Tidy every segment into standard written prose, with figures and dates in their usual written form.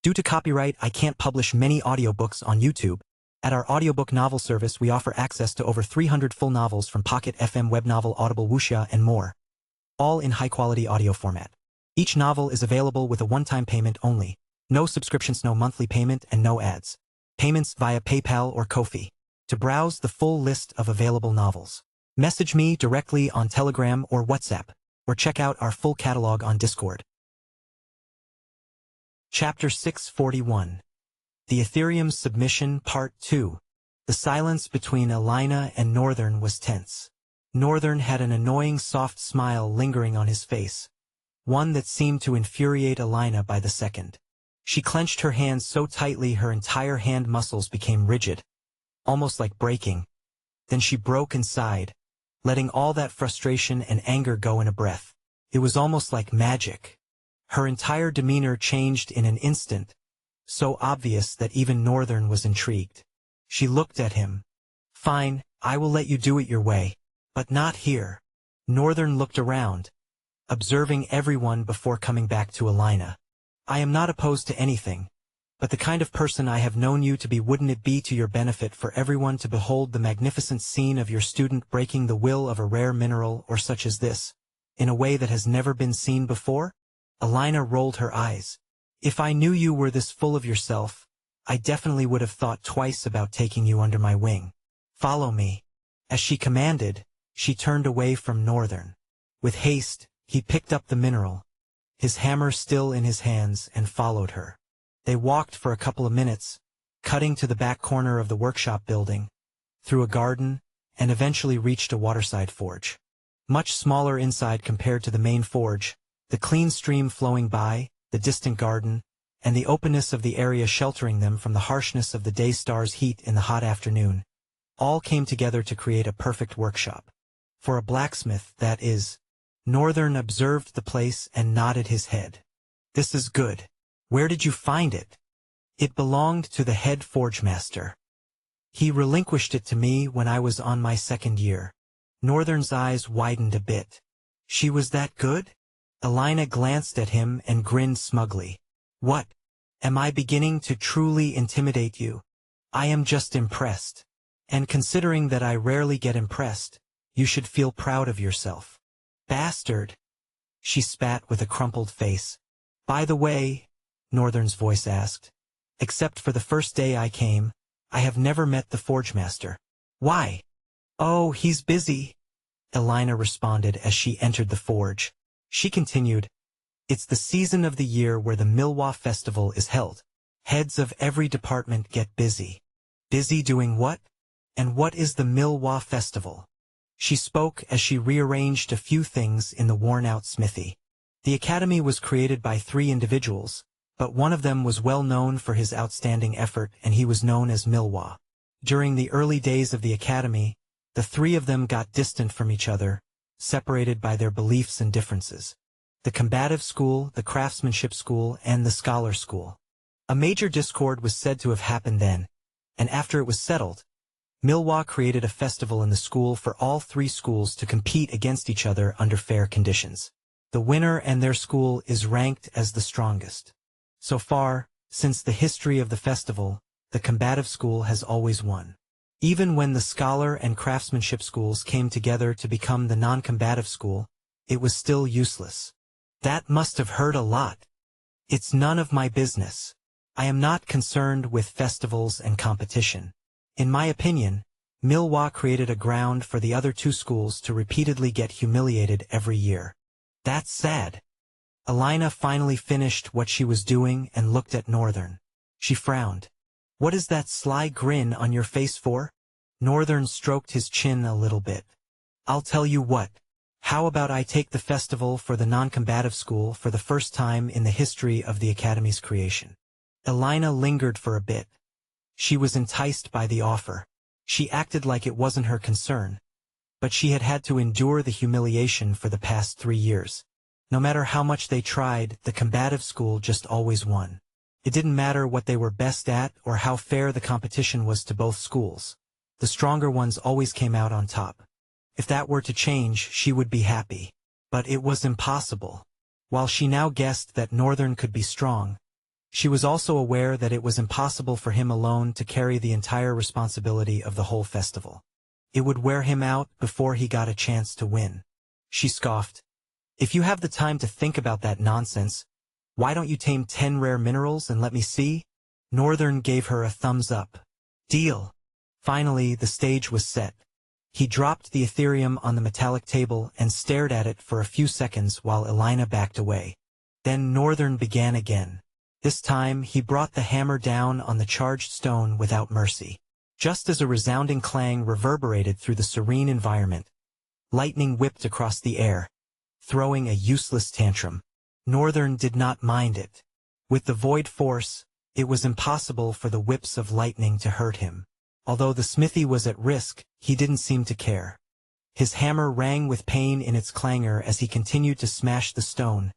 Due to copyright, I can't publish many audiobooks on YouTube. At our audiobook novel service, we offer access to over 300 full novels from Pocket FM, Webnovel, Audible, Wuxia, and more, all in high-quality audio format. Each novel is available with a one-time payment only. No subscriptions, no monthly payment, and no ads. Payments via PayPal or Ko-fi. To browse the full list of available novels, message me directly on Telegram or WhatsApp, or check out our full catalog on Discord. Chapter 641. The Ethereum's Submission, Part 2. The silence between Alina and Northern was tense. Northern had an annoying soft smile lingering on his face, one that seemed to infuriate Alina by the second. She clenched her hands so tightly her entire hand muscles became rigid, almost like breaking. Then she broke and sighed, letting all that frustration and anger go in a breath. It was almost like magic. Her entire demeanor changed in an instant, so obvious that even Northern was intrigued. She looked at him. "Fine, I will let you do it your way, but not here." Northern looked around, observing everyone before coming back to Alina. "I am not opposed to anything, but the kind of person I have known you to be, wouldn't it be to your benefit for everyone to behold the magnificent scene of your student breaking the will of a rare mineral or such as this, in a way that has never been seen before?" Alina rolled her eyes. "If I knew you were this full of yourself, I definitely would have thought twice about taking you under my wing. Follow me." As she commanded, she turned away from Northern. With haste, he picked up the mineral, his hammer still in his hands, and followed her. They walked for a couple of minutes, cutting to the back corner of the workshop building, through a garden, and eventually reached a waterside forge. Much smaller inside compared to the main forge, the clean stream flowing by, the distant garden, and the openness of the area sheltering them from the harshness of the day star's heat in the hot afternoon, all came together to create a perfect workshop. For a blacksmith, that is. Northern observed the place and nodded his head. "This is good. Where did you find it?" "It belonged to the head forge master. He relinquished it to me when I was on my second year." Northern's eyes widened a bit. "She was that good?" Alina glanced at him and grinned smugly. "What? Am I beginning to truly intimidate you?" "I am just impressed. And considering that I rarely get impressed, you should feel proud of yourself." "Bastard!" She spat with a crumpled face. "By the way," Northern's voice asked, "except for the first day I came, I have never met the forge master." "Why?" "Oh, he's busy," Alina responded as she entered the forge. She continued, "It's the season of the year where the Milwa festival is held. Heads of every department get busy." "Busy doing what? And what is the Milwa festival?" She spoke as she rearranged a few things in the worn-out smithy. The academy was created by 3 individuals, but one of them was well known for his outstanding effort, and he was known as Milwa. During the early days of the academy, the 3 of them got distant from each other, separated by their beliefs and differences. The combative school, the craftsmanship school, and the scholar school. A major discord was said to have happened then, and after it was settled, Milwa created a festival in the school for all 3 schools to compete against each other under fair conditions. The winner and their school is ranked as the strongest. So far, since the history of the festival, the combative school has always won. Even when the scholar and craftsmanship schools came together to become the non-combative school, it was still useless. "That must have hurt a lot." "It's none of my business. I am not concerned with festivals and competition. In my opinion, Milwa created a ground for the other 2 schools to repeatedly get humiliated every year." "That's sad." Alina finally finished what she was doing and looked at Northern. She frowned. "What is that sly grin on your face for?" Northern stroked his chin a little bit. "I'll tell you what. How about I take the festival for the non-combative school for the first time in the history of the academy's creation?" Alina lingered for a bit. She was enticed by the offer. She acted like it wasn't her concern, but she had had to endure the humiliation for the past 3 years. No matter how much they tried, the combative school just always won. It didn't matter what they were best at or how fair the competition was to both schools. The stronger ones always came out on top. If that were to change, she would be happy. But it was impossible. While she now guessed that Northern could be strong, She was also aware that it was impossible for him alone to carry the entire responsibility of the whole festival. It would wear him out before he got a chance to win. She scoffed. If you have the time to think about that nonsense, why don't you tame 10 rare minerals and let me see? Northern gave her a thumbs up. Deal. Finally, the stage was set. He dropped the Ethereum on the metallic table and stared at it for a few seconds while Elina backed away. Then Northern began again. This time, he brought the hammer down on the charged stone without mercy. Just as a resounding clang reverberated through the serene environment, lightning whipped across the air, throwing a useless tantrum. Northern did not mind it. With the void force, it was impossible for the whips of lightning to hurt him. Although the smithy was at risk, he didn't seem to care. His hammer rang with pain in its clangor as he continued to smash the stone,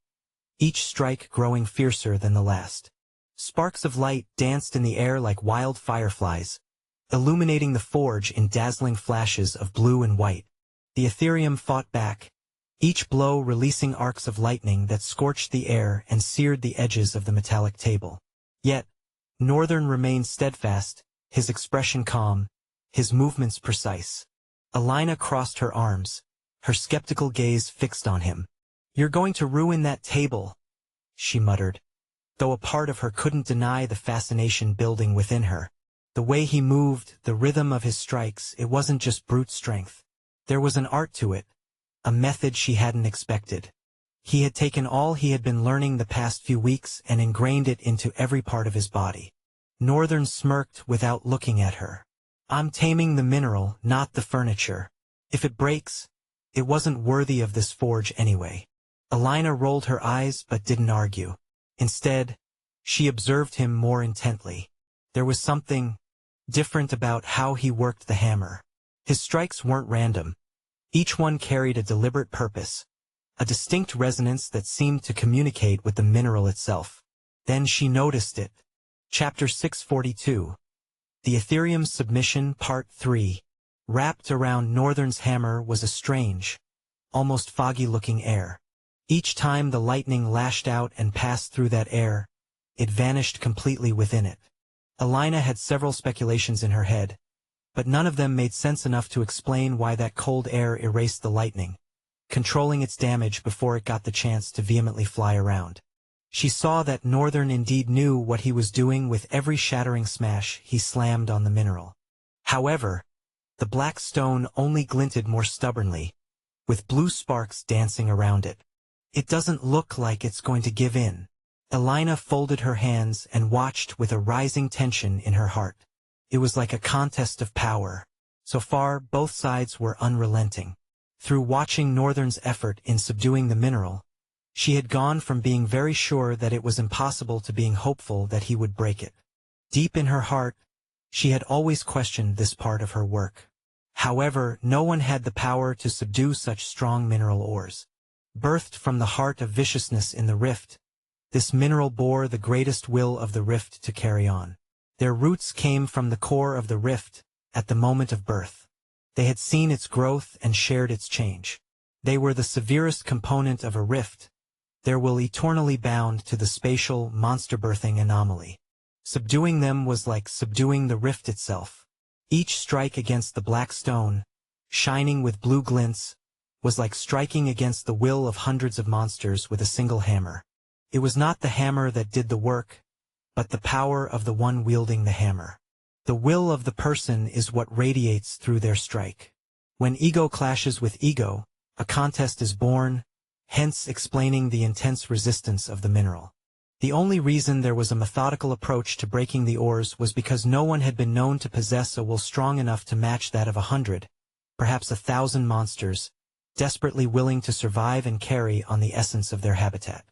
each strike growing fiercer than the last. Sparks of light danced in the air like wild fireflies, illuminating the forge in dazzling flashes of blue and white. The Ethereum fought back, each blow releasing arcs of lightning that scorched the air and seared the edges of the metallic table. Yet, Northern remained steadfast, his expression calm, his movements precise. Elina crossed her arms, her skeptical gaze fixed on him. "You're going to ruin that table," she muttered, though a part of her couldn't deny the fascination building within her. The way he moved, the rhythm of his strikes, it wasn't just brute strength. There was an art to it, a method she hadn't expected. He had taken all he had been learning the past few weeks and ingrained it into every part of his body. Northern smirked without looking at her. "I'm taming the mineral, not the furniture. If it breaks, it wasn't worthy of this forge anyway." Elina rolled her eyes but didn't argue. Instead, she observed him more intently. There was something different about how he worked the hammer. His strikes weren't random. Each one carried a deliberate purpose, a distinct resonance that seemed to communicate with the mineral itself. Then she noticed it. Chapter 642. The Ethereum's Submission, Part 3. Wrapped around Northern's hammer was a strange, almost foggy-looking air. Each time the lightning lashed out and passed through that air, it vanished completely within it. Elina had several speculations in her head, but none of them made sense enough to explain why that cold air erased the lightning, controlling its damage before it got the chance to vehemently fly around. She saw that Northern indeed knew what he was doing with every shattering smash he slammed on the mineral. However, the black stone only glinted more stubbornly, with blue sparks dancing around it. "It doesn't look like it's going to give in." Elina folded her hands and watched with a rising tension in her heart. It was like a contest of power. So far, both sides were unrelenting. Through watching Northern's effort in subduing the mineral, she had gone from being very sure that it was impossible to being hopeful that he would break it. Deep in her heart, she had always questioned this part of her work. However, no one had the power to subdue such strong mineral ores. Birthed from the heart of viciousness in the rift, this mineral bore the greatest will of the rift to carry on. Their roots came from the core of the rift at the moment of birth. They had seen its growth and shared its change. They were the severest component of a rift, their will eternally bound to the spatial, monster-birthing anomaly. Subduing them was like subduing the rift itself. Each strike against the black stone, shining with blue glints, was like striking against the will of hundreds of monsters with a single hammer. It was not the hammer that did the work, but the power of the one wielding the hammer. The will of the person is what radiates through their strike. When ego clashes with ego, a contest is born, hence explaining the intense resistance of the mineral. The only reason there was a methodical approach to breaking the ores was because no one had been known to possess a will strong enough to match that of 100, perhaps 1,000 monsters, desperately willing to survive and carry on the essence of their habitat.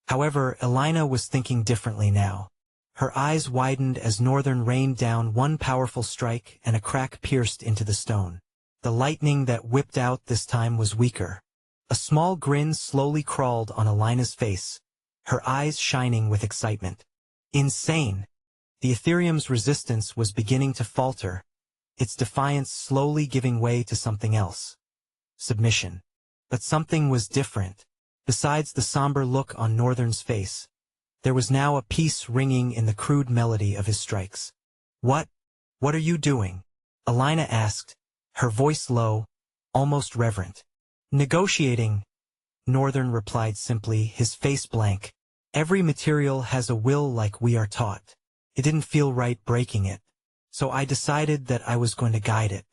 However, Elina was thinking differently now. Her eyes widened as Northern rained down one powerful strike and a crack pierced into the stone. The lightning that whipped out this time was weaker. A small grin slowly crawled on Elina's face, her eyes shining with excitement. Insane! The Ethereum's resistance was beginning to falter, its defiance slowly giving way to something else. Submission. But something was different. Besides the somber look on Northern's face, There was now a peace ringing in the crude melody of his strikes. What are you doing? Alina asked, her voice low, almost reverent. Negotiating, Northern replied simply, his face blank. Every material has a will like we are taught. It didn't feel right breaking it. So I decided that I was going to guide it.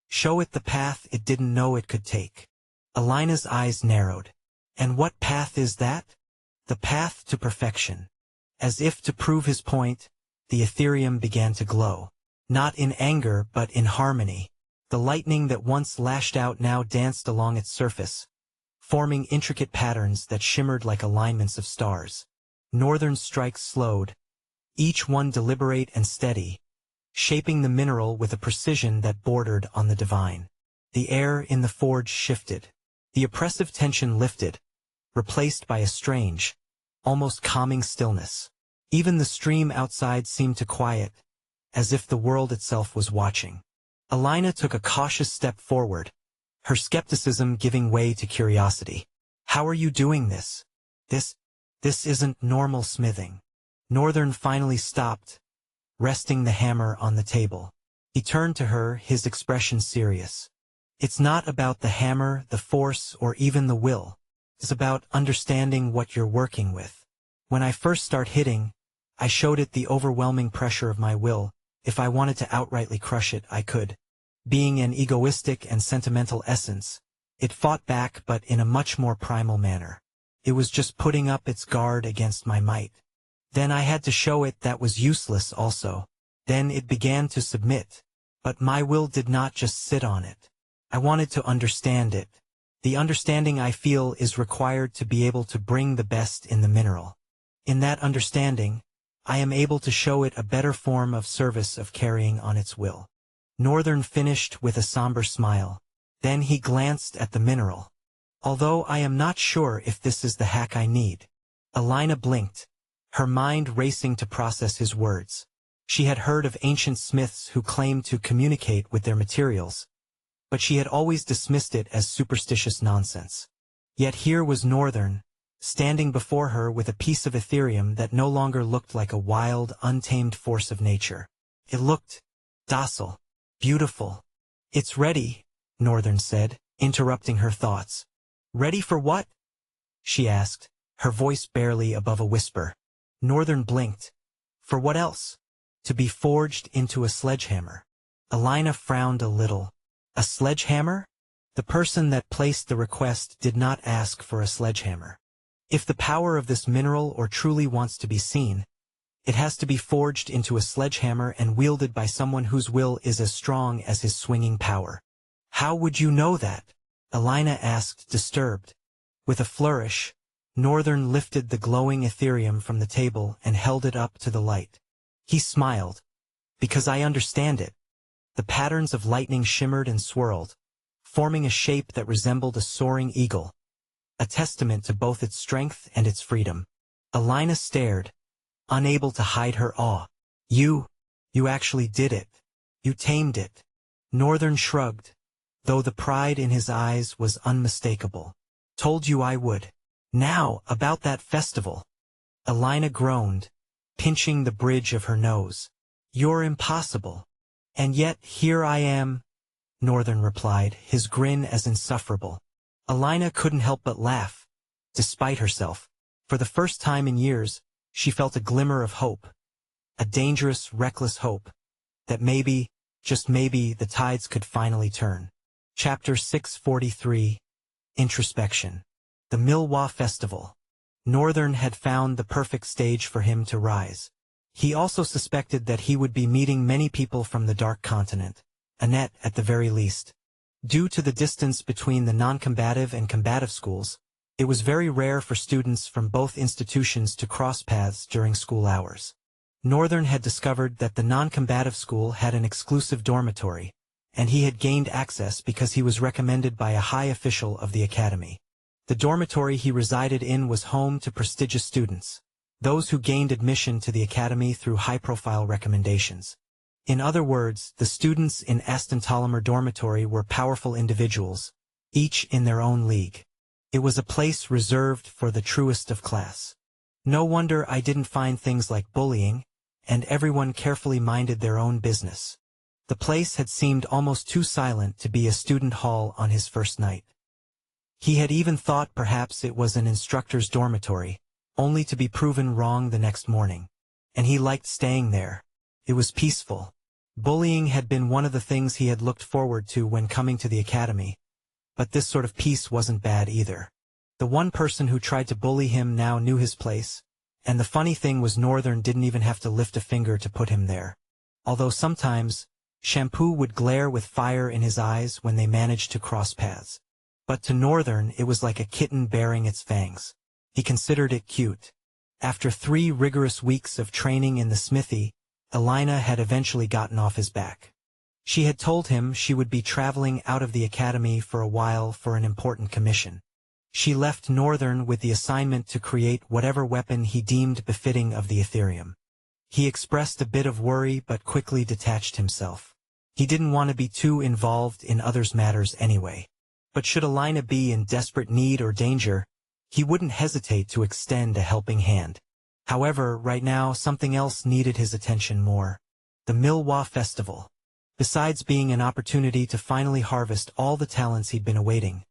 Show it the path it didn't know it could take. Alina's eyes narrowed. And what path is that? The path to perfection. As if to prove his point, the Ethereum began to glow. Not in anger but in harmony. The lightning that once lashed out now danced along its surface, forming intricate patterns that shimmered like alignments of stars. Northern's strikes slowed, each one deliberate and steady, shaping the mineral with a precision that bordered on the divine. The air in the forge shifted. The oppressive tension lifted, replaced by a strange, almost calming stillness. Even the stream outside seemed to quiet, as if the world itself was watching. Alina took a cautious step forward, her skepticism giving way to curiosity. How are you doing this? This isn't normal smithing. Northern finally stopped, resting the hammer on the table. He turned to her, his expression serious. It's not about the hammer, the force, or even the will. It's about understanding what you're working with. When I first start hitting, I showed it the overwhelming pressure of my will. If I wanted to outrightly crush it, I could. Being an egoistic and sentimental essence, it fought back but in a much more primal manner. It was just putting up its guard against my might. Then I had to show it that was useless also. Then it began to submit. But my will did not just sit on it. I wanted to understand it. The understanding I feel is required to be able to bring the best in the mineral. In that understanding, I am able to show it a better form of service of carrying on its will. Northern finished with a somber smile. Then he glanced at the mineral. Although I am not sure if this is the hack I need. Alina blinked, her mind racing to process his words. She had heard of ancient smiths who claimed to communicate with their materials, but she had always dismissed it as superstitious nonsense. Yet here was Northern, standing before her with a piece of Ethereum that no longer looked like a wild, untamed force of nature. It looked docile, beautiful. It's ready, Northern said, interrupting her thoughts. Ready for what? She asked, her voice barely above a whisper. Northern blinked. For what else? To be forged into a sledgehammer. Alina frowned a little. A sledgehammer? The person that placed the request did not ask for a sledgehammer. If the power of this mineral or truly wants to be seen, it has to be forged into a sledgehammer and wielded by someone whose will is as strong as his swinging power. How would you know that? Alina asked, disturbed. With a flourish, Northern lifted the glowing Ethereum from the table and held it up to the light. He smiled. Because I understand it. The patterns of lightning shimmered and swirled, forming a shape that resembled a soaring eagle, a testament to both its strength and its freedom. Alina stared, unable to hide her awe. You actually did it. You tamed it. Northern shrugged, though the pride in his eyes was unmistakable. Told you I would. Now, about that festival. Alina groaned, pinching the bridge of her nose. You're impossible. And yet, here I am, Northern replied, his grin as insufferable. Alina couldn't help but laugh, despite herself. For the first time in years, she felt a glimmer of hope. A dangerous, reckless hope. That maybe, just maybe, the tides could finally turn. Chapter 643. Introspection. The Milwa Festival. Northern had found the perfect stage for him to rise. He also suspected that he would be meeting many people from the Dark Continent, Annette at the very least. Due to the distance between the non-combative and combative schools, it was very rare for students from both institutions to cross paths during school hours. Northern had discovered that the non-combative school had an exclusive dormitory, and he had gained access because he was recommended by a high official of the academy. The dormitory he resided in was home to prestigious students, those who gained admission to the academy through high-profile recommendations. In other words, the students in Aston Tolomer dormitory were powerful individuals, each in their own league. It was a place reserved for the truest of class. No wonder I didn't find things like bullying, and everyone carefully minded their own business. The place had seemed almost too silent to be a student hall on his first night. He had even thought perhaps it was an instructor's dormitory, only to be proven wrong the next morning. And he liked staying there. It was peaceful. Bullying had been one of the things he had looked forward to when coming to the academy, but this sort of peace wasn't bad either. The one person who tried to bully him now knew his place, and the funny thing was Northern didn't even have to lift a finger to put him there. Although sometimes, Shampoo would glare with fire in his eyes when they managed to cross paths. But to Northern it was like a kitten baring its fangs. He considered it cute. After 3 rigorous weeks of training in the smithy, Elina had eventually gotten off his back. She had told him she would be traveling out of the academy for a while for an important commission. She left Northern with the assignment to create whatever weapon he deemed befitting of the Ethereum. He expressed a bit of worry but quickly detached himself. He didn't want to be too involved in others' matters anyway. But should Elina be in desperate need or danger, he wouldn't hesitate to extend a helping hand. However, right now something else needed his attention more. The Milwa Festival. Besides being an opportunity to finally harvest all the talents he'd been awaiting,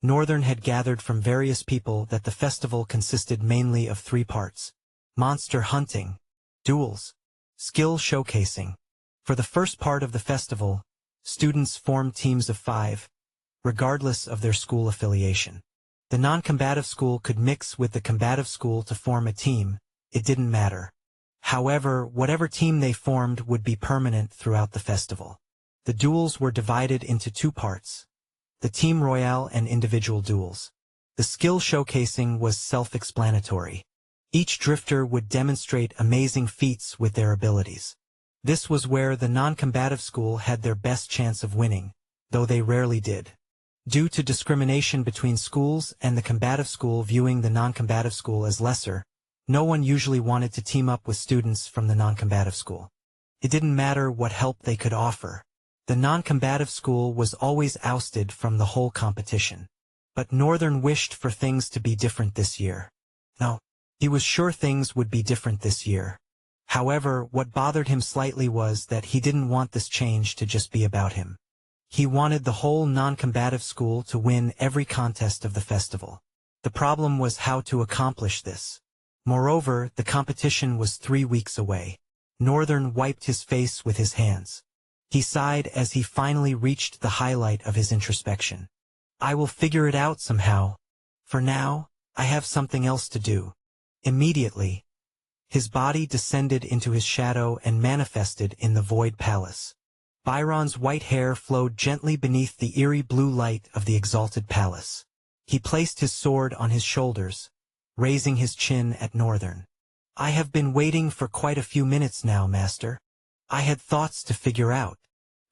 Northern had gathered from various people that the festival consisted mainly of 3 parts: monster hunting, duels, skill showcasing. For the first part of the festival, students formed teams of 5, regardless of their school affiliation. The non-combative school could mix with the combative school to form a team, it didn't matter. However, whatever team they formed would be permanent throughout the festival. The duels were divided into 2 parts: the Team Royale and individual duels. The skill showcasing was self-explanatory. Each drifter would demonstrate amazing feats with their abilities. This was where the non-combative school had their best chance of winning, though they rarely did. Due to discrimination between schools and the combative school viewing the non-combative school as lesser, no one usually wanted to team up with students from the non-combative school. It didn't matter what help they could offer. The non-combative school was always ousted from the whole competition. But Northern wished for things to be different this year. No, he was sure things would be different this year. However, what bothered him slightly was that he didn't want this change to just be about him. He wanted the whole non-combative school to win every contest of the festival. The problem was how to accomplish this. Moreover, the competition was 3 weeks away. Northern wiped his face with his hands. He sighed as he finally reached the highlight of his introspection. I will figure it out somehow. For now, I have something else to do. Immediately, his body descended into his shadow and manifested in the Void Palace. Byron's white hair flowed gently beneath the eerie blue light of the exalted palace. He placed his sword on his shoulders, raising his chin at Northern. I have been waiting for quite a few minutes now, Master. I had thoughts to figure out.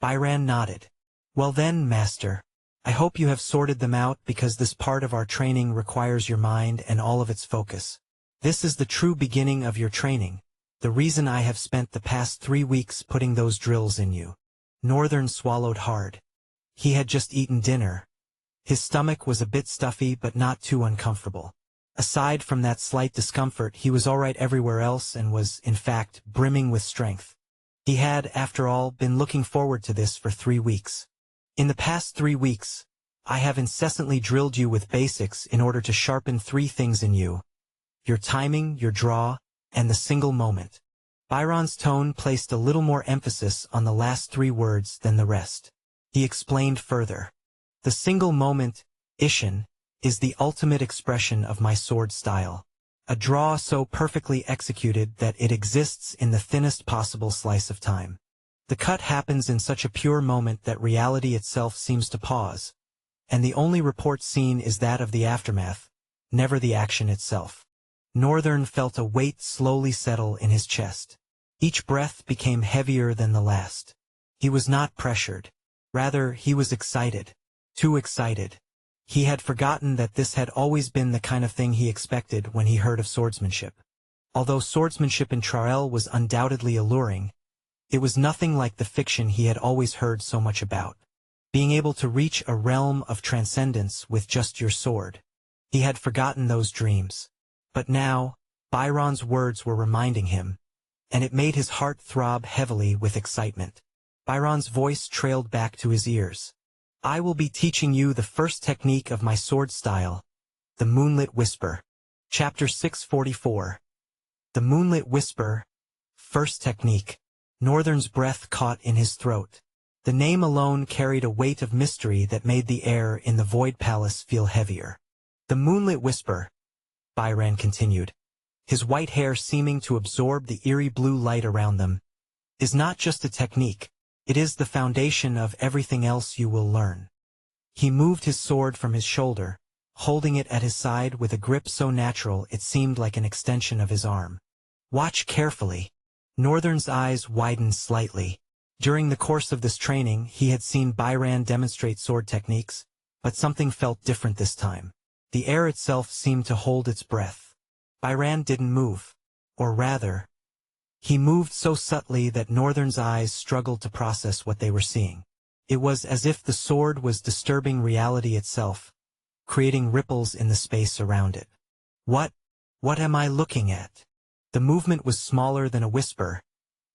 Byron nodded. Well then, Master, I hope you have sorted them out because this part of our training requires your mind and all of its focus. This is the true beginning of your training, the reason I have spent the past 3 weeks putting those drills in you. Northern swallowed hard. He had just eaten dinner. His stomach was a bit stuffy but not too uncomfortable. Aside from that slight discomfort, he was all right everywhere else and was, in fact, brimming with strength. He had, after all, been looking forward to this for 3 weeks. In the past 3 weeks, I have incessantly drilled you with basics in order to sharpen 3 things in you: your timing, your draw, and the single moment. Byron's tone placed a little more emphasis on the last 3 words than the rest. He explained further. The single moment, Ishin, is the ultimate expression of my sword style. A draw so perfectly executed that it exists in the thinnest possible slice of time. The cut happens in such a pure moment that reality itself seems to pause, and the only report seen is that of the aftermath, never the action itself. Northern felt a weight slowly settle in his chest. Each breath became heavier than the last. He was not pressured. Rather, he was excited. Too excited. He had forgotten that this had always been the kind of thing he expected when he heard of swordsmanship. Although swordsmanship in Trael was undoubtedly alluring, it was nothing like the fiction he had always heard so much about. Being able to reach a realm of transcendence with just your sword. He had forgotten those dreams. But now, Byron's words were reminding him, and it made his heart throb heavily with excitement. Byron's voice trailed back to his ears. I will be teaching you the first technique of my sword style, the Moonlit Whisper. Chapter 644. The Moonlit Whisper. First technique. Northern's breath caught in his throat. The name alone carried a weight of mystery that made the air in the Void Palace feel heavier. The Moonlit Whisper, Byron continued, his white hair seeming to absorb the eerie blue light around them, is not just a technique, it is the foundation of everything else you will learn. He moved his sword from his shoulder, holding it at his side with a grip so natural it seemed like an extension of his arm. Watch carefully. Northern's eyes widened slightly. During the course of this training, he had seen Byron demonstrate sword techniques, but something felt different this time. The air itself seemed to hold its breath. Byron didn't move. Or rather, he moved so subtly that Northern's eyes struggled to process what they were seeing. It was as if the sword was disturbing reality itself, creating ripples in the space around it. What am I looking at? The movement was smaller than a whisper,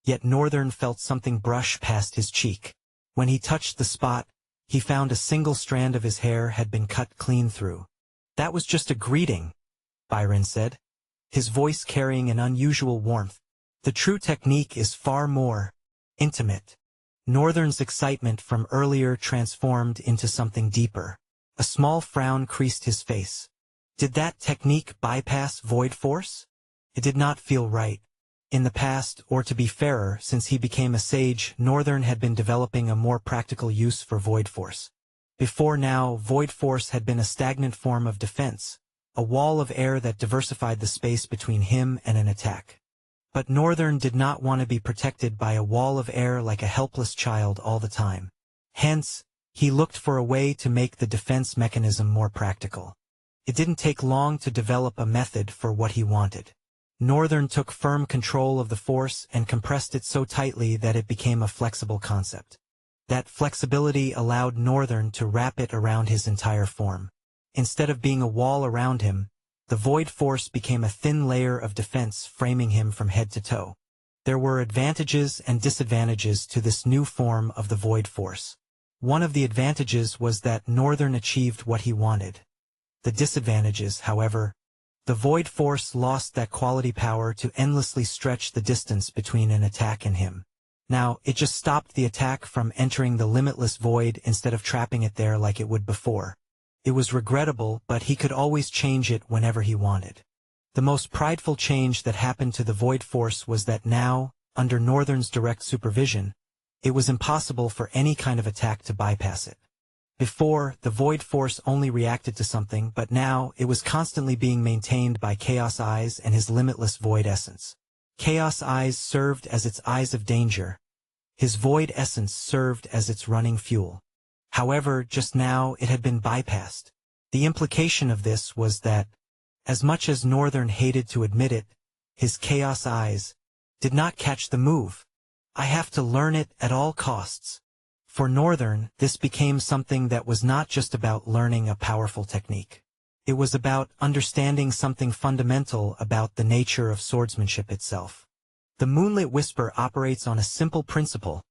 yet Northern felt something brush past his cheek. When he touched the spot, he found a single strand of his hair had been cut clean through. That was just a greeting, Byron said, his voice carrying an unusual warmth. The true technique is far more intimate. Northern's excitement from earlier transformed into something deeper. A small frown creased his face. Did that technique bypass void force? It did not feel right. In the past, or to be fairer, since he became a sage, Northern had been developing a more practical use for void force. Before now, void force had been a stagnant form of defense, a wall of air that diversified the space between him and an attack. But Northern did not want to be protected by a wall of air like a helpless child all the time. Hence, he looked for a way to make the defense mechanism more practical. It didn't take long to develop a method for what he wanted. Northern took firm control of the force and compressed it so tightly that it became a flexible concept. That flexibility allowed Northern to wrap it around his entire form. Instead of being a wall around him, the void force became a thin layer of defense framing him from head to toe. There were advantages and disadvantages to this new form of the void force. One of the advantages was that Northern achieved what he wanted. The disadvantages, however, the void force lost that quality power to endlessly stretch the distance between an attack and him. Now, it just stopped the attack from entering the limitless void instead of trapping it there like it would before. It was regrettable, but he could always change it whenever he wanted. The most prideful change that happened to the void force was that now, under Northern's direct supervision, it was impossible for any kind of attack to bypass it. Before, the void force only reacted to something, but now it was constantly being maintained by Chaos Eyes and his limitless void essence. Chaos Eyes served as its eyes of danger. His void essence served as its running fuel. However, just now it had been bypassed. The implication of this was that, as much as Northern hated to admit it, his Chaos Eyes did not catch the move. I have to learn it at all costs. For Northern, this became something that was not just about learning a powerful technique. It was about understanding something fundamental about the nature of swordsmanship itself. The Moonlit Whisper operates on a simple principle,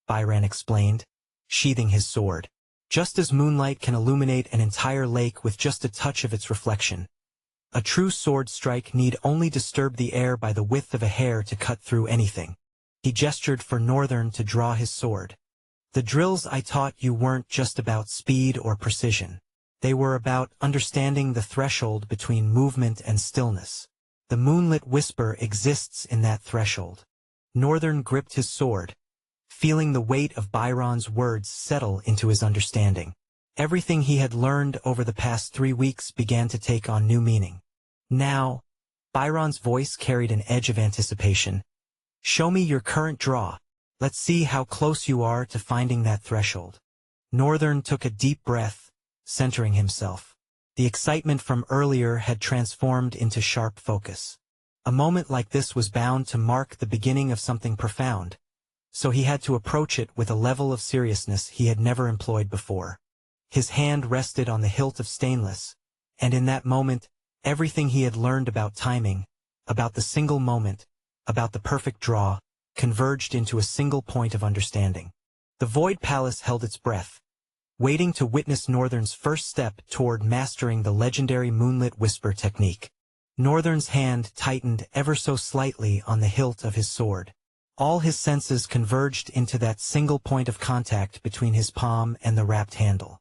Byron explained, sheathing his sword. Just as moonlight can illuminate an entire lake with just a touch of its reflection, a true sword strike need only disturb the air by the width of a hair to cut through anything. He gestured for Northern to draw his sword. The drills I taught you weren't just about speed or precision. They were about understanding the threshold between movement and stillness. The Moonlit Whisper exists in that threshold. Northern gripped his sword, feeling the weight of Byron's words settle into his understanding. Everything he had learned over the past 3 weeks began to take on new meaning. Now, Byron's voice carried an edge of anticipation. Show me your current draw. Let's see how close you are to finding that threshold. Northern took a deep breath, centering himself. The excitement from earlier had transformed into sharp focus. A moment like this was bound to mark the beginning of something profound, so he had to approach it with a level of seriousness he had never employed before. His hand rested on the hilt of stainless, and in that moment, everything he had learned about timing, about the single moment, about the perfect draw, converged into a single point of understanding. The Void Palace held its breath, waiting to witness Northern's first step toward mastering the legendary moonlit whisper technique. Northern's hand tightened ever so slightly on the hilt of his sword. All his senses converged into that single point of contact between his palm and the wrapped handle.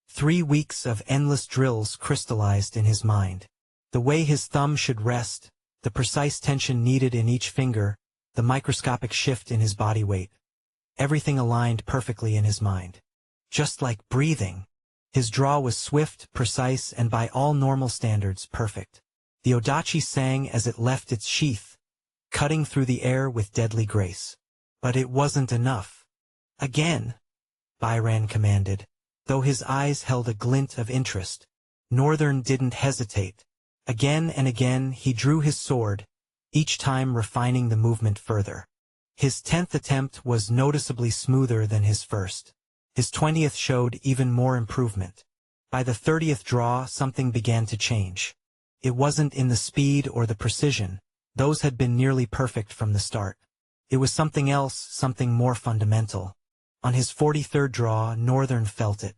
3 weeks of endless drills crystallized in his mind. The way his thumb should rest, the precise tension needed in each finger, the microscopic shift in his body weight. Everything aligned perfectly in his mind. Just like breathing. His draw was swift, precise, and by all normal standards, perfect. The odachi sang as it left its sheath, cutting through the air with deadly grace. But it wasn't enough. Again, Byron commanded, though his eyes held a glint of interest. Northern didn't hesitate. Again and again he drew his sword, each time refining the movement further. His 10th attempt was noticeably smoother than his first. His 20th showed even more improvement. By the 30th draw, something began to change. It wasn't in the speed or the precision. Those had been nearly perfect from the start. It was something else, something more fundamental. On his 43rd draw, Northern felt it.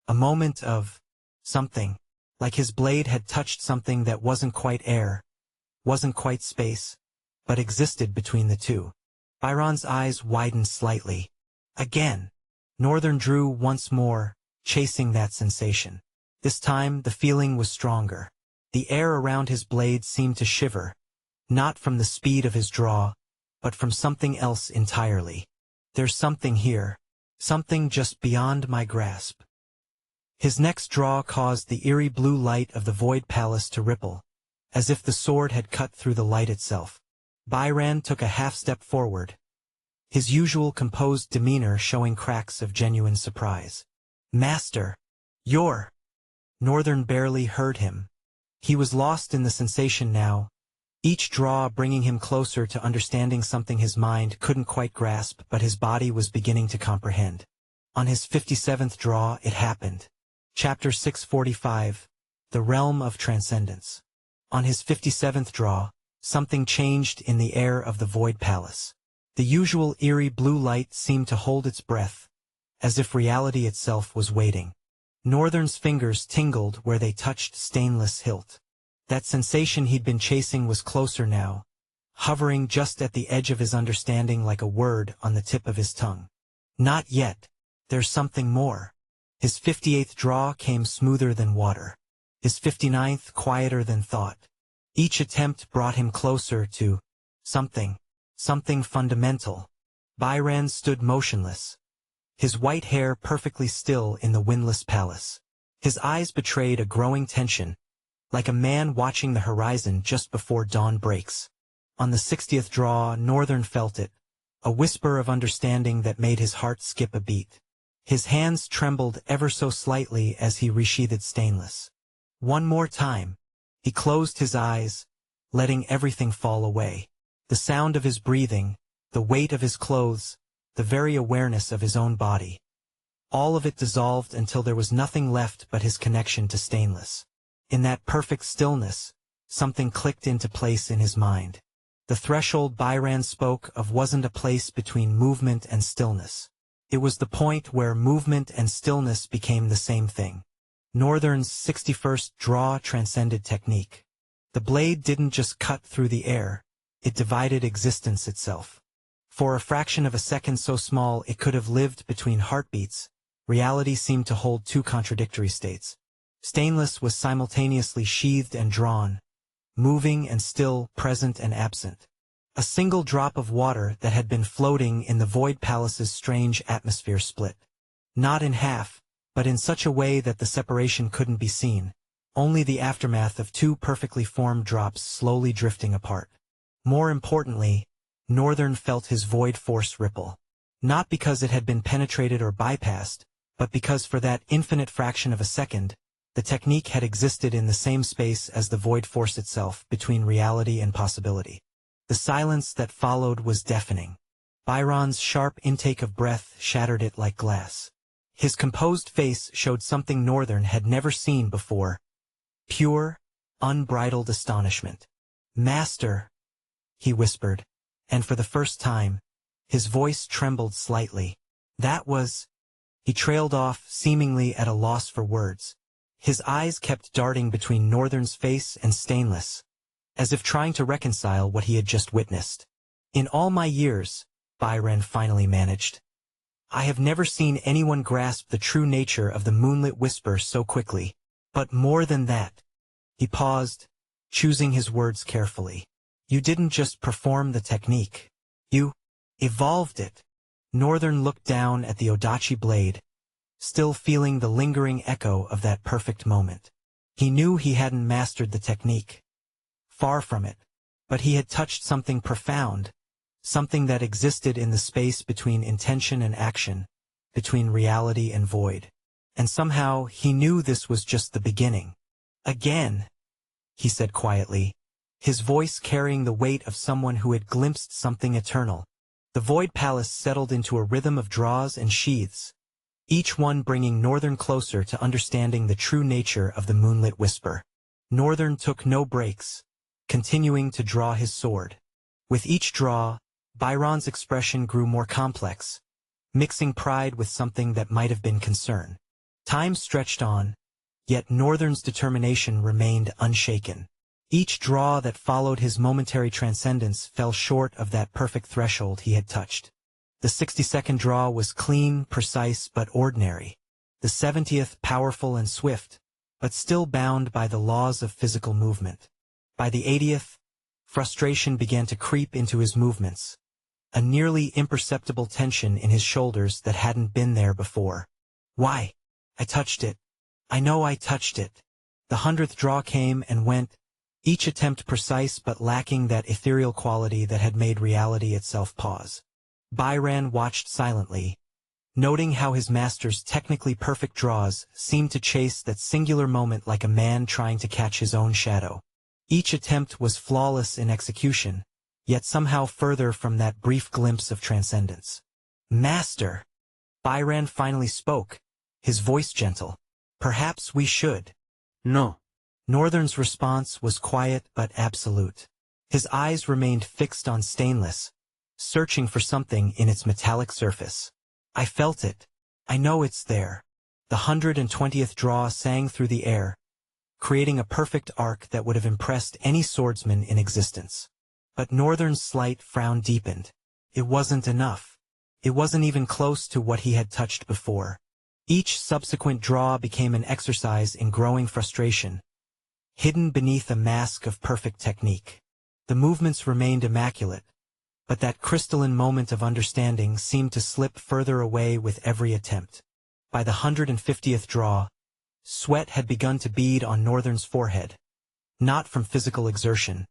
A moment of something, like his blade had touched something that wasn't quite air, wasn't quite space, but existed between the two. Byron's eyes widened slightly. Again, Northern drew once more, chasing that sensation. This time, the feeling was stronger. The air around his blade seemed to shiver, not from the speed of his draw, but from something else entirely. There's something here, something just beyond my grasp. His next draw caused the eerie blue light of the Void Palace to ripple, as if the sword had cut through the light itself. Byron took a half-step forward, his usual composed demeanor showing cracks of genuine surprise. "Master, you're—" Northern barely heard him. He was lost in the sensation now, each draw bringing him closer to understanding something his mind couldn't quite grasp but his body was beginning to comprehend. On his 57th draw, it happened. Chapter 645, The Realm of Transcendence. On his 57th draw, something changed in the air of the Void Palace. The usual eerie blue light seemed to hold its breath, as if reality itself was waiting. Northern's fingers tingled where they touched stainless hilt. That sensation he'd been chasing was closer now, hovering just at the edge of his understanding like a word on the tip of his tongue. Not yet. There's something more. His 58th draw came smoother than water. His 59th quieter than thought. Each attempt brought him closer to something fundamental. Byron stood motionless, his white hair perfectly still in the windless palace. His eyes betrayed a growing tension, like a man watching the horizon just before dawn breaks. On the 60th draw, Northern felt it, a whisper of understanding that made his heart skip a beat. His hands trembled ever so slightly as he resheathed stainless. One more time. He closed his eyes, letting everything fall away. The sound of his breathing, the weight of his clothes, the very awareness of his own body. All of it dissolved until there was nothing left but his connection to stainless. In that perfect stillness, something clicked into place in his mind. The threshold Byron spoke of wasn't a place between movement and stillness. It was the point where movement and stillness became the same thing. Northern's 61st draw transcended technique. The blade didn't just cut through the air, it divided existence itself. For a fraction of a second so small it could have lived between heartbeats, reality seemed to hold two contradictory states. Stainless was simultaneously sheathed and drawn, moving and still, present and absent. A single drop of water that had been floating in the Void Palace's strange atmosphere split. Not in half, but in such a way that the separation couldn't be seen, only the aftermath of two perfectly formed drops slowly drifting apart. More importantly, Northern felt his void force ripple. Not because it had been penetrated or bypassed, but because for that infinite fraction of a second, the technique had existed in the same space as the void force itself, between reality and possibility. The silence that followed was deafening. Byron's sharp intake of breath shattered it like glass. His composed face showed something Northern had never seen before. Pure, unbridled astonishment. "Master," he whispered, and for the first time, his voice trembled slightly. That was... He trailed off, seemingly at a loss for words. His eyes kept darting between Northern's face and Stainless, as if trying to reconcile what he had just witnessed. In all my years, Byron finally managed, I have never seen anyone grasp the true nature of the moonlit whisper so quickly. But more than that. He paused, choosing his words carefully. You didn't just perform the technique. You evolved it. Northern looked down at the Odachi blade, still feeling the lingering echo of that perfect moment. He knew he hadn't mastered the technique. Far from it. But he had touched something profound, something that existed in the space between intention and action, between reality and void. And somehow he knew this was just the beginning. Again, he said quietly, his voice carrying the weight of someone who had glimpsed something eternal. The Void Palace settled into a rhythm of draws and sheaths, each one bringing Northern closer to understanding the true nature of the moonlit whisper. Northern took no breaks, continuing to draw his sword. With each draw, Byron's expression grew more complex, mixing pride with something that might have been concern. Time stretched on, yet Northern's determination remained unshaken. Each draw that followed his momentary transcendence fell short of that perfect threshold he had touched. The 62nd draw was clean, precise, but ordinary. The 70th powerful and swift, but still bound by the laws of physical movement. By the 80th, frustration began to creep into his movements, a nearly imperceptible tension in his shoulders that hadn't been there before. Why? I touched it. I know I touched it. The 100th draw came and went, each attempt precise but lacking that ethereal quality that had made reality itself pause. Byron watched silently, noting how his master's technically perfect draws seemed to chase that singular moment like a man trying to catch his own shadow. Each attempt was flawless in execution, yet somehow further from that brief glimpse of transcendence. Master! Byron finally spoke, his voice gentle. Perhaps we should. No. Northern's response was quiet but absolute. His eyes remained fixed on Stainless, searching for something in its metallic surface. I felt it. I know it's there. The 120th draw sang through the air, creating a perfect arc that would have impressed any swordsman in existence. But Northern's slight frown deepened. It wasn't enough. It wasn't even close to what he had touched before. Each subsequent draw became an exercise in growing frustration, hidden beneath a mask of perfect technique. The movements remained immaculate, but that crystalline moment of understanding seemed to slip further away with every attempt. By the 150th draw, sweat had begun to bead on Northern's forehead, not from physical exertion,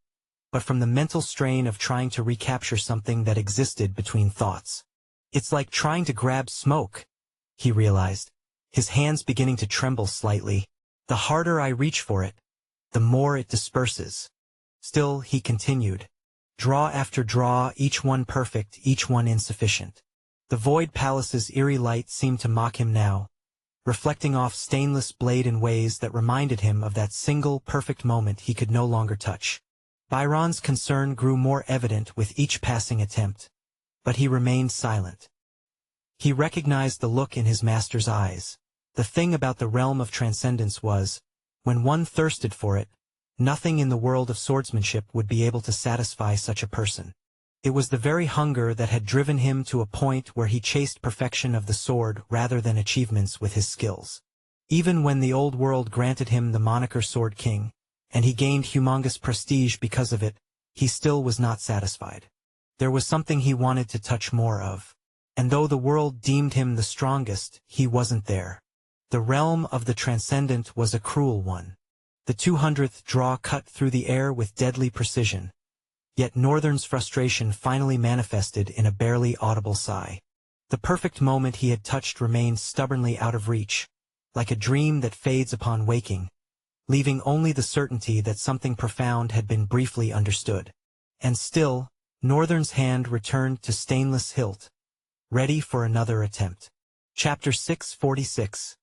but from the mental strain of trying to recapture something that existed between thoughts. It's like trying to grab smoke, he realized, his hands beginning to tremble slightly. The harder I reach for it, the more it disperses. Still, he continued. Draw after draw, each one perfect, each one insufficient. The Void Palace's eerie light seemed to mock him now, reflecting off Stainless blade in ways that reminded him of that single perfect moment he could no longer touch. Byron's concern grew more evident with each passing attempt, but he remained silent. He recognized the look in his master's eyes. The thing about the realm of transcendence was, when one thirsted for it, nothing in the world of swordsmanship would be able to satisfy such a person. It was the very hunger that had driven him to a point where he chased perfection of the sword rather than achievements with his skills. Even when the old world granted him the moniker Sword King, and he gained humongous prestige because of it, he still was not satisfied. There was something he wanted to touch more of. And though the world deemed him the strongest, he wasn't there. The realm of the transcendent was a cruel one. The 200th draw cut through the air with deadly precision. Yet Northern's frustration finally manifested in a barely audible sigh. The perfect moment he had touched remained stubbornly out of reach, like a dream that fades upon waking, leaving only the certainty that something profound had been briefly understood. And still, Northern's hand returned to Stainless hilt, ready for another attempt. Chapter 646.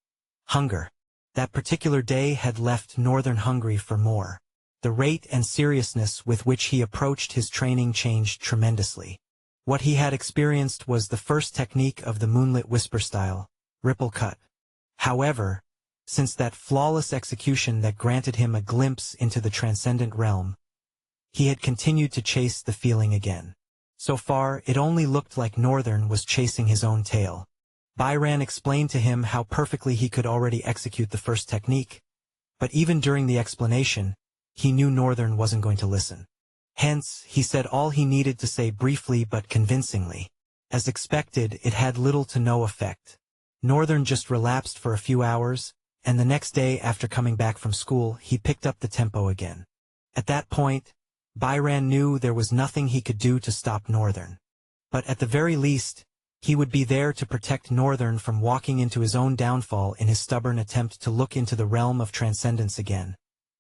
Hunger. That particular day had left Northern hungry for more. The rate and seriousness with which he approached his training changed tremendously. What he had experienced was the first technique of the moonlit whisper style, ripple cut. However, since that flawless execution that granted him a glimpse into the transcendent realm, he had continued to chase the feeling again. So far, it only looked like Northern was chasing his own tail. Byron explained to him how perfectly he could already execute the first technique, but even during the explanation, he knew Northern wasn't going to listen. Hence, he said all he needed to say briefly but convincingly. As expected, it had little to no effect. Northern just relapsed for a few hours, and the next day after coming back from school, he picked up the tempo again. At that point, Byron knew there was nothing he could do to stop Northern. But at the very least, he would be there to protect Northern from walking into his own downfall in his stubborn attempt to look into the realm of transcendence again,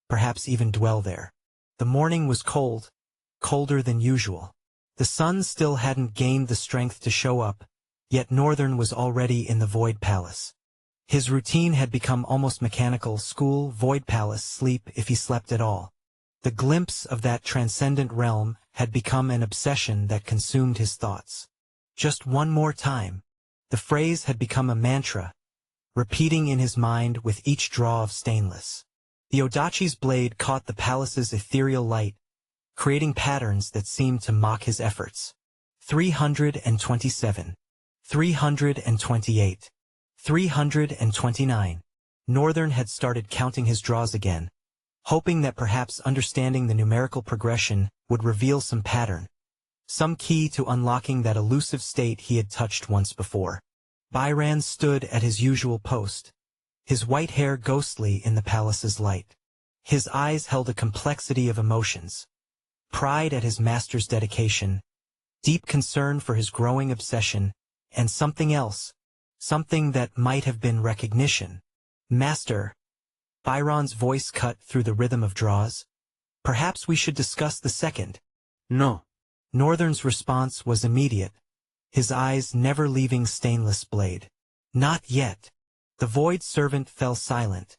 perhaps even dwell there. The morning was cold, colder than usual. The sun still hadn't gained the strength to show up, yet Northern was already in the Void Palace. His routine had become almost mechanical: school, Void Palace, sleep if he slept at all. The glimpse of that transcendent realm had become an obsession that consumed his thoughts. Just one more time. The phrase had become a mantra, repeating in his mind with each draw of stainless. The Odachi's blade caught the palace's ethereal light, creating patterns that seemed to mock his efforts. 327. 328. 329. Northern had started counting his draws again, hoping that perhaps understanding the numerical progression would reveal some pattern, some key to unlocking that elusive state he had touched once before. Byron stood at his usual post, his white hair ghostly in the palace's light. His eyes held a complexity of emotions: pride at his master's dedication, deep concern for his growing obsession, and something else, something that might have been recognition. "Master," Byron's voice cut through the rhythm of draws, "perhaps we should discuss the second." "No." Northern's response was immediate, his eyes never leaving stainless blade. "Not yet." The void servant fell silent,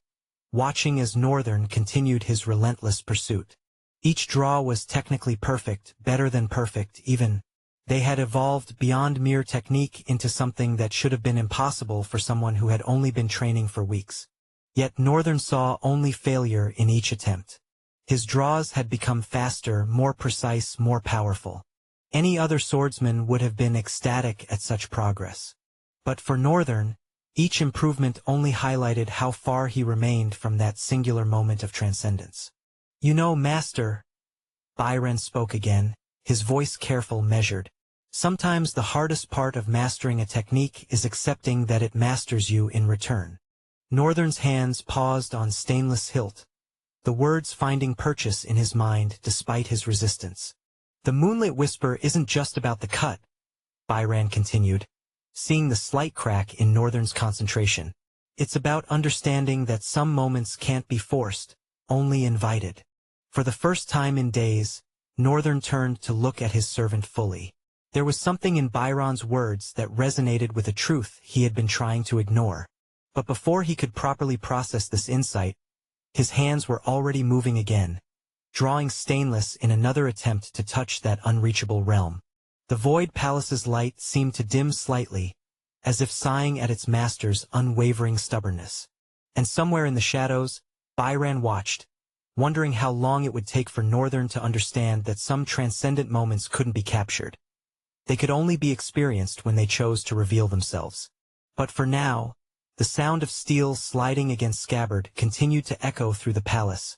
watching as Northern continued his relentless pursuit. Each draw was technically perfect, better than perfect even. They had evolved beyond mere technique into something that should have been impossible for someone who had only been training for weeks. Yet Northern saw only failure in each attempt. His draws had become faster, more precise, more powerful. Any other swordsman would have been ecstatic at such progress. But for Northern, each improvement only highlighted how far he remained from that singular moment of transcendence. "You know, Master," Byron spoke again, his voice careful, measured. "Sometimes the hardest part of mastering a technique is accepting that it masters you in return." Northern's hands paused on stainless hilt, the words finding purchase in his mind despite his resistance. "The moonlit whisper isn't just about the cut," Byron continued, seeing the slight crack in Northern's concentration. "It's about understanding that some moments can't be forced, only invited." For the first time in days, Northern turned to look at his servant fully. There was something in Byron's words that resonated with a truth he had been trying to ignore. But before he could properly process this insight, his hands were already moving again, drawing stainless in another attempt to touch that unreachable realm. The Void Palace's light seemed to dim slightly, as if sighing at its master's unwavering stubbornness. And somewhere in the shadows, Byron watched, wondering how long it would take for Northern to understand that some transcendent moments couldn't be captured. They could only be experienced when they chose to reveal themselves. But for now, the sound of steel sliding against scabbard continued to echo through the palace,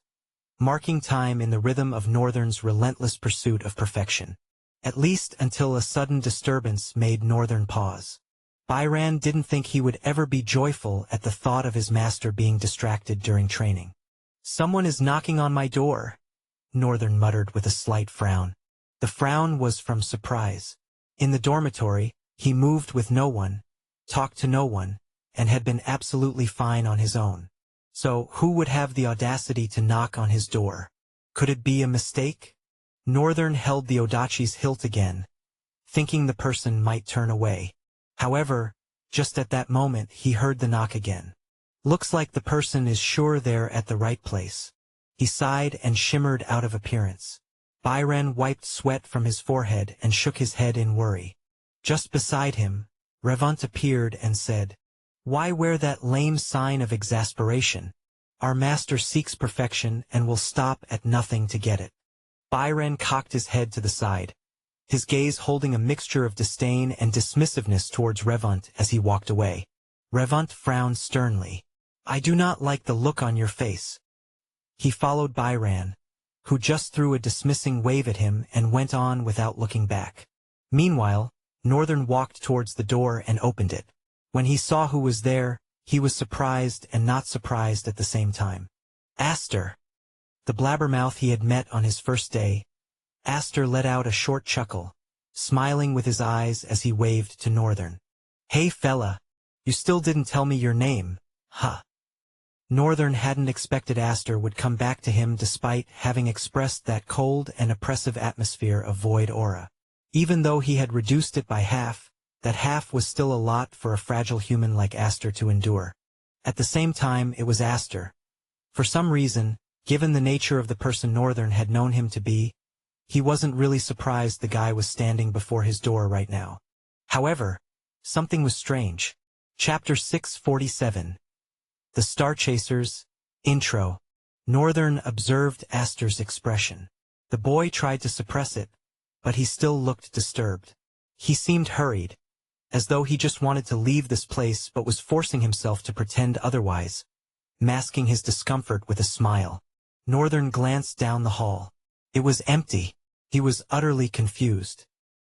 marking time in the rhythm of Northern's relentless pursuit of perfection. At least until a sudden disturbance made Northern pause. Byron didn't think he would ever be joyful at the thought of his master being distracted during training. "Someone is knocking on my door," Northern muttered with a slight frown. The frown was from surprise. In the dormitory, he moved with no one, talked to no one, and had been absolutely fine on his own. So who would have the audacity to knock on his door? Could it be a mistake? Northern held the Odachi's hilt again, thinking the person might turn away. However, just at that moment he heard the knock again. "Looks like the person is sure they're at the right place." He sighed and shimmered out of appearance. Byron wiped sweat from his forehead and shook his head in worry. Just beside him, Revant appeared and said, "Why wear that lame sign of exasperation? Our master seeks perfection and will stop at nothing to get it." Byron cocked his head to the side, his gaze holding a mixture of disdain and dismissiveness towards Revant as he walked away. Revant frowned sternly. "I do not like the look on your face." He followed Byron, who just threw a dismissing wave at him and went on without looking back. Meanwhile, Northern walked towards the door and opened it. When he saw who was there, he was surprised and not surprised at the same time. Aster, the blabbermouth he had met on his first day. Aster let out a short chuckle, smiling with his eyes as he waved to Northern. "Hey fella, you still didn't tell me your name, huh?" Northern hadn't expected Aster would come back to him despite having expressed that cold and oppressive atmosphere of void aura. Even though he had reduced it by half, that half was still a lot for a fragile human like Aster to endure. At the same time, it was Aster. For some reason, given the nature of the person Northern had known him to be, he wasn't really surprised the guy was standing before his door right now. However, something was strange. Chapter 647. The Star Chasers. Intro. Northern observed Aster's expression. The boy tried to suppress it, but he still looked disturbed. He seemed hurried, as though he just wanted to leave this place but was forcing himself to pretend otherwise, masking his discomfort with a smile. Northern glanced down the hall. It was empty. He was utterly confused.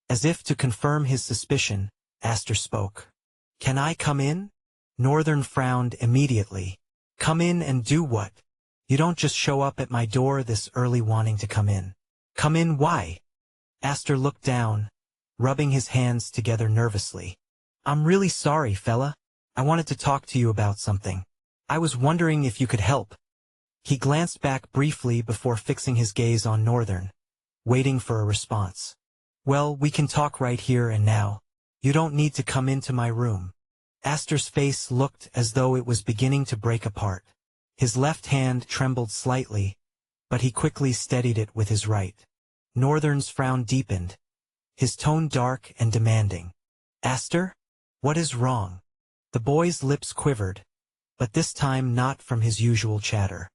As if to confirm his suspicion, Aster spoke. "Can I come in?" Northern frowned immediately. "Come in and do what? You don't just show up at my door this early wanting to come in." "Come in why?" Aster looked down, rubbing his hands together nervously. "I'm really sorry, fella. I wanted to talk to you about something. I was wondering if you could help." He glanced back briefly before fixing his gaze on Northern, waiting for a response. "Well, we can talk right here and now. You don't need to come into my room." Aster's face looked as though it was beginning to break apart. His left hand trembled slightly, but he quickly steadied it with his right. Northern's frown deepened, his tone dark and demanding. "Aster? What is wrong?" The boy's lips quivered, but this time not from his usual chatter.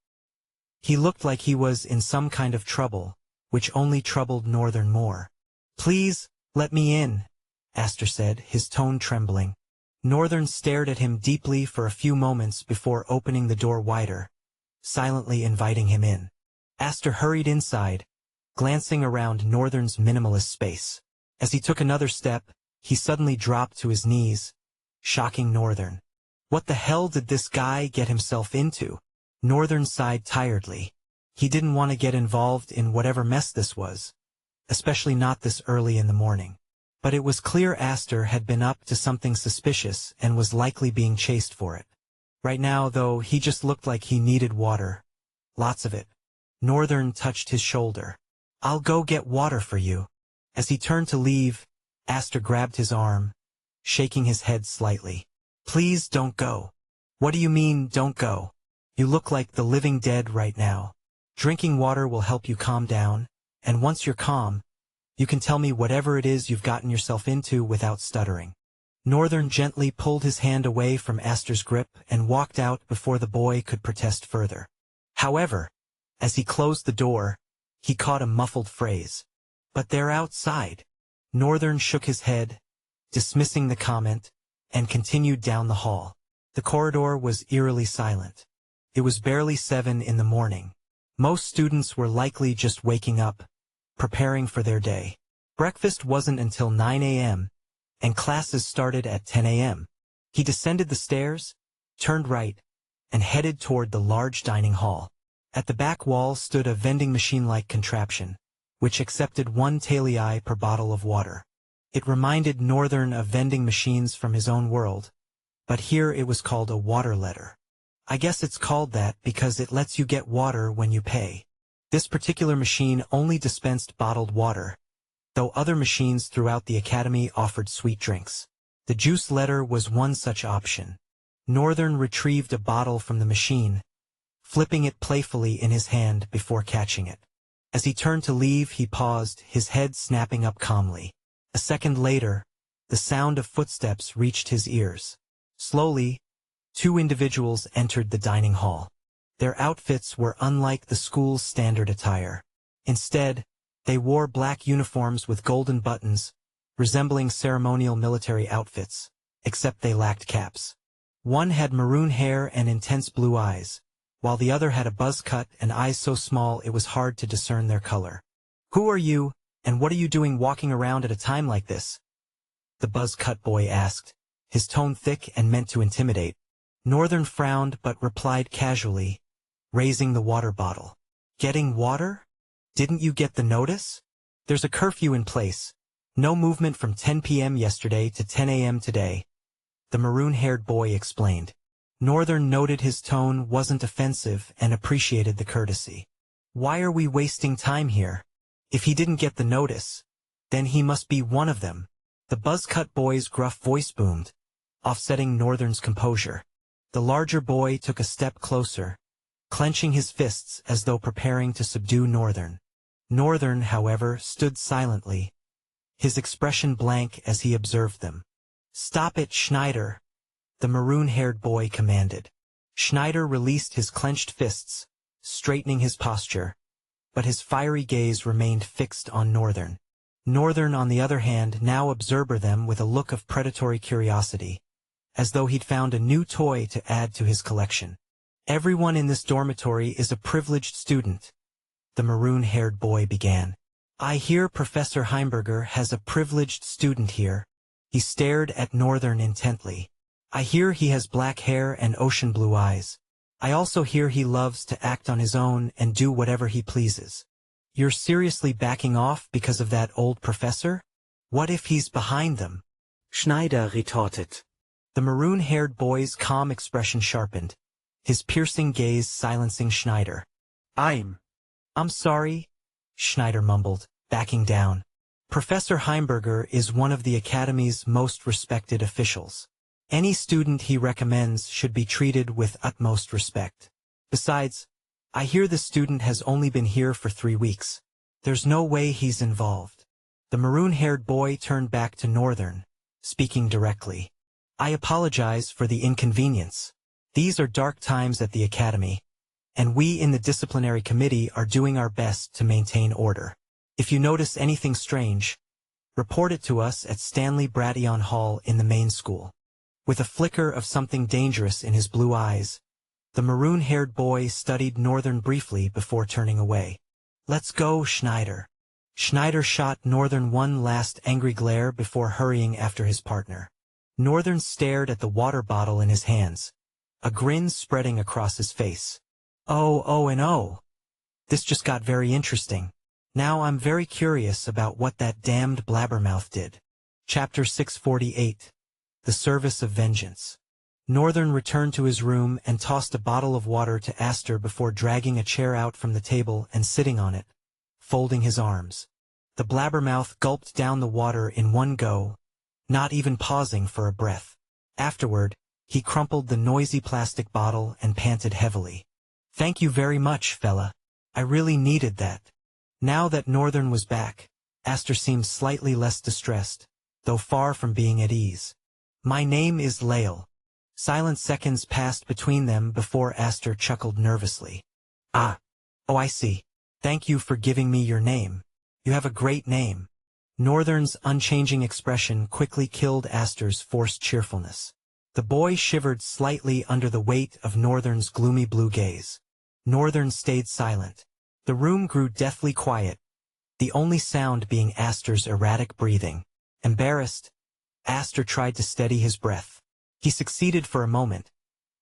He looked like he was in some kind of trouble, which only troubled Northern more. "Please, let me in," Aster said, his tone trembling. Northern stared at him deeply for a few moments before opening the door wider, silently inviting him in. Aster hurried inside, glancing around Northern's minimalist space. As he took another step, he suddenly dropped to his knees, shocking Northern. What the hell did this guy get himself into? Northern sighed tiredly. He didn't want to get involved in whatever mess this was, especially not this early in the morning. But it was clear Aster had been up to something suspicious and was likely being chased for it. Right now, though, he just looked like he needed water. Lots of it. Northern touched his shoulder. "I'll go get water for you." As he turned to leave, Aster grabbed his arm, shaking his head slightly. "Please don't go." "What do you mean, don't go? You look like the living dead right now. Drinking water will help you calm down, and once you're calm, you can tell me whatever it is you've gotten yourself into without stuttering." Northern gently pulled his hand away from Aster's grip and walked out before the boy could protest further. However, as he closed the door, he caught a muffled phrase. "But they're outside." Northern shook his head, dismissing the comment, and continued down the hall. The corridor was eerily silent. It was barely 7 in the morning. Most students were likely just waking up, preparing for their day. Breakfast wasn't until 9 a.m., and classes started at 10 a.m. He descended the stairs, turned right, and headed toward the large dining hall. At the back wall stood a vending machine-like contraption, which accepted 1 taeli per bottle of water. It reminded Northern of vending machines from his own world, but here it was called a water letter. I guess it's called that because it lets you get water when you pay. This particular machine only dispensed bottled water, though other machines throughout the academy offered sweet drinks. The juice letter was one such option. Northern retrieved a bottle from the machine, flipping it playfully in his hand before catching it. As he turned to leave, he paused, his head snapping up calmly. A second later, the sound of footsteps reached his ears. Slowly, two individuals entered the dining hall. Their outfits were unlike the school's standard attire. Instead, they wore black uniforms with golden buttons, resembling ceremonial military outfits, except they lacked caps. One had maroon hair and intense blue eyes, while the other had a buzz cut and eyes so small it was hard to discern their color. "Who are you, and what are you doing walking around at a time like this?" the buzz-cut boy asked, his tone thick and meant to intimidate. Northern frowned but replied casually, raising the water bottle. "Getting water? Didn't you get the notice? There's a curfew in place. No movement from 10 p.m. yesterday to 10 a.m. today," the maroon-haired boy explained. Northern noted his tone wasn't offensive and appreciated the courtesy. "Why are we wasting time here? If he didn't get the notice, then he must be one of them," the buzz-cut boy's gruff voice boomed, offsetting Northern's composure. The larger boy took a step closer, clenching his fists as though preparing to subdue Northern. Northern, however, stood silently, his expression blank as he observed them. "Stop it, Schneider," the maroon-haired boy commanded. Schneider released his clenched fists, straightening his posture, but his fiery gaze remained fixed on Northern. Northern, on the other hand, now observed them with a look of predatory curiosity, as though he'd found a new toy to add to his collection. "Everyone in this dormitory is a privileged student," the maroon-haired boy began. "I hear Professor Heimberger has a privileged student here." He stared at Northern intently. "I hear he has black hair and ocean blue eyes. I also hear he loves to act on his own and do whatever he pleases. You're seriously backing off because of that old professor? What if he's behind them?" Schneider retorted. The maroon-haired boy's calm expression sharpened, his piercing gaze silencing Schneider. I'm sorry," Schneider mumbled, backing down. "Professor Heimberger is one of the Academy's most respected officials. Any student he recommends should be treated with utmost respect. Besides, I hear the student has only been here for 3 weeks. There's no way he's involved." The maroon-haired boy turned back to Northern, speaking directly. "I apologize for the inconvenience. These are dark times at the Academy, and we in the disciplinary committee are doing our best to maintain order. If you notice anything strange, report it to us at Stanley Bradyon Hall in the main school." With a flicker of something dangerous in his blue eyes, the maroon-haired boy studied Northern briefly before turning away. "Let's go, Schneider." Schneider shot Northern one last angry glare before hurrying after his partner. Northern stared at the water bottle in his hands, a grin spreading across his face. Oh, this just got very interesting. Now I'm very curious about what that damned blabbermouth did." Chapter 648. The Service of Vengeance. Northern returned to his room and tossed a bottle of water to Astor before dragging a chair out from the table and sitting on it, folding his arms. The blabbermouth gulped down the water in one go, not even pausing for a breath. Afterward, he crumpled the noisy plastic bottle and panted heavily. "Thank you very much, fella. I really needed that." Now that Northern was back, Astor seemed slightly less distressed, though far from being at ease. "My name is Lael." Silent seconds passed between them before Astor chuckled nervously. Oh, I see. Thank you for giving me your name. You have a great name." Northern's unchanging expression quickly killed Astor's forced cheerfulness. The boy shivered slightly under the weight of Northern's gloomy blue gaze. Northern stayed silent. The room grew deathly quiet, the only sound being Astor's erratic breathing. Embarrassed, Astor tried to steady his breath. He succeeded for a moment,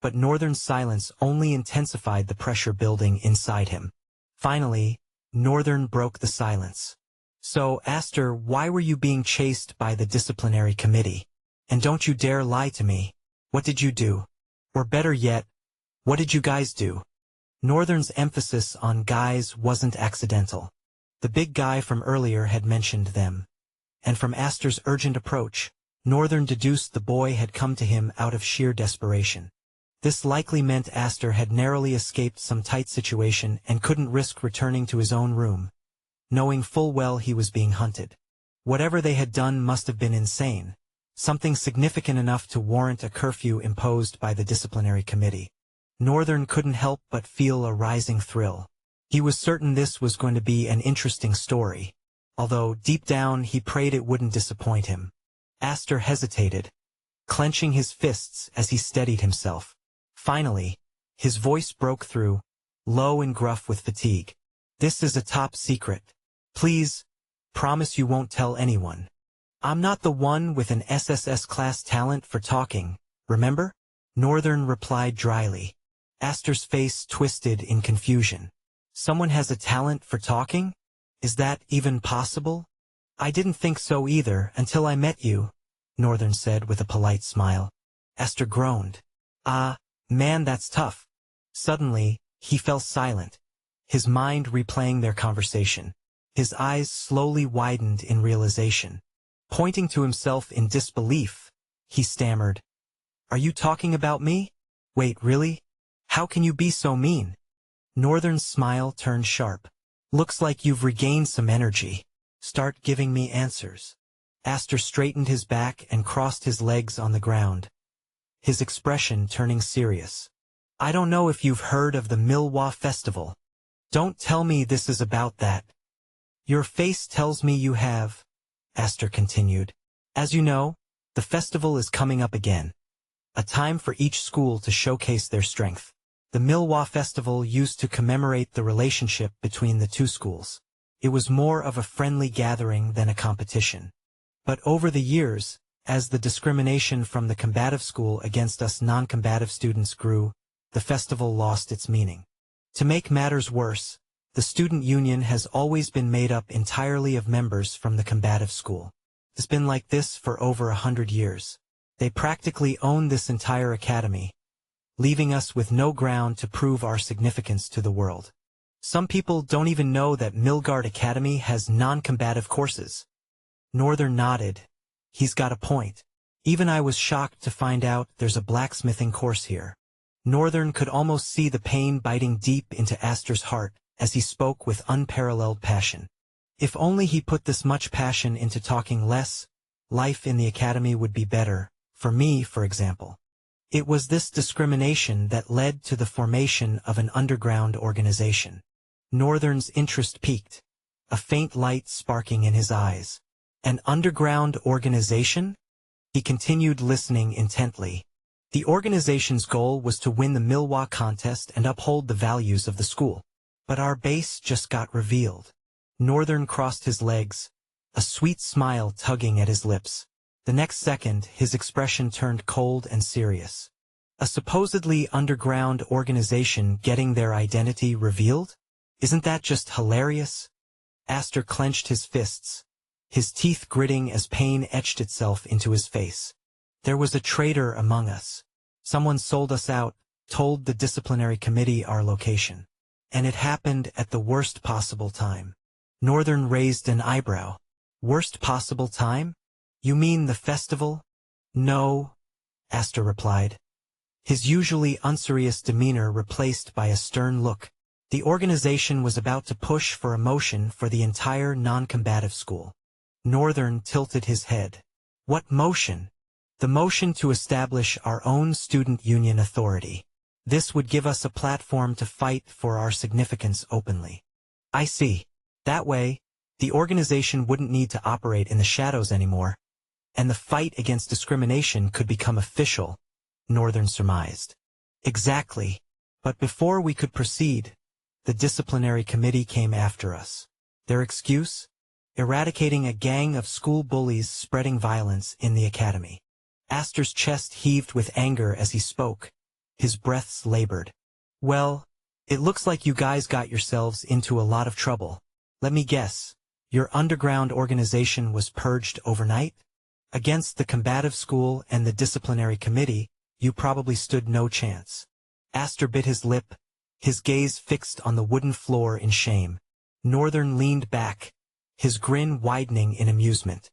but Northern's silence only intensified the pressure building inside him. Finally, Northern broke the silence. "So, Astor, why were you being chased by the disciplinary committee? And don't you dare lie to me. What did you do? Or better yet, what did you guys do?" Northern's emphasis on guys wasn't accidental. The big guy from earlier had mentioned them, and from Astor's urgent approach, Northern deduced the boy had come to him out of sheer desperation. This likely meant Astor had narrowly escaped some tight situation and couldn't risk returning to his own room, knowing full well he was being hunted. Whatever they had done must have been insane, something significant enough to warrant a curfew imposed by the disciplinary committee. Northern couldn't help but feel a rising thrill. He was certain this was going to be an interesting story, although deep down he prayed it wouldn't disappoint him. Astor hesitated, clenching his fists as he steadied himself. Finally, his voice broke through, low and gruff with fatigue. "This is a top secret. Please, promise you won't tell anyone. I'm not the one with an SSS-class talent for talking, remember?" Northern replied dryly. Astor's face twisted in confusion. "Someone has a talent for talking? Is that even possible?" "I didn't think so either until I met you," Northern said with a polite smile. Astor groaned. "Ah, man, that's tough." Suddenly, he fell silent, his mind replaying their conversation. His eyes slowly widened in realization. Pointing to himself in disbelief, he stammered, "Are you talking about me? Wait, really? How can you be so mean?" Northern's smile turned sharp. "Looks like you've regained some energy. Start giving me answers." Astor straightened his back and crossed his legs on the ground, his expression turning serious. "I don't know if you've heard of the Milwa Festival. Don't tell me this is about that." "Your face tells me you have," Astor continued. "As you know, the festival is coming up again. A time for each school to showcase their strength. The Milwa Festival used to commemorate the relationship between the two schools. It was more of a friendly gathering than a competition. But over the years, as the discrimination from the combative school against us non-combative students grew, the festival lost its meaning. To make matters worse, the student union has always been made up entirely of members from the combative school. It's been like this for over 100 years. They practically own this entire academy, leaving us with no ground to prove our significance to the world. Some people don't even know that Milgard Academy has non-combative courses." Northern nodded. "He's got a point. Even I was shocked to find out there's a blacksmithing course here." Northern could almost see the pain biting deep into Astor's heart as he spoke with unparalleled passion. If only he put this much passion into talking less, life in the academy would be better, for me, for example. It was this discrimination that led to the formation of an underground organization. Northern's interest peaked, a faint light sparking in his eyes. "An underground organization?" He continued listening intently. The organization's goal was to win the Milwa contest and uphold the values of the school. But our base just got revealed. Northern crossed his legs, a sweet smile tugging at his lips. The next second, his expression turned cold and serious. "A supposedly underground organization getting their identity revealed? Isn't that just hilarious?" Astor clenched his fists, his teeth gritting as pain etched itself into his face. "There was a traitor among us. Someone sold us out, told the disciplinary committee our location. And it happened at the worst possible time." Northern raised an eyebrow. "Worst possible time? You mean the festival?" "No," Astor replied, his usually unserious demeanor replaced by a stern look. "The organization was about to push for a motion for the entire non-combative school." Northern tilted his head. "What motion?" "The motion to establish our own student union authority. This would give us a platform to fight for our significance openly." "I see. That way, the organization wouldn't need to operate in the shadows anymore, and the fight against discrimination could become official," Northern surmised. "Exactly. But before we could proceed, the disciplinary committee came after us. Their excuse? Eradicating a gang of school bullies spreading violence in the academy." Astor's chest heaved with anger as he spoke, his breaths labored. "Well, it looks like you guys got yourselves into a lot of trouble. Let me guess, your underground organization was purged overnight? Against the combative school and the disciplinary committee, you probably stood no chance." Astor bit his lip, his gaze fixed on the wooden floor in shame. Northern leaned back, his grin widening in amusement.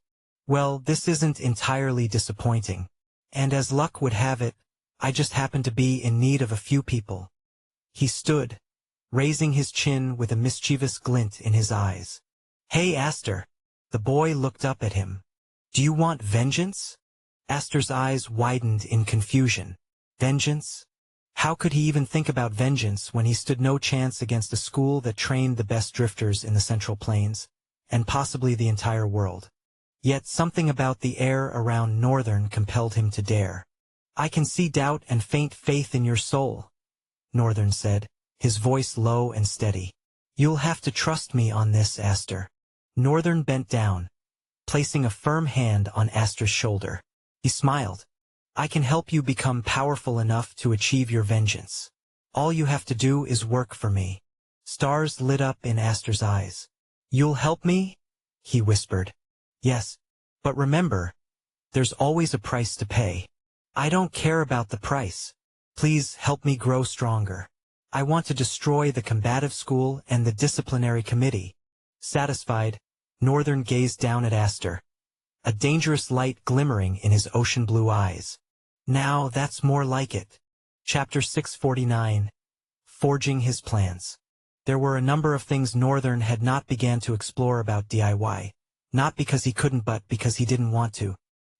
"Well, this isn't entirely disappointing. And as luck would have it, I just happen to be in need of a few people. He stood, raising his chin with a mischievous glint in his eyes. Hey, Aster. The boy looked up at him. Do you want vengeance? Aster's eyes widened in confusion. Vengeance? How could he even think about vengeance when he stood no chance against a school that trained the best drifters in the Central Plains, and possibly the entire world? Yet something about the air around Northern compelled him to dare. I can see doubt and faint faith in your soul, Northern said, his voice low and steady. You'll have to trust me on this, Aster. Northern bent down, placing a firm hand on Aster's shoulder. He smiled. I can help you become powerful enough to achieve your vengeance. All you have to do is work for me. Stars lit up in Aster's eyes. You'll help me? He whispered. Yes, but remember, there's always a price to pay. I don't care about the price. Please help me grow stronger. I want to destroy the combative school and the disciplinary committee. Satisfied, Northern gazed down at Aster, a dangerous light glimmering in his ocean blue eyes. Now that's more like it. Chapter 649. Forging his plans. There were a number of things Northern had not began to explore about DIY, not because he couldn't but because he didn't want to.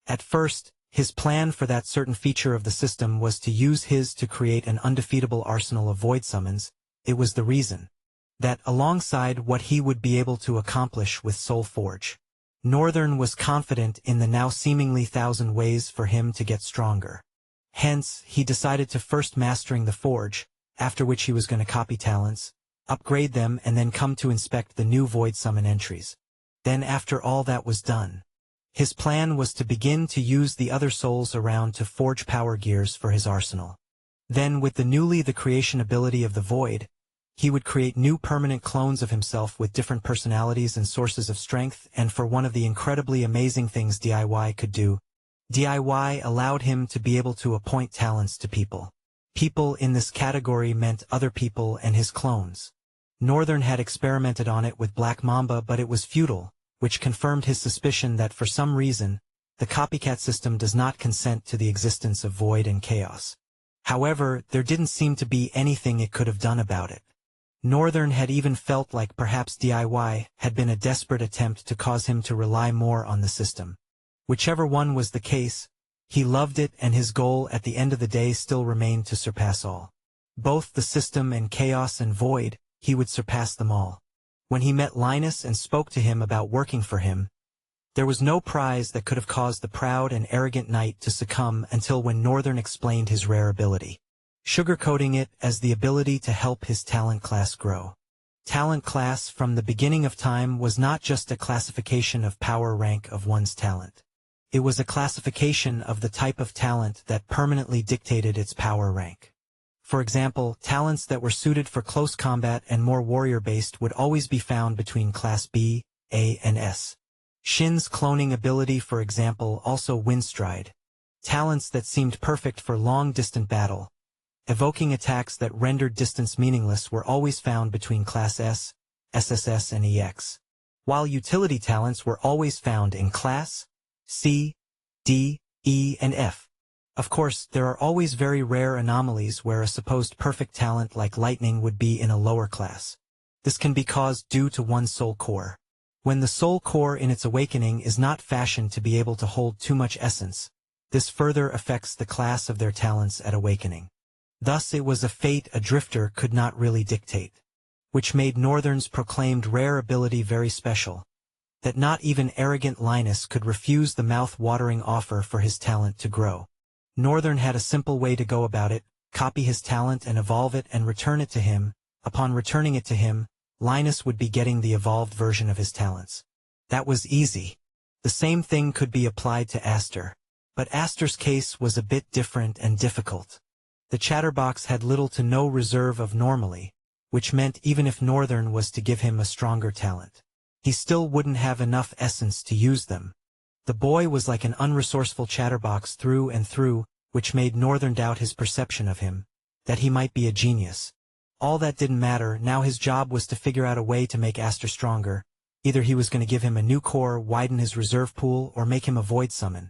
At first, his plan for that certain feature of the system was to use his to create an undefeatable arsenal of void summons. It was the reason that, alongside what he would be able to accomplish with Soul Forge, Northern was confident in the now seemingly 1,000 ways for him to get stronger. Hence, he decided to first mastering the forge, after which he was going to copy talents, upgrade them and then come to inspect the new void summon entries. Then after all that was done, his plan was to begin to use the other souls around to forge power gears for his arsenal. Then with the creation ability of the void, he would create new permanent clones of himself with different personalities and sources of strength, and for one of the incredibly amazing things DIY could do, DIY allowed him to be able to appoint talents to people. People in this category meant other people and his clones. Northern had experimented on it with Black Mamba, but it was futile, which confirmed his suspicion that for some reason, the copycat system does not consent to the existence of void and chaos. However, there didn't seem to be anything it could have done about it. Northern had even felt like perhaps DIY had been a desperate attempt to cause him to rely more on the system. Whichever one was the case, he loved it, and his goal at the end of the day still remained to surpass all. Both the system and chaos and void, he would surpass them all. When he met Linus and spoke to him about working for him, there was no prize that could have caused the proud and arrogant knight to succumb until when Northern explained his rare ability, sugarcoating it as the ability to help his talent class grow. Talent class from the beginning of time was not just a classification of power rank of one's talent. It was a classification of the type of talent that permanently dictated its power rank. For example, talents that were suited for close combat and more warrior-based would always be found between Class B, A, and S. Shin's cloning ability, for example, also Windstride. Talents that seemed perfect for long-distant battle, evoking attacks that rendered distance meaningless, were always found between Class S, SSS, and EX. While utility talents were always found in Class C, D, E, and F. Of course, there are always very rare anomalies where a supposed perfect talent like lightning would be in a lower class. This can be caused due to one's soul core. When the soul core in its awakening is not fashioned to be able to hold too much essence, this further affects the class of their talents at awakening. Thus it was a fate a drifter could not really dictate, which made Northern's proclaimed rare ability very special, that not even arrogant Linus could refuse the mouth-watering offer for his talent to grow. Northern had a simple way to go about it: copy his talent and evolve it and return it to him. Upon returning it to him, Linus would be getting the evolved version of his talents. That was easy. The same thing could be applied to Aster. But Aster's case was a bit different and difficult. The chatterbox had little to no reserve of normally, which meant even if Northern was to give him a stronger talent, he still wouldn't have enough essence to use them. The boy was like an unresourceful chatterbox through and through, which made Northern doubt his perception of him, that he might be a genius. All that didn't matter. Now his job was to figure out a way to make Aster stronger. Either he was going to give him a new core, widen his reserve pool, or make him a void summon.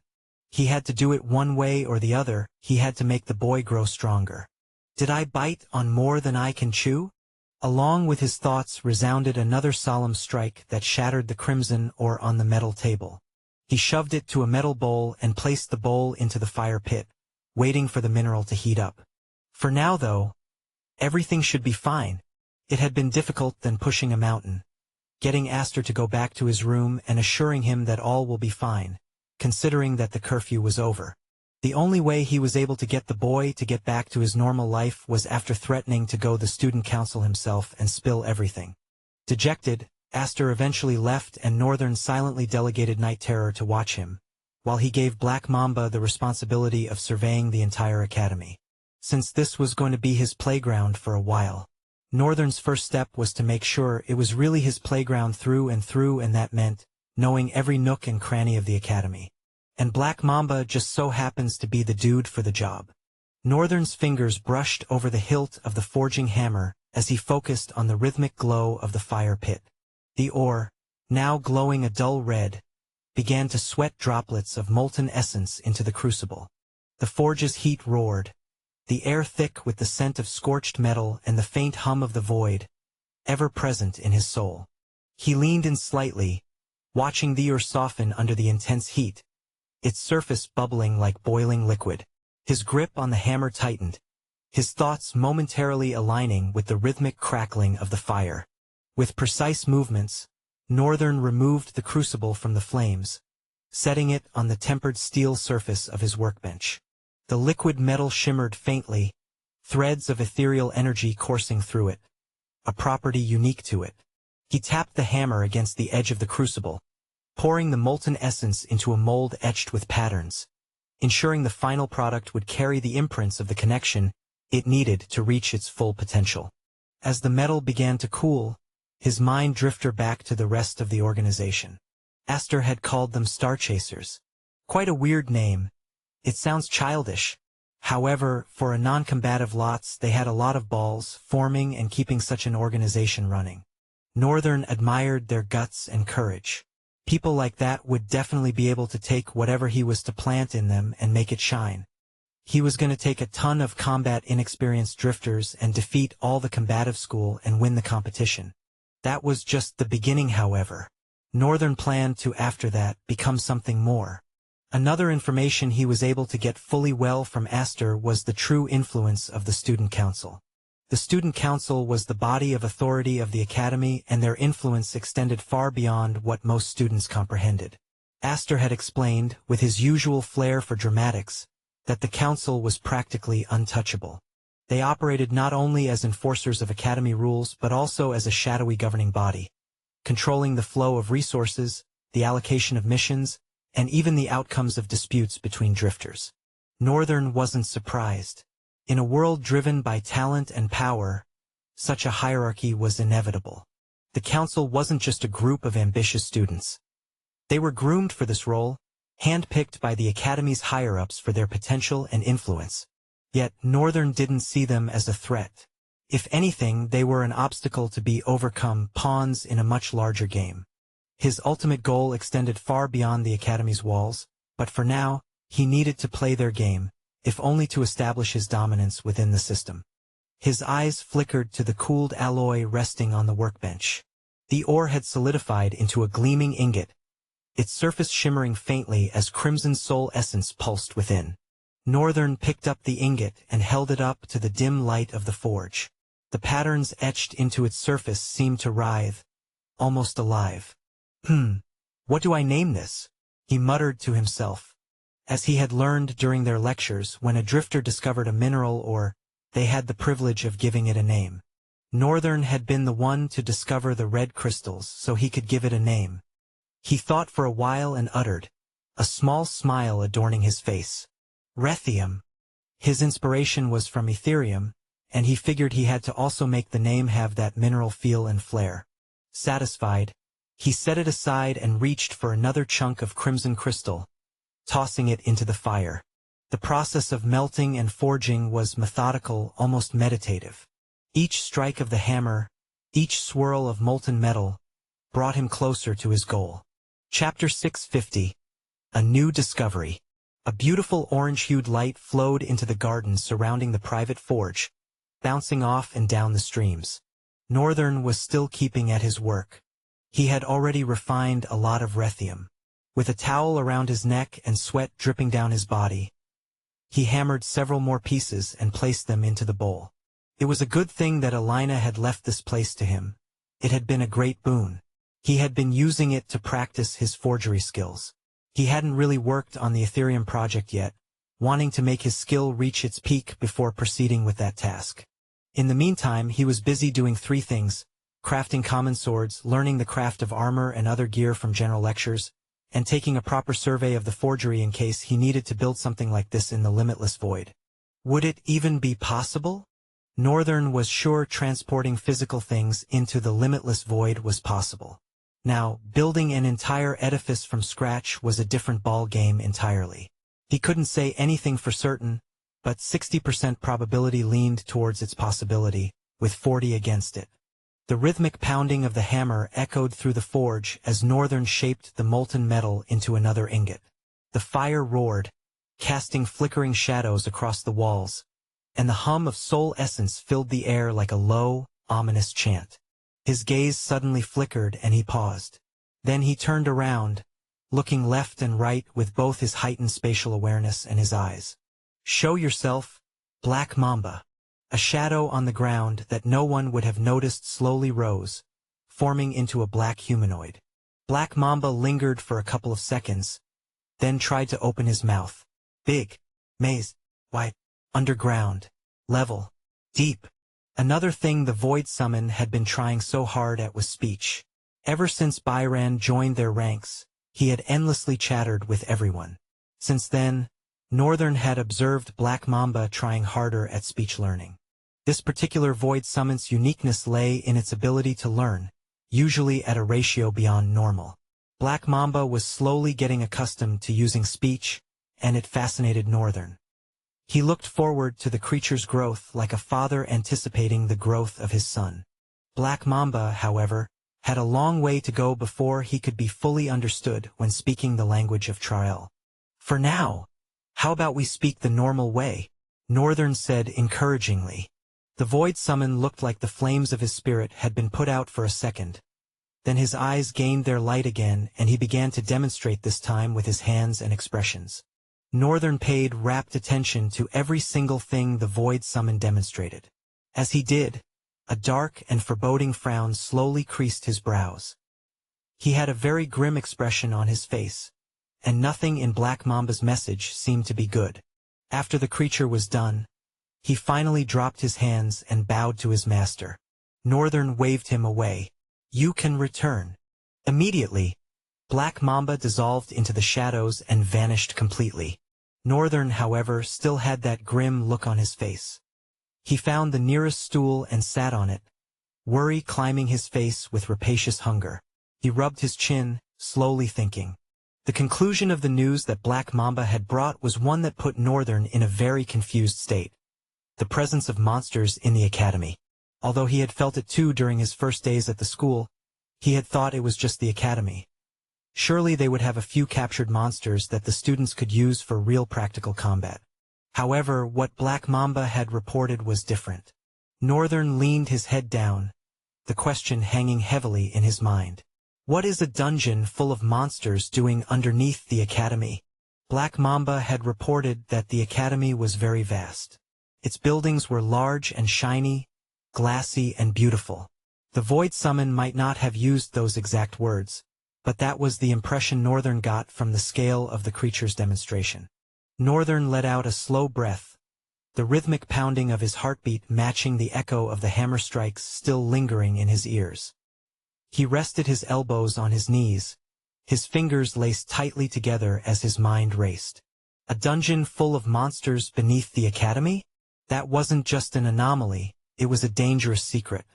He had to do it one way or the other. He had to make the boy grow stronger. Did I bite on more than I can chew? Along with his thoughts resounded another solemn strike that shattered the crimson ore on the metal table. He shoved it to a metal bowl and placed the bowl into the fire pit, waiting for the mineral to heat up. For now, though, everything should be fine. It had been difficult than pushing a mountain. Getting Aster to go back to his room and assuring him that all will be fine, considering that the curfew was over. The only way he was able to get the boy to get back to his normal life was after threatening to go to the student council himself and spill everything. Dejected, Aster eventually left and Northern silently delegated Night Terror to watch him, while he gave Black Mamba the responsibility of surveying the entire academy. Since this was going to be his playground for a while, Northern's first step was to make sure it was really his playground through, and that meant knowing every nook and cranny of the academy. And Black Mamba just so happens to be the dude for the job. Northern's fingers brushed over the hilt of the forging hammer as he focused on the rhythmic glow of the fire pit. The ore, now glowing a dull red, began to sweat droplets of molten essence into the crucible. The forge's heat roared, the air thick with the scent of scorched metal and the faint hum of the void, ever present in his soul. He leaned in slightly, watching the ore soften under the intense heat, its surface bubbling like boiling liquid. His grip on the hammer tightened, his thoughts momentarily aligning with the rhythmic crackling of the fire. With precise movements, Northern removed the crucible from the flames, setting it on the tempered steel surface of his workbench. The liquid metal shimmered faintly, threads of ethereal energy coursing through it, a property unique to it. He tapped the hammer against the edge of the crucible, pouring the molten essence into a mold etched with patterns, ensuring the final product would carry the imprints of the connection it needed to reach its full potential. As the metal began to cool, his mind drifted back to the rest of the organization. Aster had called them Star Chasers. Quite a weird name. It sounds childish. However, for a non-combative lots, they had a lot of balls, forming and keeping such an organization running. Northern admired their guts and courage. People like that would definitely be able to take whatever he was to plant in them and make it shine. He was going to take a ton of combat inexperienced drifters and defeat all the combative school and win the competition. That was just the beginning, however. Northern planned to, after that, become something more. Another information he was able to get fully well from Aster was the true influence of the Student Council. The Student Council was the body of authority of the academy, and their influence extended far beyond what most students comprehended. Aster had explained, with his usual flair for dramatics, that the council was practically untouchable. They operated not only as enforcers of academy rules but also as a shadowy governing body, controlling the flow of resources, the allocation of missions, and even the outcomes of disputes between drifters. Northern wasn't surprised. In a world driven by talent and power, such a hierarchy was inevitable. The council wasn't just a group of ambitious students. They were groomed for this role, handpicked by the academy's higher-ups for their potential and influence. Yet Northern didn't see them as a threat. If anything, they were an obstacle to be overcome, pawns in a much larger game. His ultimate goal extended far beyond the academy's walls, but for now, he needed to play their game, if only to establish his dominance within the system. His eyes flickered to the cooled alloy resting on the workbench. The ore had solidified into a gleaming ingot, its surface shimmering faintly as crimson soul essence pulsed within. Northern picked up the ingot and held it up to the dim light of the forge. The patterns etched into its surface seemed to writhe, almost alive. What do I name this? He muttered to himself. As he had learned during their lectures, when a drifter discovered a mineral ore, they had the privilege of giving it a name. Northern had been the one to discover the red crystals, so he could give it a name. He thought for a while and uttered, a small smile adorning his face. Rethium. His inspiration was from Etherium, and he figured he had to also make the name have that mineral feel and flair. Satisfied, he set it aside and reached for another chunk of crimson crystal, tossing it into the fire. The process of melting and forging was methodical, almost meditative. Each strike of the hammer, each swirl of molten metal, brought him closer to his goal. Chapter 650. A New Discovery. A beautiful orange-hued light flowed into the garden surrounding the private forge, bouncing off and down the streams. Northern was still keeping at his work. He had already refined a lot of rethium. With a towel around his neck and sweat dripping down his body, he hammered several more pieces and placed them into the bowl. It was a good thing that Alina had left this place to him. It had been a great boon. He had been using it to practice his forgery skills. He hadn't really worked on the Ethereum project yet, wanting to make his skill reach its peak before proceeding with that task. In the meantime, he was busy doing 3 things: crafting common swords, learning the craft of armor and other gear from general lectures, and taking a proper survey of the forgery in case he needed to build something like this in the limitless void. Would it even be possible? Northern was sure transporting physical things into the limitless void was possible. Now, building an entire edifice from scratch was a different ball game entirely. He couldn't say anything for certain, but 60% probability leaned towards its possibility, with 40 against it. The rhythmic pounding of the hammer echoed through the forge as Northern shaped the molten metal into another ingot. The fire roared, casting flickering shadows across the walls, and the hum of soul essence filled the air like a low, ominous chant. His gaze suddenly flickered and he paused. Then he turned around, looking left and right with both his heightened spatial awareness and his eyes. "Show yourself, Black Mamba." A shadow on the ground that no one would have noticed slowly rose, forming into a black humanoid. Black Mamba lingered for a couple of seconds, then tried to open his mouth. Big, maze, wide, underground, level, deep. Another thing the Void Summon had been trying so hard at was speech. Ever since Byran joined their ranks, he had endlessly chattered with everyone. Since then, Northern had observed Black Mamba trying harder at speech learning. This particular Void Summon's uniqueness lay in its ability to learn, usually at a ratio beyond normal. Black Mamba was slowly getting accustomed to using speech, and it fascinated Northern. He looked forward to the creature's growth like a father anticipating the growth of his son. Black Mamba, however, had a long way to go before he could be fully understood when speaking the language of Trial. "For now, how about we speak the normal way?" Northern said encouragingly. The Void Summon looked like the flames of his spirit had been put out for a second. Then his eyes gained their light again and he began to demonstrate this time with his hands and expressions. Northern paid rapt attention to every single thing the Void Summon demonstrated. As he did, a dark and foreboding frown slowly creased his brows. He had a very grim expression on his face, and nothing in Black Mamba's message seemed to be good. After the creature was done, he finally dropped his hands and bowed to his master. Northern waved him away. "You can return." Immediately, Black Mamba dissolved into the shadows and vanished completely. Northern, however, still had that grim look on his face. He found the nearest stool and sat on it, worry climbing his face with rapacious hunger. He rubbed his chin, slowly thinking. The conclusion of the news that Black Mamba had brought was one that put Northern in a very confused state. The presence of monsters in the academy. Although he had felt it too during his first days at the school, he had thought it was just the academy. Surely they would have a few captured monsters that the students could use for real practical combat. However, what Black Mamba had reported was different. Northern leaned his head down, the question hanging heavily in his mind. What is a dungeon full of monsters doing underneath the academy? Black Mamba had reported that the academy was very vast. Its buildings were large and shiny, glassy and beautiful. The Void Summon might not have used those exact words, but that was the impression Northern got from the scale of the creature's demonstration. Northern let out a slow breath, the rhythmic pounding of his heartbeat matching the echo of the hammer strikes still lingering in his ears. He rested his elbows on his knees, his fingers laced tightly together as his mind raced. A dungeon full of monsters beneath the academy? That wasn't just an anomaly, it was a dangerous secret.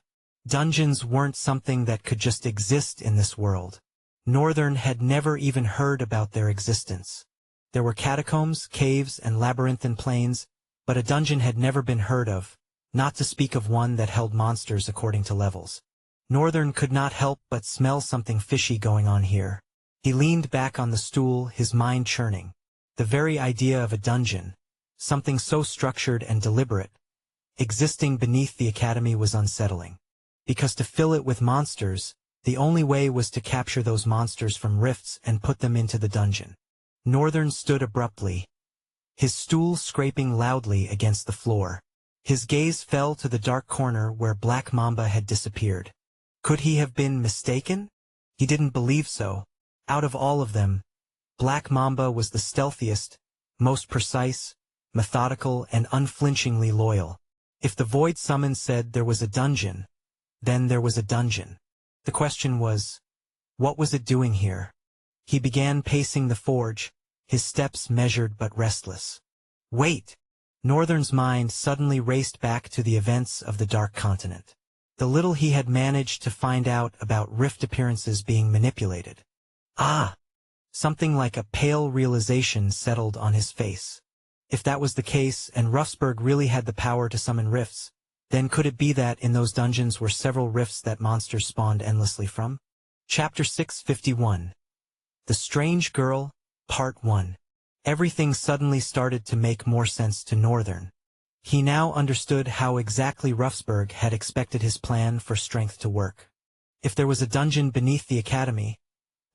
Dungeons weren't something that could just exist in this world. Northern had never even heard about their existence. There were catacombs, caves, and labyrinthine plains, but a dungeon had never been heard of, not to speak of one that held monsters according to levels. Northern could not help but smell something fishy going on here. He leaned back on the stool, his mind churning. The very idea of a dungeon, something so structured and deliberate, existing beneath the academy was unsettling. Because to fill it with monsters, the only way was to capture those monsters from rifts and put them into the dungeon. Northern stood abruptly, his stool scraping loudly against the floor. His gaze fell to the dark corner where Black Mamba had disappeared. Could he have been mistaken? He didn't believe so. Out of all of them, Black Mamba was the stealthiest, most precise, methodical, and unflinchingly loyal. If the void summons said there was a dungeon, then there was a dungeon. The question was, what was it doing here? He began pacing the forge, his steps measured but restless. Wait! Northern's mind suddenly raced back to the events of the Dark Continent. The little he had managed to find out about rift appearances being manipulated. Ah! Something like a pale realization settled on his face. If that was the case and Ruffsburg really had the power to summon rifts, then could it be that in those dungeons were several rifts that monsters spawned endlessly from? Chapter 651. The Strange Girl, Part 1. Everything suddenly started to make more sense to Northern. He now understood how exactly Ruffsburg had expected his plan for strength to work. If there was a dungeon beneath the academy,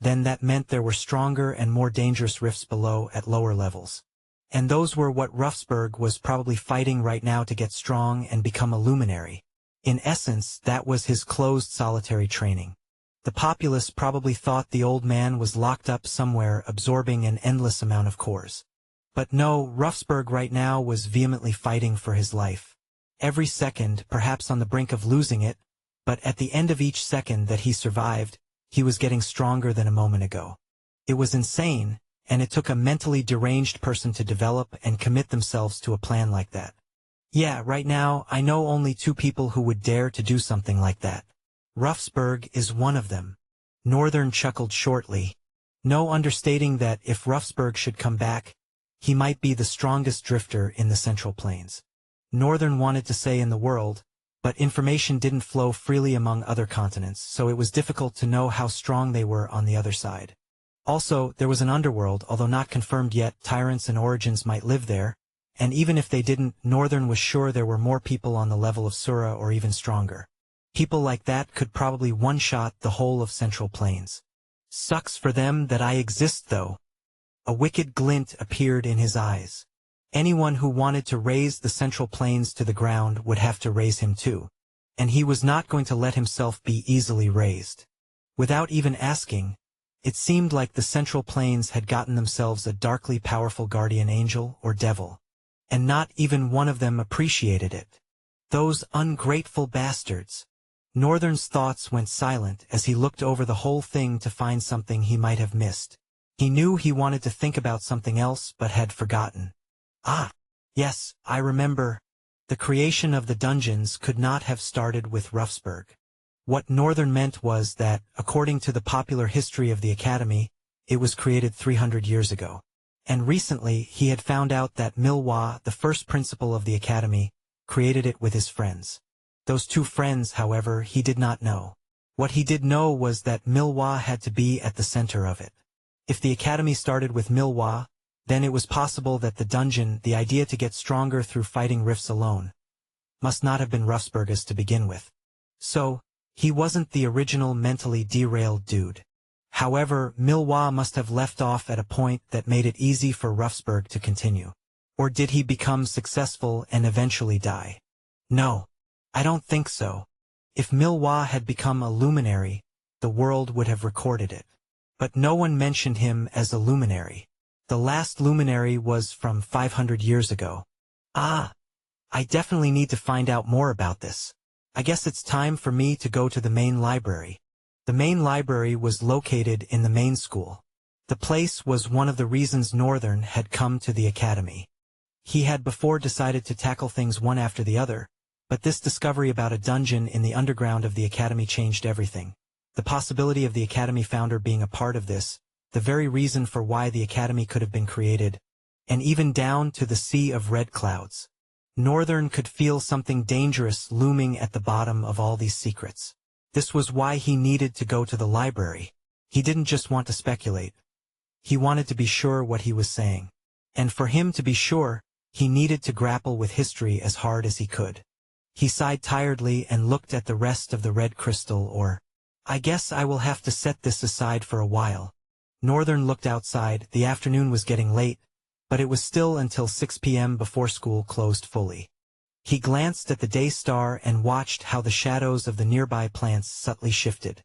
then that meant there were stronger and more dangerous rifts below at lower levels. And those were what Ruffsburg was probably fighting right now to get strong and become a luminary. In essence, that was his closed solitary training. The populace probably thought the old man was locked up somewhere absorbing an endless amount of cores. But no, Ruffsburg right now was vehemently fighting for his life. Every second, perhaps on the brink of losing it, but at the end of each second that he survived, he was getting stronger than a moment ago. It was insane, and it took a mentally deranged person to develop and commit themselves to a plan like that. Yeah, right now, I know only 2 people who would dare to do something like that. Ruffsburg is one of them. Northern chuckled shortly. No understating that if Ruffsburg should come back, he might be the strongest drifter in the Central Plains. Northern wanted to say in the world, but information didn't flow freely among other continents, so it was difficult to know how strong they were on the other side. Also, there was an underworld, although not confirmed yet. Tyrants and origins might live there, and even if they didn't, Northern was sure there were more people on the level of Sura or even stronger. People like that could probably one-shot the whole of Central Plains. Sucks for them that I exist, though. A wicked glint appeared in his eyes. Anyone who wanted to raise the Central Plains to the ground would have to raise him too. And he was not going to let himself be easily raised. Without even asking, it seemed like the Central Plains had gotten themselves a darkly powerful guardian angel or devil. And not even one of them appreciated it. Those ungrateful bastards. Northern's thoughts went silent as he looked over the whole thing to find something he might have missed. He knew he wanted to think about something else but had forgotten. Ah, yes, I remember. The creation of the dungeons could not have started with Ruffsburg. What Northern meant was that, according to the popular history of the Academy, it was created 300 years ago. And recently he had found out that Milwa, the first principal of the Academy, created it with his friends. Those 2 friends, however, he did not know. What he did know was that Milwa had to be at the center of it. If the Academy started with Milwa, then it was possible that the dungeon, the idea to get stronger through fighting rifts alone, must not have been Ruffsburg's to begin with. So, he wasn't the original mentally derailed dude. However, Milwa must have left off at a point that made it easy for Ruffsburg to continue. Or did he become successful and eventually die? No. I don't think so. If Milwa had become a luminary, the world would have recorded it. But no one mentioned him as a luminary. The last luminary was from 500 years ago. Ah, I definitely need to find out more about this. I guess it's time for me to go to the main library. The main library was located in the main school. The place was one of the reasons Northern had come to the Academy. He had before decided to tackle things one after the other, but this discovery about a dungeon in the underground of the Academy changed everything. The possibility of the Academy founder being a part of this, the very reason for why the Academy could have been created, and even down to the sea of red clouds. Northern could feel something dangerous looming at the bottom of all these secrets. This was why he needed to go to the library. He didn't just want to speculate. He wanted to be sure what he was saying. And for him to be sure, he needed to grapple with history as hard as he could. He sighed tiredly and looked at the rest of the red crystal. I guess I will have to set this aside for a while. Northern looked outside. The afternoon was getting late, but it was still until 6 p.m. before school closed fully. He glanced at the day star and watched how the shadows of the nearby plants subtly shifted.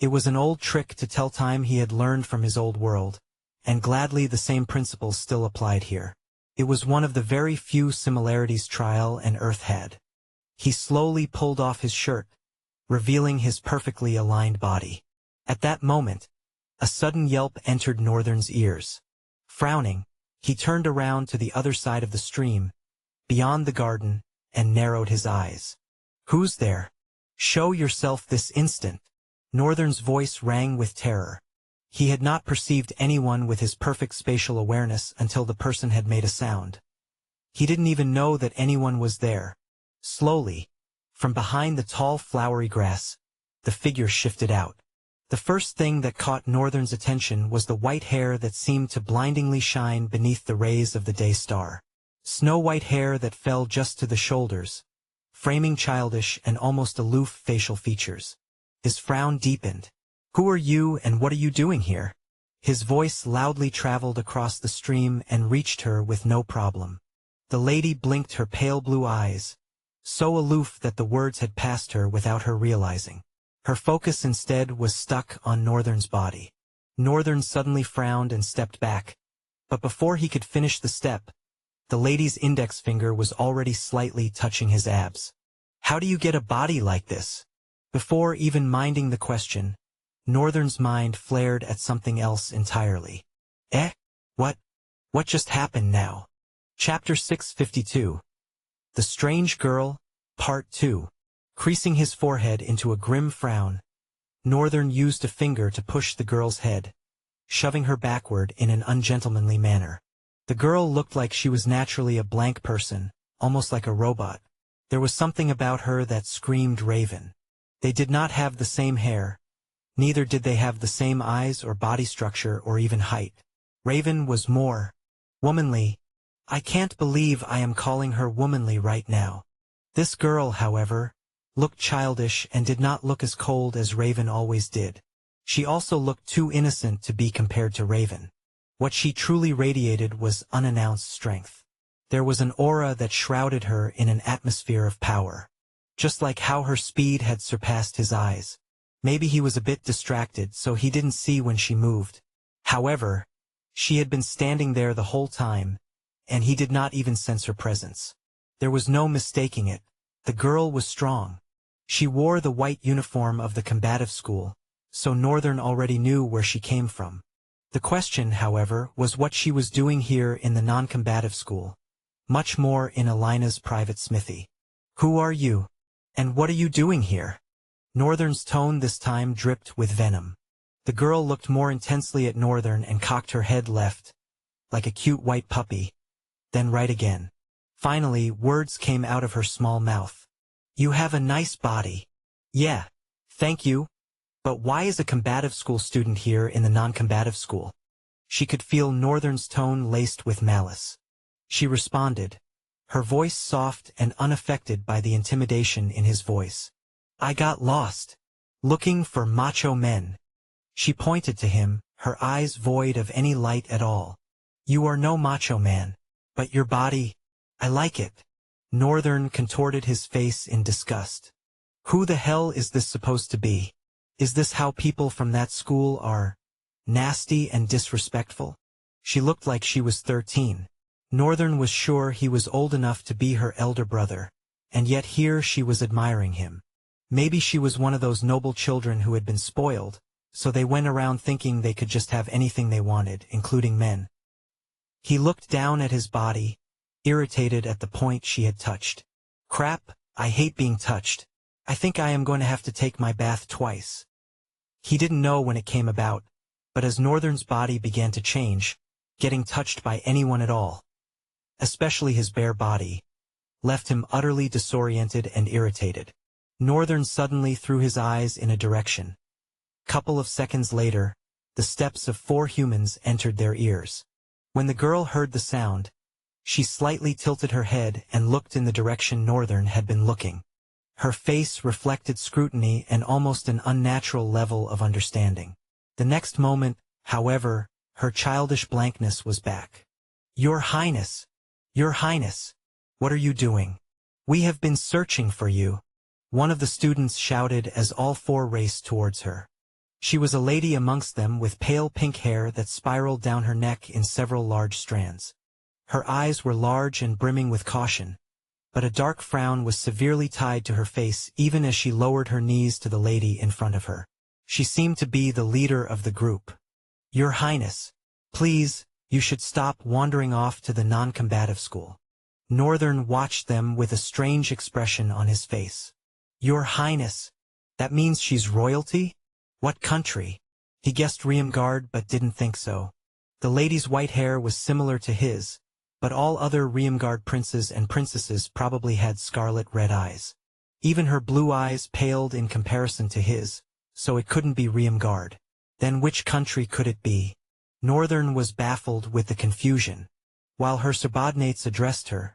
It was an old trick to tell time he had learned from his old world, and gladly the same principles still applied here. It was one of the very few similarities Trial and Earth had. He slowly pulled off his shirt, revealing his perfectly aligned body. At that moment, a sudden yelp entered Northern's ears. Frowning, he turned around to the other side of the stream, beyond the garden, and narrowed his eyes. "Who's there? Show yourself this instant." Northern's voice rang with terror. He had not perceived anyone with his perfect spatial awareness until the person had made a sound. He didn't even know that anyone was there. Slowly, from behind the tall flowery grass, the figure shifted out. The first thing that caught Northern's attention was the white hair that seemed to blindingly shine beneath the rays of the day star. Snow-white hair that fell just to the shoulders, framing childish and almost aloof facial features. His frown deepened. "Who are you and what are you doing here?" His voice loudly traveled across the stream and reached her with no problem. The lady blinked her pale blue eyes, so aloof that the words had passed her without her realizing. Her focus instead was stuck on Northern's body. Northern suddenly frowned and stepped back, but before he could finish the step, the lady's index finger was already slightly touching his abs. "How do you get a body like this?" Before even minding the question, Northern's mind flared at something else entirely. What just happened now? Chapter 652. The Strange Girl, Part 2. Creasing his forehead into a grim frown, Northern used a finger to push the girl's head, shoving her backward in an ungentlemanly manner. The girl looked like she was naturally a blank person, almost like a robot. There was something about her that screamed Raven. They did not have the same hair. Neither did they have the same eyes or body structure or even height. Raven was more womanly. I can't believe I am calling her womanly right now. This girl, however, looked childish and did not look as cold as Raven always did. She also looked too innocent to be compared to Raven. What she truly radiated was unannounced strength. There was an aura that shrouded her in an atmosphere of power. Just like how her speed had surpassed his eyes. Maybe he was a bit distracted, so he didn't see when she moved. However, she had been standing there the whole time, and he did not even sense her presence. There was no mistaking it. The girl was strong. She wore the white uniform of the combative school, so Northern already knew where she came from. The question, however, was what she was doing here in the non-combative school, much more in Alina's private smithy. "Who are you? And what are you doing here?" Northern's tone this time dripped with venom. The girl looked more intensely at Northern and cocked her head left, like a cute white puppy, then right again. Finally, words came out of her small mouth. "You have a nice body." "Yeah, thank you. But why is a combative school student here in the non-combative school?" She could feel Northern's tone laced with malice. She responded, her voice soft and unaffected by the intimidation in his voice. "I got lost, looking for macho men." She pointed to him, her eyes void of any light at all. "You are no macho man, but your body, I like it." Northern contorted his face in disgust. "Who the hell is this supposed to be? Is this how people from that school are? Nasty and disrespectful?" She looked like she was 13. Northern was sure he was old enough to be her elder brother, and yet here she was admiring him. Maybe she was one of those noble children who had been spoiled, so they went around thinking they could just have anything they wanted, including men. He looked down at his body, irritated at the point she had touched. "Crap, I hate being touched. I think I am going to have to take my bath twice." He didn't know when it came about, but as Northern's body began to change, getting touched by anyone at all, especially his bare body, left him utterly disoriented and irritated. Northern suddenly threw his eyes in a direction. Couple of seconds later, the steps of 4 humans entered their ears. When the girl heard the sound, she slightly tilted her head and looked in the direction Northern had been looking. Her face reflected scrutiny and almost an unnatural level of understanding. The next moment, however, her childish blankness was back. "Your Highness! Your Highness! What are you doing? We have been searching for you," one of the students shouted as all four raced towards her. She was a lady amongst them with pale pink hair that spiraled down her neck in several large strands. Her eyes were large and brimming with caution, but a dark frown was severely tied to her face even as she lowered her knees to the lady in front of her. She seemed to be the leader of the group. "Your Highness, please, you should stop wandering off to the non-combative school." Northern watched them with a strange expression on his face. "Your Highness, that means she's royalty? What country?" He guessed Riemgard but didn't think so. The lady's white hair was similar to his, but all other Riemgard princes and princesses probably had scarlet red eyes. Even her blue eyes paled in comparison to his, so it couldn't be Riemgard. Then which country could it be? Northern was baffled with the confusion. While her subordinates addressed her,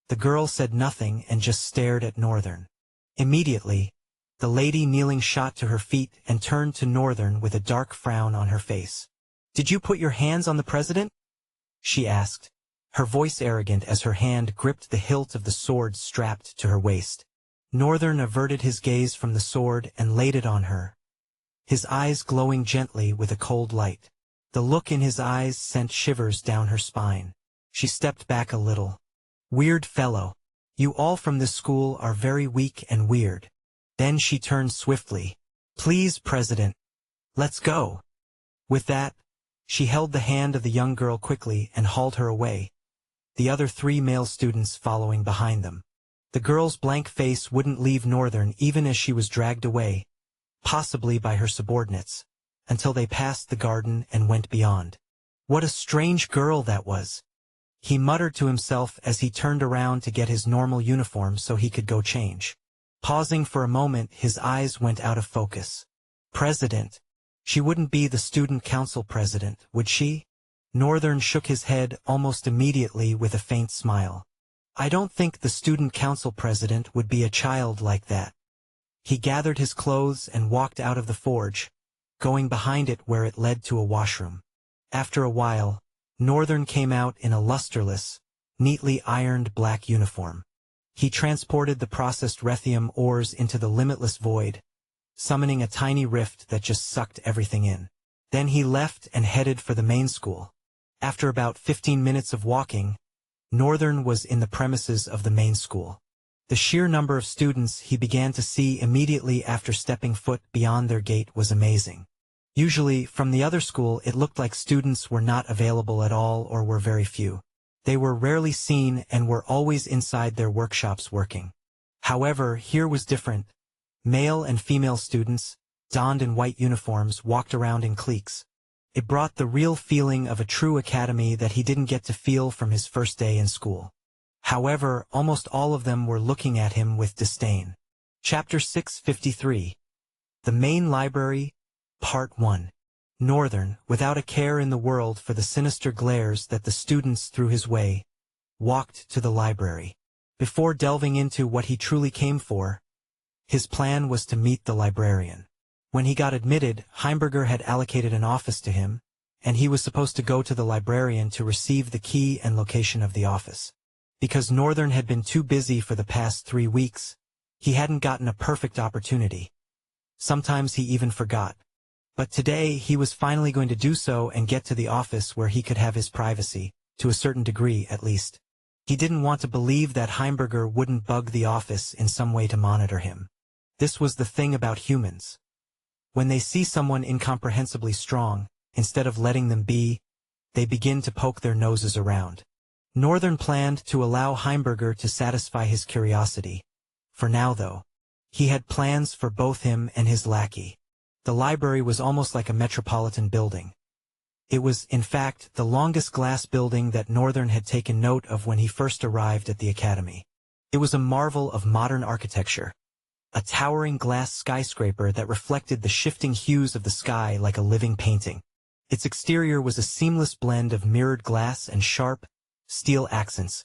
the girl said nothing and just stared at Northern. Immediately, the lady kneeling shot to her feet and turned to Northern with a dark frown on her face. "Did you put your hands on the president?" she asked, her voice arrogant as her hand gripped the hilt of the sword strapped to her waist. Northern averted his gaze from the sword and laid it on her, his eyes glowing gently with a cold light. The look in his eyes sent shivers down her spine. She stepped back a little. "Weird fellow. You all from this school are very weak and weird." Then she turned swiftly. "Please, President. Let's go." With that, she held the hand of the young girl quickly and hauled her away, the other three male students following behind them. The girl's blank face wouldn't leave Northern even as she was dragged away, possibly by her subordinates, until they passed the garden and went beyond. What a strange girl that was, he muttered to himself as he turned around to get his normal uniform so he could go change. Pausing for a moment, his eyes went out of focus. President. She wouldn't be the student council president, would she? Northern shook his head almost immediately with a faint smile. "I don't think the student council president would be a child like that." He gathered his clothes and walked out of the forge, going behind it where it led to a washroom. After a while, Northern came out in a lusterless, neatly ironed black uniform. He transported the processed rethium ores into the limitless void, summoning a tiny rift that just sucked everything in. Then he left and headed for the main school. After about 15 minutes of walking, Northern was in the premises of the main school. The sheer number of students he began to see immediately after stepping foot beyond their gate was amazing. Usually, from the other school it looked like students were not available at all or were very few. They were rarely seen and were always inside their workshops working. However, here was different. Male and female students, donned in white uniforms, walked around in cliques. It brought the real feeling of a true academy that he didn't get to feel from his first day in school. However, almost all of them were looking at him with disdain. Chapter 653. The Main Library, Part 1. Northern, without a care in the world for the sinister glares that the students threw his way, walked to the library. Before delving into what he truly came for, his plan was to meet the librarian. When he got admitted, Heimberger had allocated an office to him, and he was supposed to go to the librarian to receive the key and location of the office. Because Northern had been too busy for the past 3 weeks, he hadn't gotten a perfect opportunity. Sometimes he even forgot. But today he was finally going to do so and get to the office where he could have his privacy, to a certain degree at least. He didn't want to believe that Heimberger wouldn't bug the office in some way to monitor him. This was the thing about humans. When they see someone incomprehensibly strong, instead of letting them be, they begin to poke their noses around. Northern planned to allow Heimberger to satisfy his curiosity. For now, though, he had plans for both him and his lackey. The library was almost like a metropolitan building. It was, in fact, the longest glass building that Northern had taken note of when he first arrived at the academy. It was a marvel of modern architecture, a towering glass skyscraper that reflected the shifting hues of the sky like a living painting. Its exterior was a seamless blend of mirrored glass and sharp, steel accents,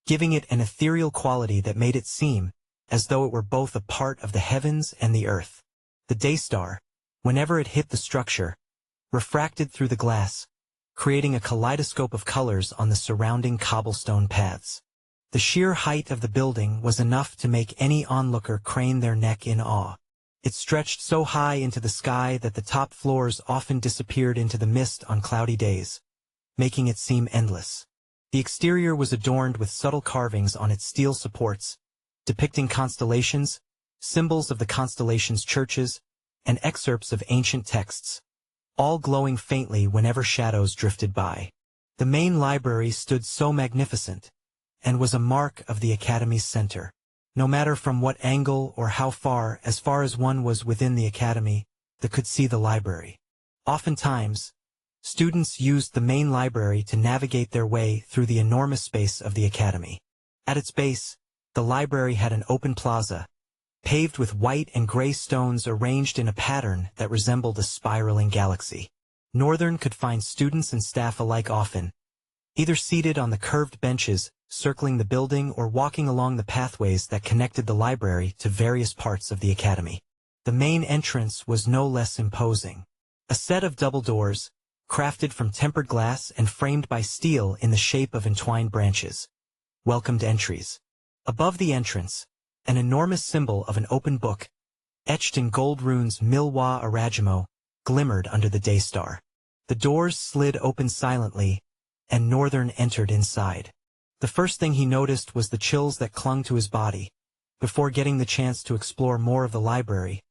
giving it an ethereal quality that made it seem as though it were both a part of the heavens and the earth. The daystar, whenever it hit the structure, refracted through the glass, creating a kaleidoscope of colors on the surrounding cobblestone paths. The sheer height of the building was enough to make any onlooker crane their neck in awe. It stretched so high into the sky that the top floors often disappeared into the mist on cloudy days, making it seem endless. The exterior was adorned with subtle carvings on its steel supports, depicting constellations, symbols of the constellations' churches, and excerpts of ancient texts, all glowing faintly whenever shadows drifted by. The main library stood so magnificent, and was a mark of the Academy's center. No matter from what angle or how far as one was within the Academy, they could see the library. Oftentimes, students used the main library to navigate their way through the enormous space of the Academy. At its base, the library had an open plaza, paved with white and gray stones arranged in a pattern that resembled a spiraling galaxy. Northern could find students and staff alike often, either seated on the curved benches circling the building or walking along the pathways that connected the library to various parts of the Academy. The main entrance was no less imposing. A set of double doors, crafted from tempered glass and framed by steel in the shape of entwined branches, welcomed entries. Above the entrance, an enormous symbol of an open book, etched in gold runes Milwa Arajimo, glimmered under the daystar. The doors slid open silently, and Northern entered inside. The first thing he noticed was the chills that clung to his body. Before getting the chance to explore more of the library,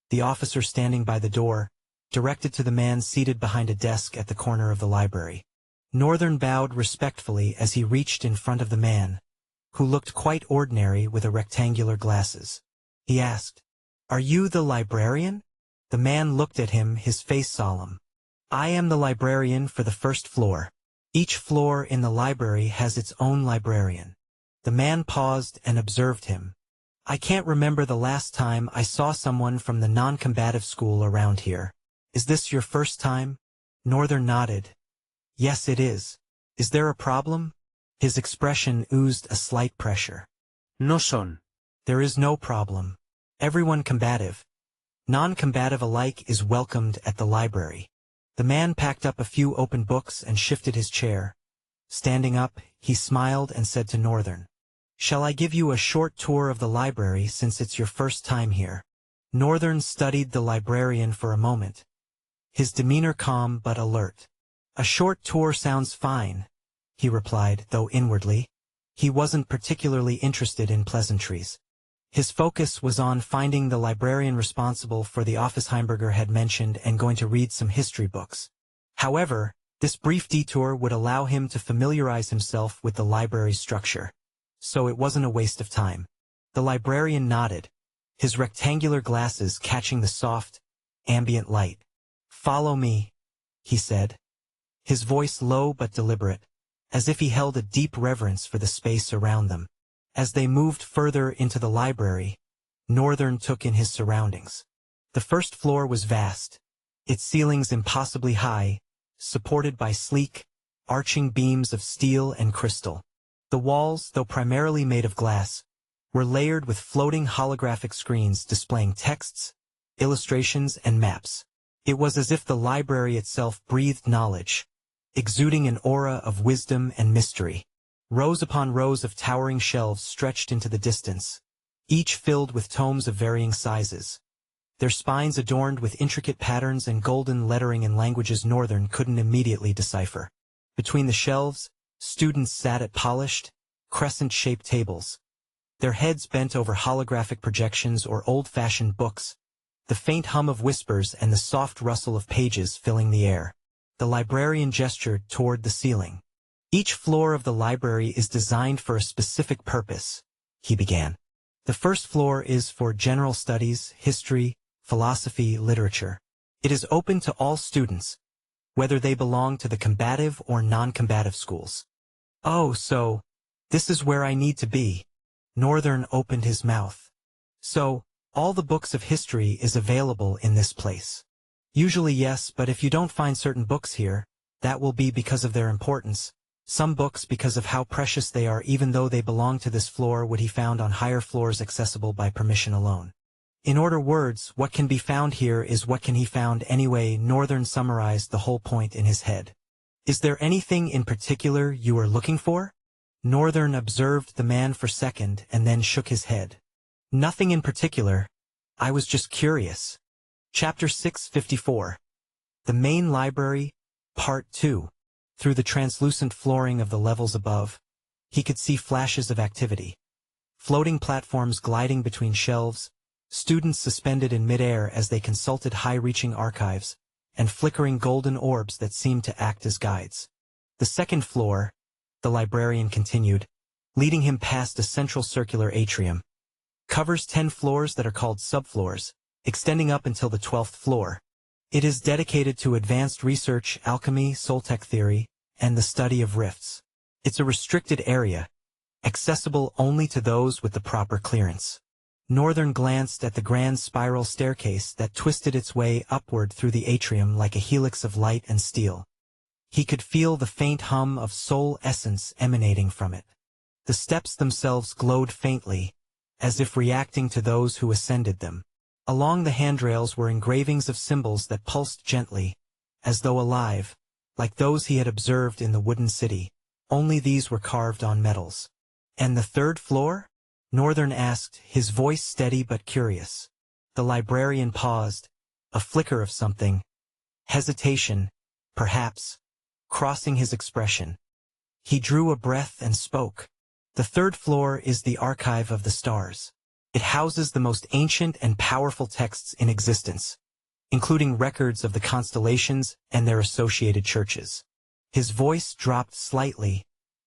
the officer standing by the door directed to the man seated behind a desk at the corner of the library. Northern bowed respectfully as he reached in front of the man, who looked quite ordinary with a rectangular glasses. He asked, "Are you the librarian?" The man looked at him, his face solemn. "I am the librarian for the first floor. Each floor in the library has its own librarian." The man paused and observed him. "I can't remember the last time I saw someone from the non-combative school around here. Is this your first time?" Northern nodded. "Yes, it is. Is there a problem?" His expression oozed a slight pressure. No son. "There is no problem. Everyone combative, non-combative alike is welcomed at the library." The man packed up a few open books and shifted his chair. Standing up, he smiled and said to Northern, "Shall I give you a short tour of the library since it's your first time here?" Northern studied the librarian for a moment, his demeanor calm but alert. "A short tour sounds fine," he replied, though inwardly, he wasn't particularly interested in pleasantries. His focus was on finding the librarian responsible for the office Heimberger had mentioned and going to read some history books. However, this brief detour would allow him to familiarize himself with the library's structure, so it wasn't a waste of time. The librarian nodded, his rectangular glasses catching the soft, ambient light. "Follow me," he said, his voice low but deliberate, as if he held a deep reverence for the space around them. As they moved further into the library, Northern took in his surroundings. The first floor was vast, its ceilings impossibly high, supported by sleek, arching beams of steel and crystal. The walls, though primarily made of glass, were layered with floating holographic screens displaying texts, illustrations, and maps. It was as if the library itself breathed knowledge, exuding an aura of wisdom and mystery. Rows upon rows of towering shelves stretched into the distance, each filled with tomes of varying sizes, their spines adorned with intricate patterns and golden lettering in languages Northern couldn't immediately decipher. Between the shelves, students sat at polished, crescent-shaped tables, their heads bent over holographic projections or old-fashioned books, the faint hum of whispers and the soft rustle of pages filling the air. The librarian gestured toward the ceiling. "Each floor of the library is designed for a specific purpose," he began. "The first floor is for general studies, history, philosophy, literature. It is open to all students, whether they belong to the combative or non-combative schools." "Oh, so this is where I need to be." Northern opened his mouth. "So, all the books of history is available in this place." Usually yes, but if you don't find certain books here, that will be because of their importance. Some books because of how precious they are even though they belong to this floor would he found on higher floors accessible by permission alone. In other words, what can be found here is what can he found anyway. Northern summarized the whole point in his head. Is there anything in particular you are looking for? Northern observed the man for a second and then shook his head. Nothing in particular. I was just curious. Chapter 654. The Main Library, Part 2. Through the translucent flooring of the levels above, he could see flashes of activity. Floating platforms gliding between shelves, students suspended in midair as they consulted high-reaching archives, and flickering golden orbs that seemed to act as guides. The second floor, the librarian continued, leading him past a central circular atrium, covers 10 floors that are called subfloors, extending up until the 12th floor. It is dedicated to advanced research, alchemy, Soltech theory, and the study of rifts. It's a restricted area, accessible only to those with the proper clearance. Northern glanced at the grand spiral staircase that twisted its way upward through the atrium like a helix of light and steel. He could feel the faint hum of soul essence emanating from it. The steps themselves glowed faintly, as if reacting to those who ascended them. Along the handrails were engravings of symbols that pulsed gently, as though alive, like those he had observed in the wooden city, only these were carved on metals. And the third floor? Northern asked, his voice steady but curious. The librarian paused, a flicker of something. Hesitation, perhaps, crossing his expression. He drew a breath and spoke. The third floor is the Archive of the Stars. It houses the most ancient and powerful texts in existence, including records of the constellations and their associated churches. His voice dropped slightly,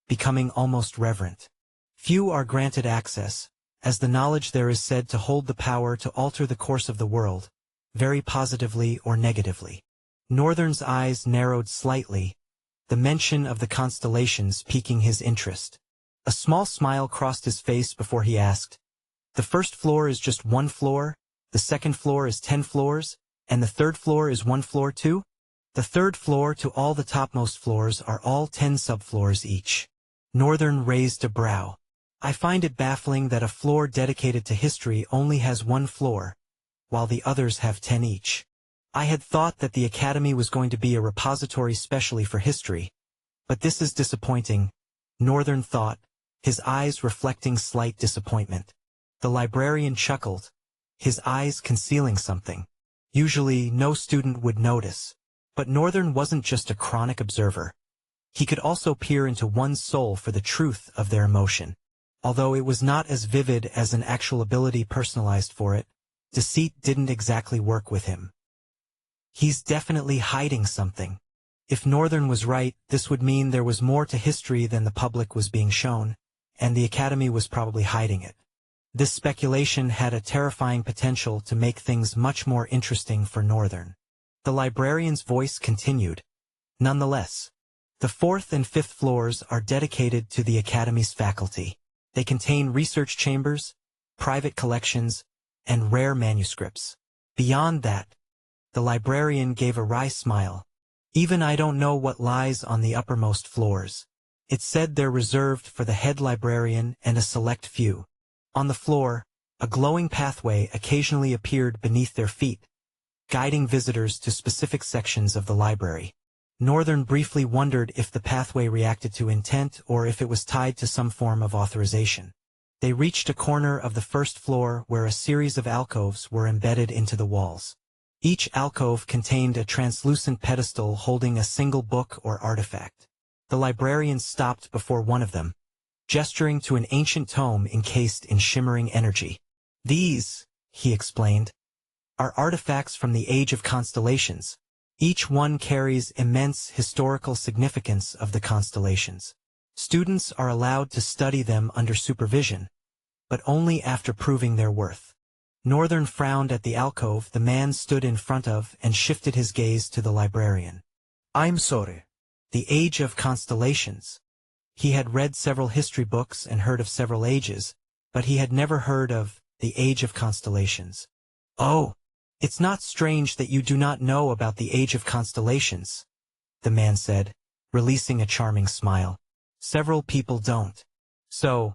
becoming almost reverent. Few are granted access, as the knowledge there is said to hold the power to alter the course of the world, very positively or negatively. Northern's eyes narrowed slightly, the mention of the constellations piquing his interest. A small smile crossed his face before he asked, "The first floor is just one floor, the second floor is 10 floors, and the third floor is one floor too?" The third floor to all the topmost floors are all 10 subfloors each. Northern raised a brow. I find it baffling that a floor dedicated to history only has one floor, while the others have 10 each. I had thought that the Academy was going to be a repository specially for history, but this is disappointing, Northern thought, his eyes reflecting slight disappointment. The librarian chuckled, his eyes concealing something. Usually, no student would notice, but Northern wasn't just a chronic observer. He could also peer into one's soul for the truth of their emotion. Although it was not as vivid as an actual ability personalized for it, deceit didn't exactly work with him. He's definitely hiding something. If Northern was right, this would mean there was more to history than the public was being shown, and the Academy was probably hiding it. This speculation had a terrifying potential to make things much more interesting for Northern. The librarian's voice continued. Nonetheless, the 4th and 5th floors are dedicated to the Academy's faculty. They contain research chambers, private collections, and rare manuscripts. Beyond that, the librarian gave a wry smile. Even I don't know what lies on the uppermost floors. It said they're reserved for the head librarian and a select few. On the floor, a glowing pathway occasionally appeared beneath their feet, guiding visitors to specific sections of the library. Northern briefly wondered if the pathway reacted to intent or if it was tied to some form of authorization. They reached a corner of the first floor where a series of alcoves were embedded into the walls. Each alcove contained a translucent pedestal holding a single book or artifact. The librarian stopped before one of them, gesturing to an ancient tome encased in shimmering energy. "These," he explained, "are artifacts from the Age of Constellations. Each one carries immense historical significance of the constellations. Students are allowed to study them under supervision, but only after proving their worth." Northern frowned at the alcove the man stood in front of and shifted his gaze to the librarian. "I'm sorry." The Age of Constellations. He had read several history books and heard of several ages, but he had never heard of the Age of Constellations. "Oh," It's not strange that you do not know about the age of constellations, the man said, releasing a charming smile. Several people don't. So,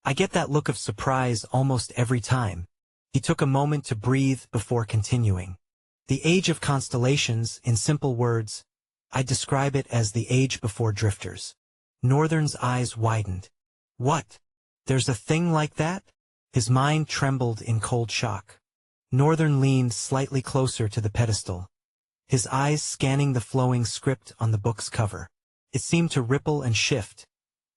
I get that look of surprise almost every time. He took a moment to breathe before continuing. The age of constellations, in simple words, I describe it as the age before drifters. Northern's eyes widened. What? There's a thing like that? His mind trembled in cold shock. Northern leaned slightly closer to the pedestal, his eyes scanning the flowing script on the book's cover. It seemed to ripple and shift,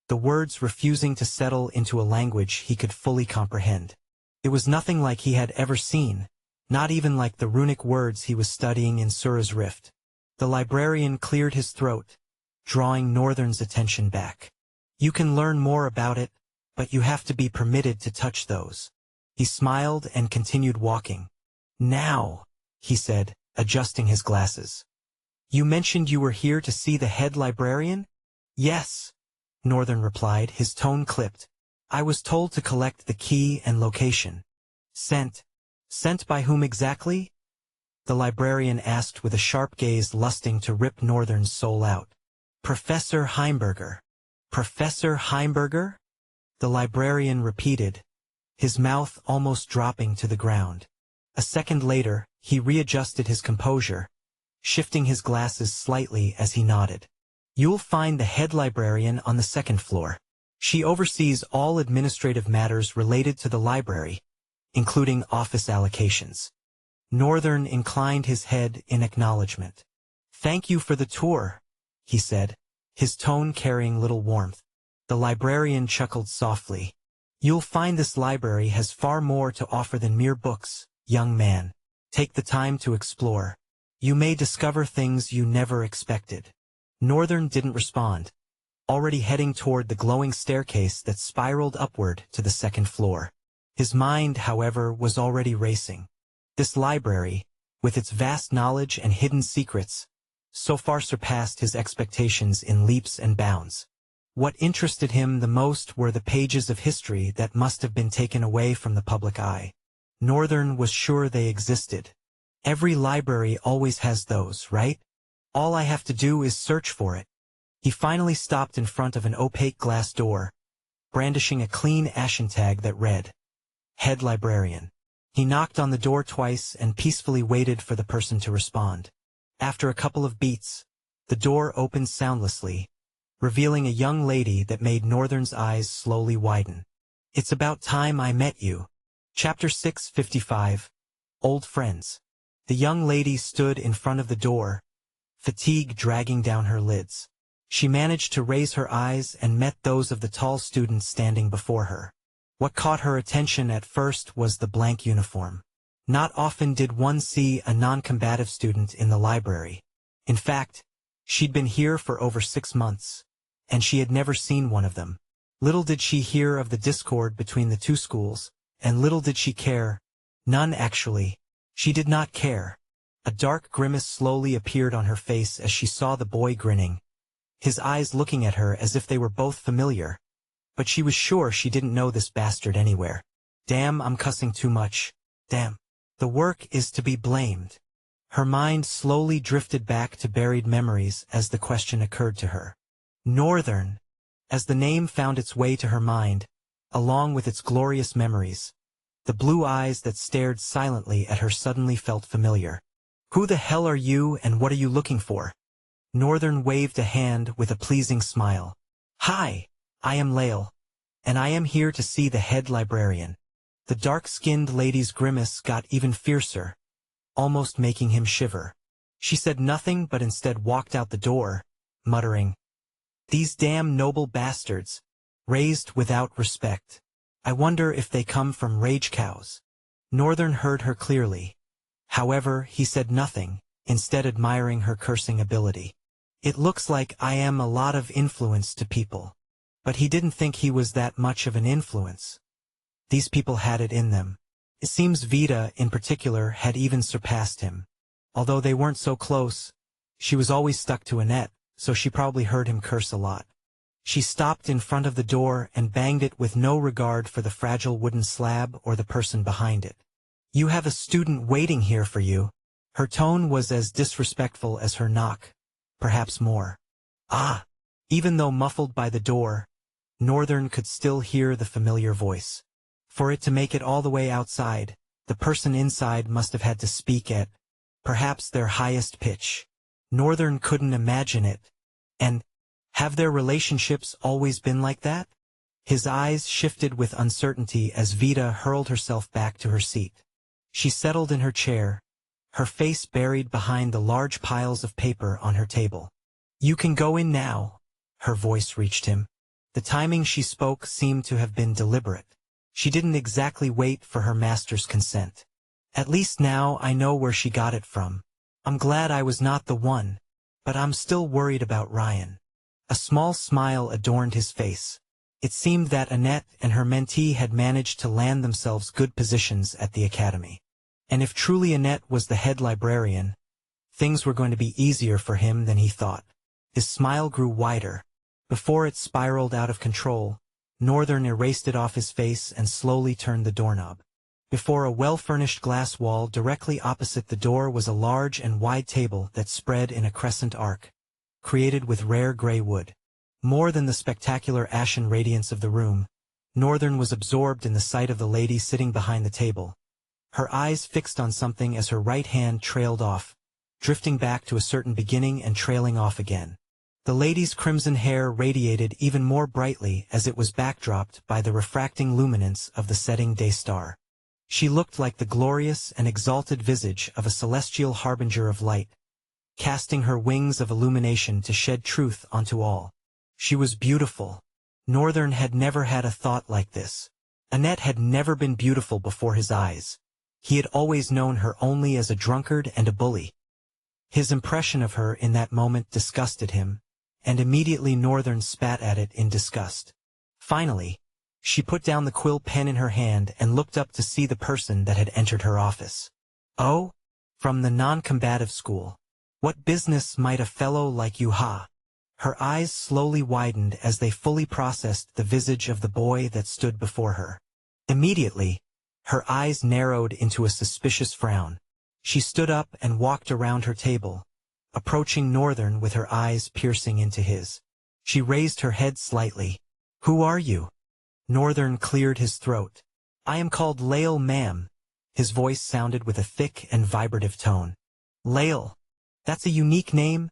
the words refusing to settle into a language he could fully comprehend. It was nothing like he had ever seen, not even like the runic words he was studying in Sura's Rift. The librarian cleared his throat, drawing Northern's attention back. You can learn more about it, but you have to be permitted to touch those. He smiled and continued walking. Now, he said, adjusting his glasses. You mentioned you were here to see the head librarian? Yes, Northern replied, his tone clipped. I was told to collect the key and location. Sent by whom exactly? The librarian asked with a sharp gaze lusting to rip Northern's soul out. Professor Heimberger. Professor Heimberger? The librarian repeated, his mouth almost dropping to the ground. A second later, he readjusted his composure, shifting his glasses slightly as he nodded. You'll find the head librarian on the second floor. She oversees all administrative matters related to the library, including office allocations. Northern inclined his head in acknowledgement. Thank you for the tour, he said, his tone carrying little warmth. The librarian chuckled softly. You'll find this library has far more to offer than mere books, young man. Take the time to explore. You may discover things you never expected. Northern didn't respond, already heading toward the glowing staircase that spiraled upward to the second floor. His mind, however, was already racing. This library, with its vast knowledge and hidden secrets, so far surpassed his expectations in leaps and bounds. What interested him the most were the pages of history that must have been taken away from the public eye. Northern was sure they existed. Every library always has those, right? All I have to do is search for it. He finally stopped in front of an opaque glass door, brandishing a clean ashen tag that read, Head Librarian. He knocked on the door twice and peacefully waited for the person to respond. After a couple of beats, the door opened soundlessly, revealing a young lady that made Northern's eyes slowly widen. It's about time I met you. Chapter 655. Old Friends. The young lady stood in front of the door, fatigue dragging down her lids. She managed to raise her eyes and met those of the tall student standing before her. What caught her attention at first was the blank uniform. Not often did one see a non-combative student in the library. In fact, she'd been here for over 6 months, and she had never seen one of them. Little did she hear of the discord between the two schools, and little did she care. None actually. She did not care. A dark grimace slowly appeared on her face as she saw the boy grinning, his eyes looking at her as if they were both familiar. But she was sure she didn't know this bastard anywhere. Damn, I'm cussing too much. Damn. The work is to be blamed. Her mind slowly drifted back to buried memories as the question occurred to her. Northern. As the name found its way to her mind, along with its glorious memories, the blue eyes that stared silently at her suddenly felt familiar. Who the hell are you and what are you looking for? Northern waved a hand with a pleasing smile. Hi, I am Lael, and I am here to see the head librarian. The dark-skinned lady's grimace got even fiercer, almost making him shiver. She said nothing but instead walked out the door, muttering, These damn noble bastards, raised without respect. I wonder if they come from rage cows. Northern heard her clearly. However, he said nothing, instead admiring her cursing ability. It looks like I am a lot of influence to people. But he didn't think he was that much of an influence. These people had it in them. It seems Vita, in particular, had even surpassed him. Although they weren't so close, she was always stuck to Annette, so she probably heard him curse a lot. She stopped in front of the door and banged it with no regard for the fragile wooden slab or the person behind it. You have a student waiting here for you. Her tone was as disrespectful as her knock, perhaps more. Ah! Even though muffled by the door, Northern could still hear the familiar voice. For it to make it all the way outside, the person inside must have had to speak at, perhaps their highest pitch. Northern couldn't imagine it. And, have their relationships always been like that? His eyes shifted with uncertainty as Vita hurled herself back to her seat. She settled in her chair, her face buried behind the large piles of paper on her table. You can go in now, her voice reached him. The timing she spoke seemed to have been deliberate. She didn't exactly wait for her master's consent. At least now I know where she got it from. I'm glad I was not the one, but I'm still worried about Ryan. A small smile adorned his face. It seemed that Annette and her mentee had managed to land themselves good positions at the academy. And if truly Annette was the head librarian, things were going to be easier for him than he thought. His smile grew wider. Before it spiraled out of control, Northern erased it off his face and slowly turned the doorknob. Before a well-furnished glass wall directly opposite the door was a large and wide table that spread in a crescent arc, created with rare gray wood. More than the spectacular ashen radiance of the room, Northern was absorbed in the sight of the lady sitting behind the table, her eyes fixed on something as her right hand trailed off, drifting back to a certain beginning and trailing off again. The lady's crimson hair radiated even more brightly as it was backdropped by the refracting luminance of the setting day star. She looked like the glorious and exalted visage of a celestial harbinger of light, casting her wings of illumination to shed truth onto all. She was beautiful. Northern had never had a thought like this. Annette had never been beautiful before his eyes. He had always known her only as a drunkard and a bully. His impression of her in that moment disgusted him, and immediately Northern spat at it in disgust. Finally, she put down the quill pen in her hand and looked up to see the person that had entered her office. Oh? From the non-combative school. What business might a fellow like you ha? Her eyes slowly widened as they fully processed the visage of the boy that stood before her. Immediately, her eyes narrowed into a suspicious frown. She stood up and walked around her table, approaching Northern with her eyes piercing into his. She raised her head slightly. Who are you? Northern cleared his throat. I am called Lael, ma'am. His voice sounded with a thick and vibrative tone. Lael. That's a unique name,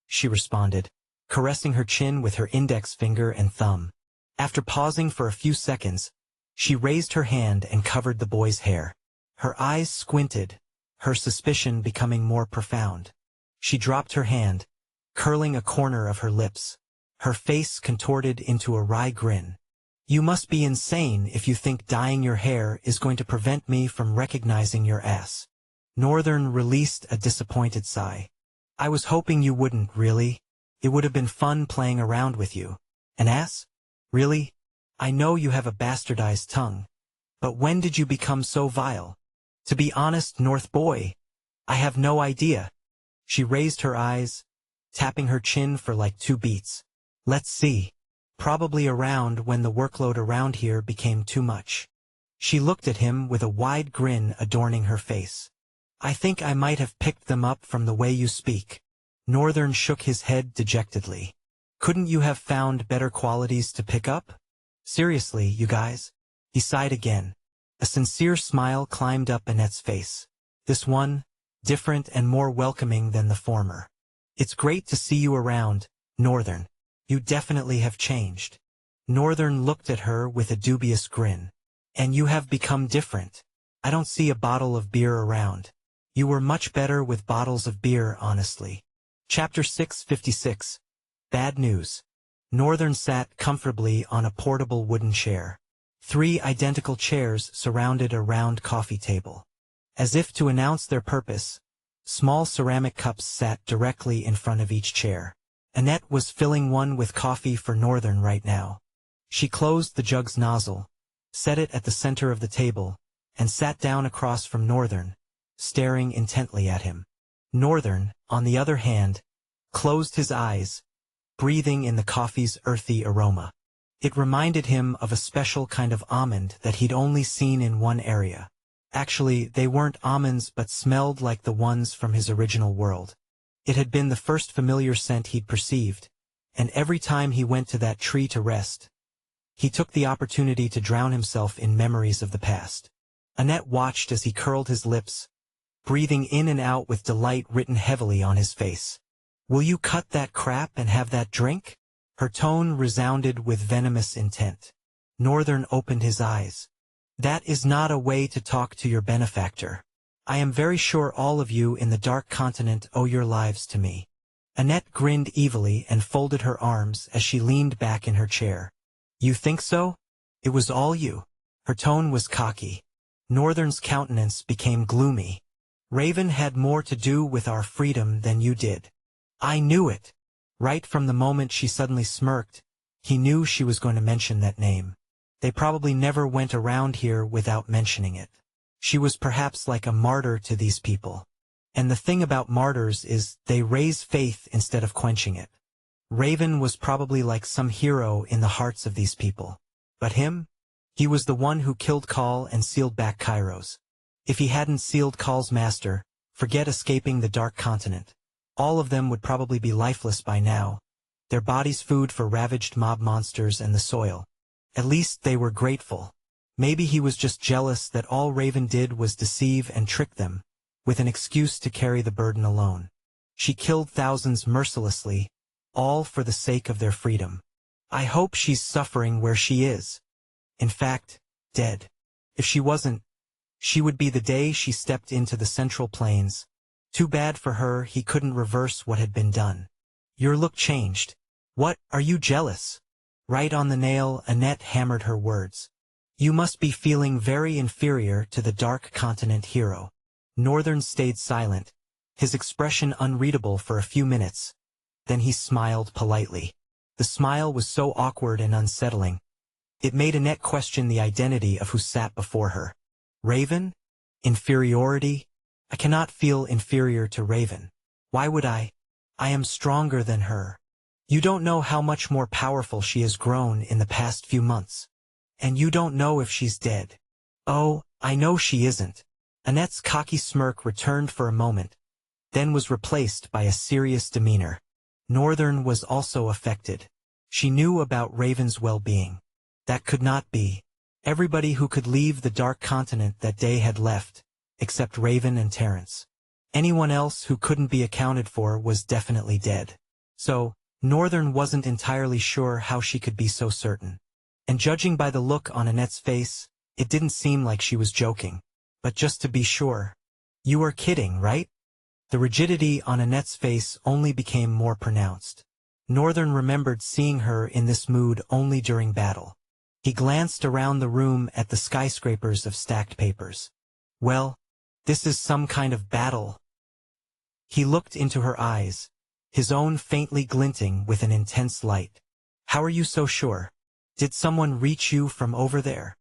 she responded, caressing her chin with her index finger and thumb. After pausing for a few seconds, she raised her hand and covered the boy's hair. Her eyes squinted, her suspicion becoming more profound. She dropped her hand, curling a corner of her lips. Her face contorted into a wry grin. You must be insane if you think dyeing your hair is going to prevent me from recognizing your ass. Northern released a disappointed sigh. I was hoping you wouldn't, really. It would have been fun playing around with you. An ass? Really? I know you have a bastardized tongue. But when did you become so vile? To be honest, North boy, I have no idea. She raised her eyes, tapping her chin for like 2 beats. Let's see. Probably around when the workload around here became too much. She looked at him with a wide grin adorning her face. I think I might have picked them up from the way you speak. Northern shook his head dejectedly. Couldn't you have found better qualities to pick up? Seriously, you guys? He sighed again. A sincere smile climbed up Annette's face. This one, different and more welcoming than the former. It's great to see you around, Northern. You definitely have changed. Northern looked at her with a dubious grin. And you have become different. I don't see a bottle of beer around. You were much better with bottles of beer, honestly. Chapter 656. Bad News. Northern sat comfortably on a portable wooden chair. 3 identical chairs surrounded a round coffee table. As if to announce their purpose, small ceramic cups sat directly in front of each chair. Annette was filling one with coffee for Northern right now. She closed the jug's nozzle, set it at the center of the table, and sat down across from Northern, staring intently at him. Northern, on the other hand, closed his eyes, breathing in the coffee's earthy aroma. It reminded him of a special kind of almond that he'd only seen in one area. Actually, they weren't almonds but smelled like the ones from his original world. It had been the first familiar scent he'd perceived, and every time he went to that tree to rest, he took the opportunity to drown himself in memories of the past. Annette watched as he curled his lips, breathing in and out with delight written heavily on his face. "Will you cut that crap and have that drink?" Her tone resounded with venomous intent. Northern opened his eyes. "That is not a way to talk to your benefactor. I am very sure all of you in the Dark Continent owe your lives to me." Annette grinned evilly and folded her arms as she leaned back in her chair. "You think so? It was all you." Her tone was cocky. Northern's countenance became gloomy. "Raven had more to do with our freedom than you did. I knew it." Right from the moment she suddenly smirked, he knew she was going to mention that name. They probably never went around here without mentioning it. She was perhaps like a martyr to these people. And the thing about martyrs is they raise faith instead of quenching it. Raven was probably like some hero in the hearts of these people. But him? He was the one who killed Call and sealed back Kairos. If he hadn't sealed Call's master, forget escaping the Dark Continent. All of them would probably be lifeless by now, their bodies food for ravaged mob monsters and the soil. At least they were grateful. Maybe he was just jealous that all Raven did was deceive and trick them, with an excuse to carry the burden alone. She killed thousands mercilessly, all for the sake of their freedom. I hope she's suffering where she is. In fact, dead. If she wasn't, she would be the day she stepped into the Central Plains. Too bad for her he couldn't reverse what had been done. Your look changed. What, are you jealous? Right on the nail, Annette hammered her words. You must be feeling very inferior to the Dark Continent hero. Northern stayed silent, his expression unreadable for a few minutes. Then he smiled politely. The smile was so awkward and unsettling. It made Annette question the identity of who sat before her. Raven? Inferiority? I cannot feel inferior to Raven. Why would I? I am stronger than her. You don't know how much more powerful she has grown in the past few months. And you don't know if she's dead. Oh, I know she isn't. Annette's cocky smirk returned for a moment, then was replaced by a serious demeanor. Northern was also affected. She knew about Raven's well-being. That could not be. Everybody who could leave the Dark Continent that day had left, except Raven and Terrence. Anyone else who couldn't be accounted for was definitely dead. So, Northern wasn't entirely sure how she could be so certain. And judging by the look on Annette's face, it didn't seem like she was joking. But just to be sure. You are kidding, right? The rigidity on Annette's face only became more pronounced. Northern remembered seeing her in this mood only during battle. He glanced around the room at the skyscrapers of stacked papers. Well, this is some kind of battle. He looked into her eyes, his own faintly glinting with an intense light. How are you so sure? Did someone reach you from over there?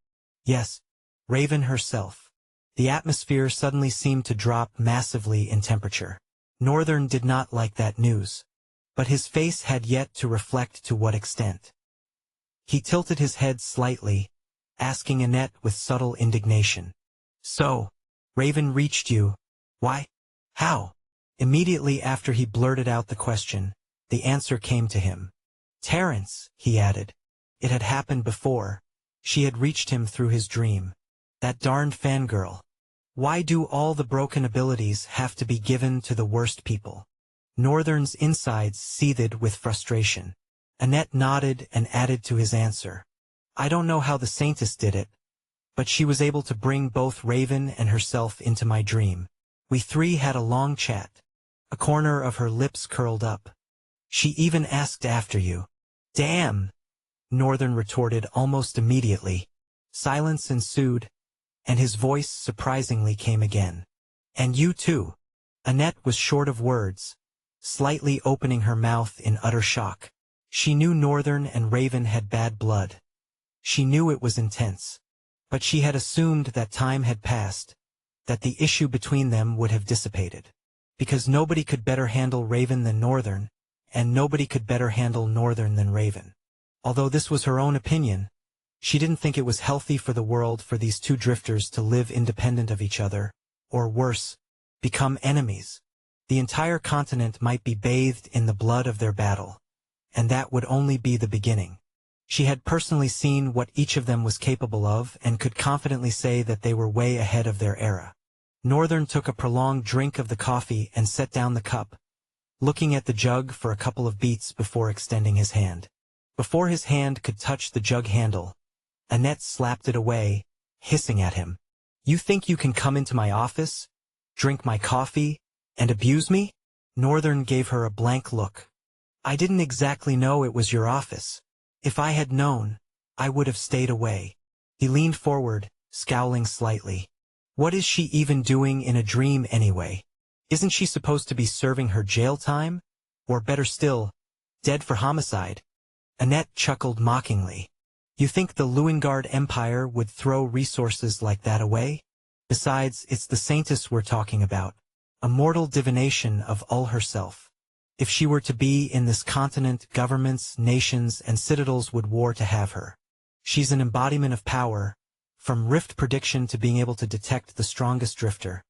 Yes, Raven herself. The atmosphere suddenly seemed to drop massively in temperature. Northern did not like that news. But his face had yet to reflect to what extent. He tilted his head slightly, asking Annette with subtle indignation. So, Raven reached you. Why? How? Immediately after he blurted out the question, the answer came to him. Terrence, he added. It had happened before. She had reached him through his dream. That darned fangirl. Why do all the broken abilities have to be given to the worst people? Northern's insides seethed with frustration. Annette nodded and added to his answer. I don't know how the Saintess did it, but she was able to bring both Raven and herself into my dream. We three had a long chat. A corner of her lips curled up. She even asked after you. Damn! Northern retorted almost immediately. Silence ensued, and his voice surprisingly came again. And you too. Annette was short of words, slightly opening her mouth in utter shock. She knew Northern and Raven had bad blood. She knew it was intense. But she had assumed that time had passed, that the issue between them would have dissipated. Because nobody could better handle Raven than Northern, and nobody could better handle Northern than Raven. Although this was her own opinion, She didn't think it was healthy for the world for these two drifters to live independent of each other, or worse, become enemies. The entire continent might be bathed in the blood of their battle, and that would only be the beginning. She had personally seen what each of them was capable of and could confidently say that they were way ahead of their era. Northern took a prolonged drink of the coffee and set down the cup, looking at the jug for a couple of beats before extending his hand. Before his hand could touch the jug handle, Annette slapped it away, hissing at him. "You think you can come into my office, drink my coffee, and abuse me?" Northern gave her a blank look. "I didn't exactly know it was your office. If I had known, I would have stayed away." He leaned forward, scowling slightly. What is she even doing in a dream anyway? Isn't she supposed to be serving her jail time? Or better still, dead for homicide? Annette chuckled mockingly. "You think the Lewingard Empire would throw resources like that away? Besides, it's the Saintess we're talking about, a mortal divination of Ul herself. If she were to be in this continent, governments, nations, and citadels would war to have her. She's an embodiment of power, from rift prediction to being able to detect the strongest drifter.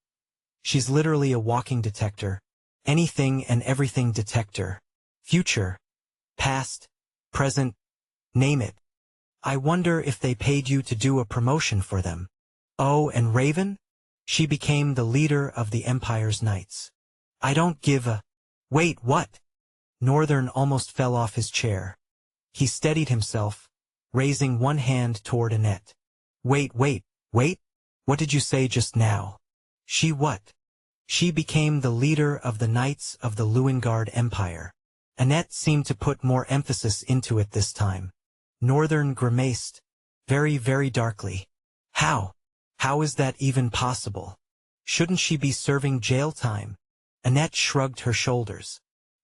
She's literally a walking detector, anything and everything detector. Future, past, present, name it. I wonder if they paid you to do a promotion for them." Oh, and Raven? She became the leader of the Empire's Knights. "I don't give a—" "Wait, what?" Northern almost fell off his chair. He steadied himself, raising one hand toward Annette. Wait, what did you say just now?" "She what?" "She became the leader of the Knights of the Lewingard Empire." Annette seemed to put more emphasis into it this time. Northern grimaced, very, very darkly. "How? How is that even possible? Shouldn't she be serving jail time?" Annette shrugged her shoulders.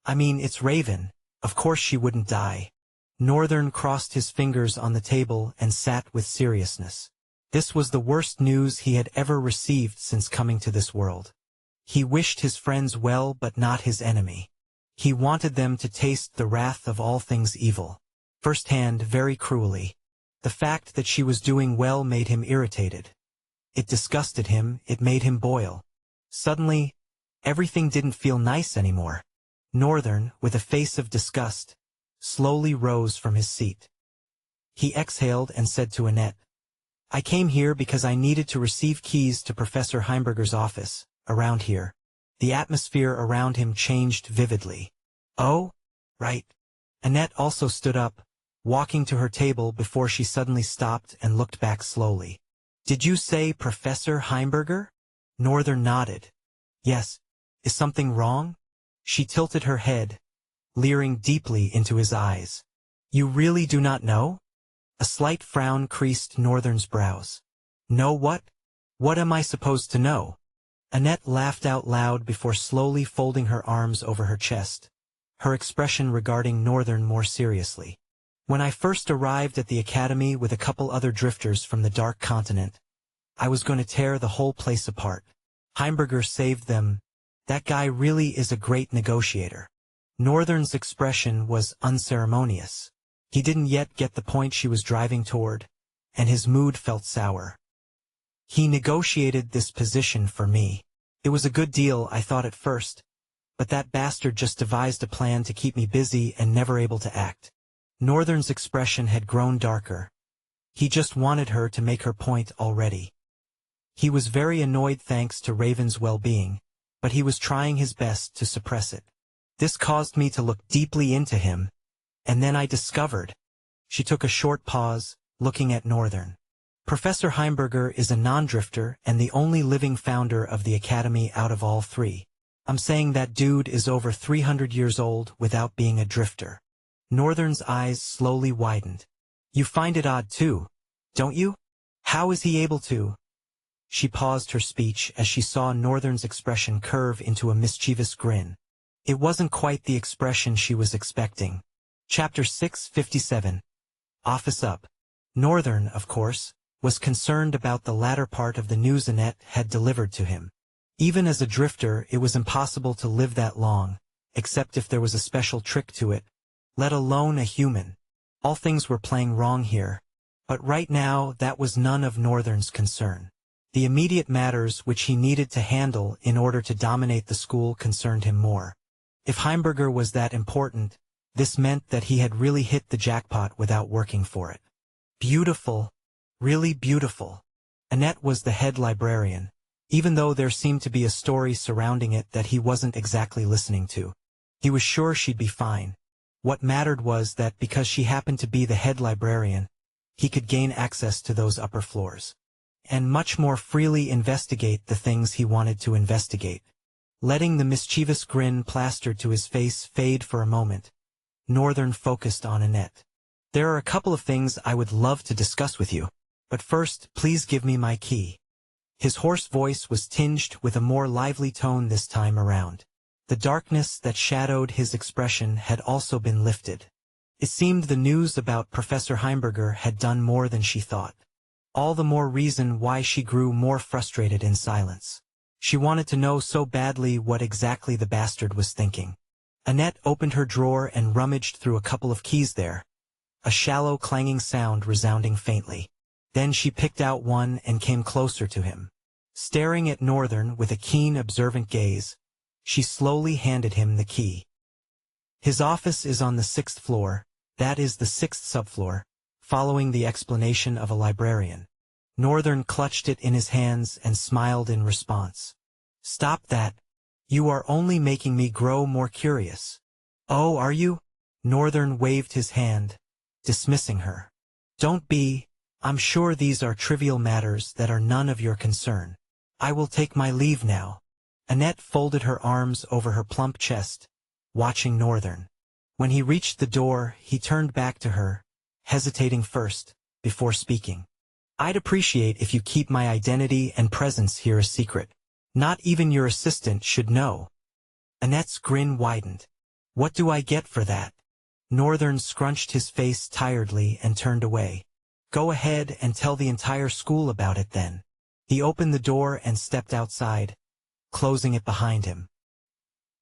"I mean, it's Raven. Of course she wouldn't die." Northern crossed his fingers on the table and sat with seriousness. This was the worst news he had ever received since coming to this world. He wished his friends well but not his enemy. He wanted them to taste the wrath of all things evil, firsthand, very cruelly. The fact that she was doing well made him irritated. It disgusted him, it made him boil. Suddenly, everything didn't feel nice anymore. Northern, with a face of disgust, slowly rose from his seat. He exhaled and said to Annette, "I came here because I needed to receive keys to Professor Heimberger's office, around here." The atmosphere around him changed vividly. "Oh? Right." Annette also stood up, walking to her table before she suddenly stopped and looked back slowly. "Did you say Professor Heimberger?" Northern nodded. "Yes. Is something wrong?" She tilted her head, leering deeply into his eyes. "You really do not know?" A slight frown creased Northern's brows. "Know what? What am I supposed to know?" Annette laughed out loud before slowly folding her arms over her chest, her expression regarding Northern more seriously. "When I first arrived at the academy with a couple other drifters from the Dark Continent, I was going to tear the whole place apart. Heimberger saved them. That guy really is a great negotiator." Northern's expression was unceremonious. He didn't yet get the point she was driving toward, and his mood felt sour. "He negotiated this position for me. It was a good deal, I thought at first, but that bastard just devised a plan to keep me busy and never able to act." Northern's expression had grown darker. He just wanted her to make her point already. He was very annoyed thanks to Raven's well-being, but he was trying his best to suppress it. "This caused me to look deeply into him, and then I discovered—" She took a short pause, looking at Northern. "Professor Heimberger is a non-drifter and the only living founder of the academy out of all three. I'm saying that dude is over 300 years old without being a drifter." Northern's eyes slowly widened. "You find it odd too, don't you? How is he able to—" She paused her speech as she saw Northern's expression curve into a mischievous grin. It wasn't quite the expression she was expecting. Chapter 657. Office Up. Northern, of course, was concerned about the latter part of the news Annette had delivered to him. Even as a drifter, it was impossible to live that long, except if there was a special trick to it, let alone a human. All things were playing wrong here. But right now that was none of Northern's concern. The immediate matters which he needed to handle in order to dominate the school concerned him more. If Heimberger was that important, this meant that he had really hit the jackpot without working for it. Beautiful. Really beautiful. Annette was the head librarian, even though there seemed to be a story surrounding it that he wasn't exactly listening to. He was sure she'd be fine. What mattered was that because she happened to be the head librarian, he could gain access to those upper floors, and much more freely investigate the things he wanted to investigate. Letting the mischievous grin plastered to his face fade for a moment, Northern focused on Annette. "There are a couple of things I would love to discuss with you, but first, please give me my key." His hoarse voice was tinged with a more lively tone this time around. The darkness that shadowed his expression had also been lifted. It seemed the news about Professor Heimberger had done more than she thought. All the more reason why she grew more frustrated in silence. She wanted to know so badly what exactly the bastard was thinking. Annette opened her drawer and rummaged through a couple of keys there, a shallow clanging sound resounding faintly. Then she picked out one and came closer to him. Staring at Northern with a keen, observant gaze, she slowly handed him the key. "His office is on the 6th floor, that is the 6th subfloor," following the explanation of a librarian. Northern clutched it in his hands and smiled in response. "Stop that. You are only making me grow more curious." "Oh, are you?" Northern waved his hand, dismissing her. "Don't be. I'm sure these are trivial matters that are none of your concern. I will take my leave now." Annette folded her arms over her plump chest, watching Northern. When he reached the door, he turned back to her, hesitating first, before speaking. "I'd appreciate if you keep my identity and presence here a secret. Not even your assistant should know." Annette's grin widened. "What do I get for that?" Northern scrunched his face tiredly and turned away. "Go ahead and tell the entire school about it then." He opened the door and stepped outside, closing it behind him.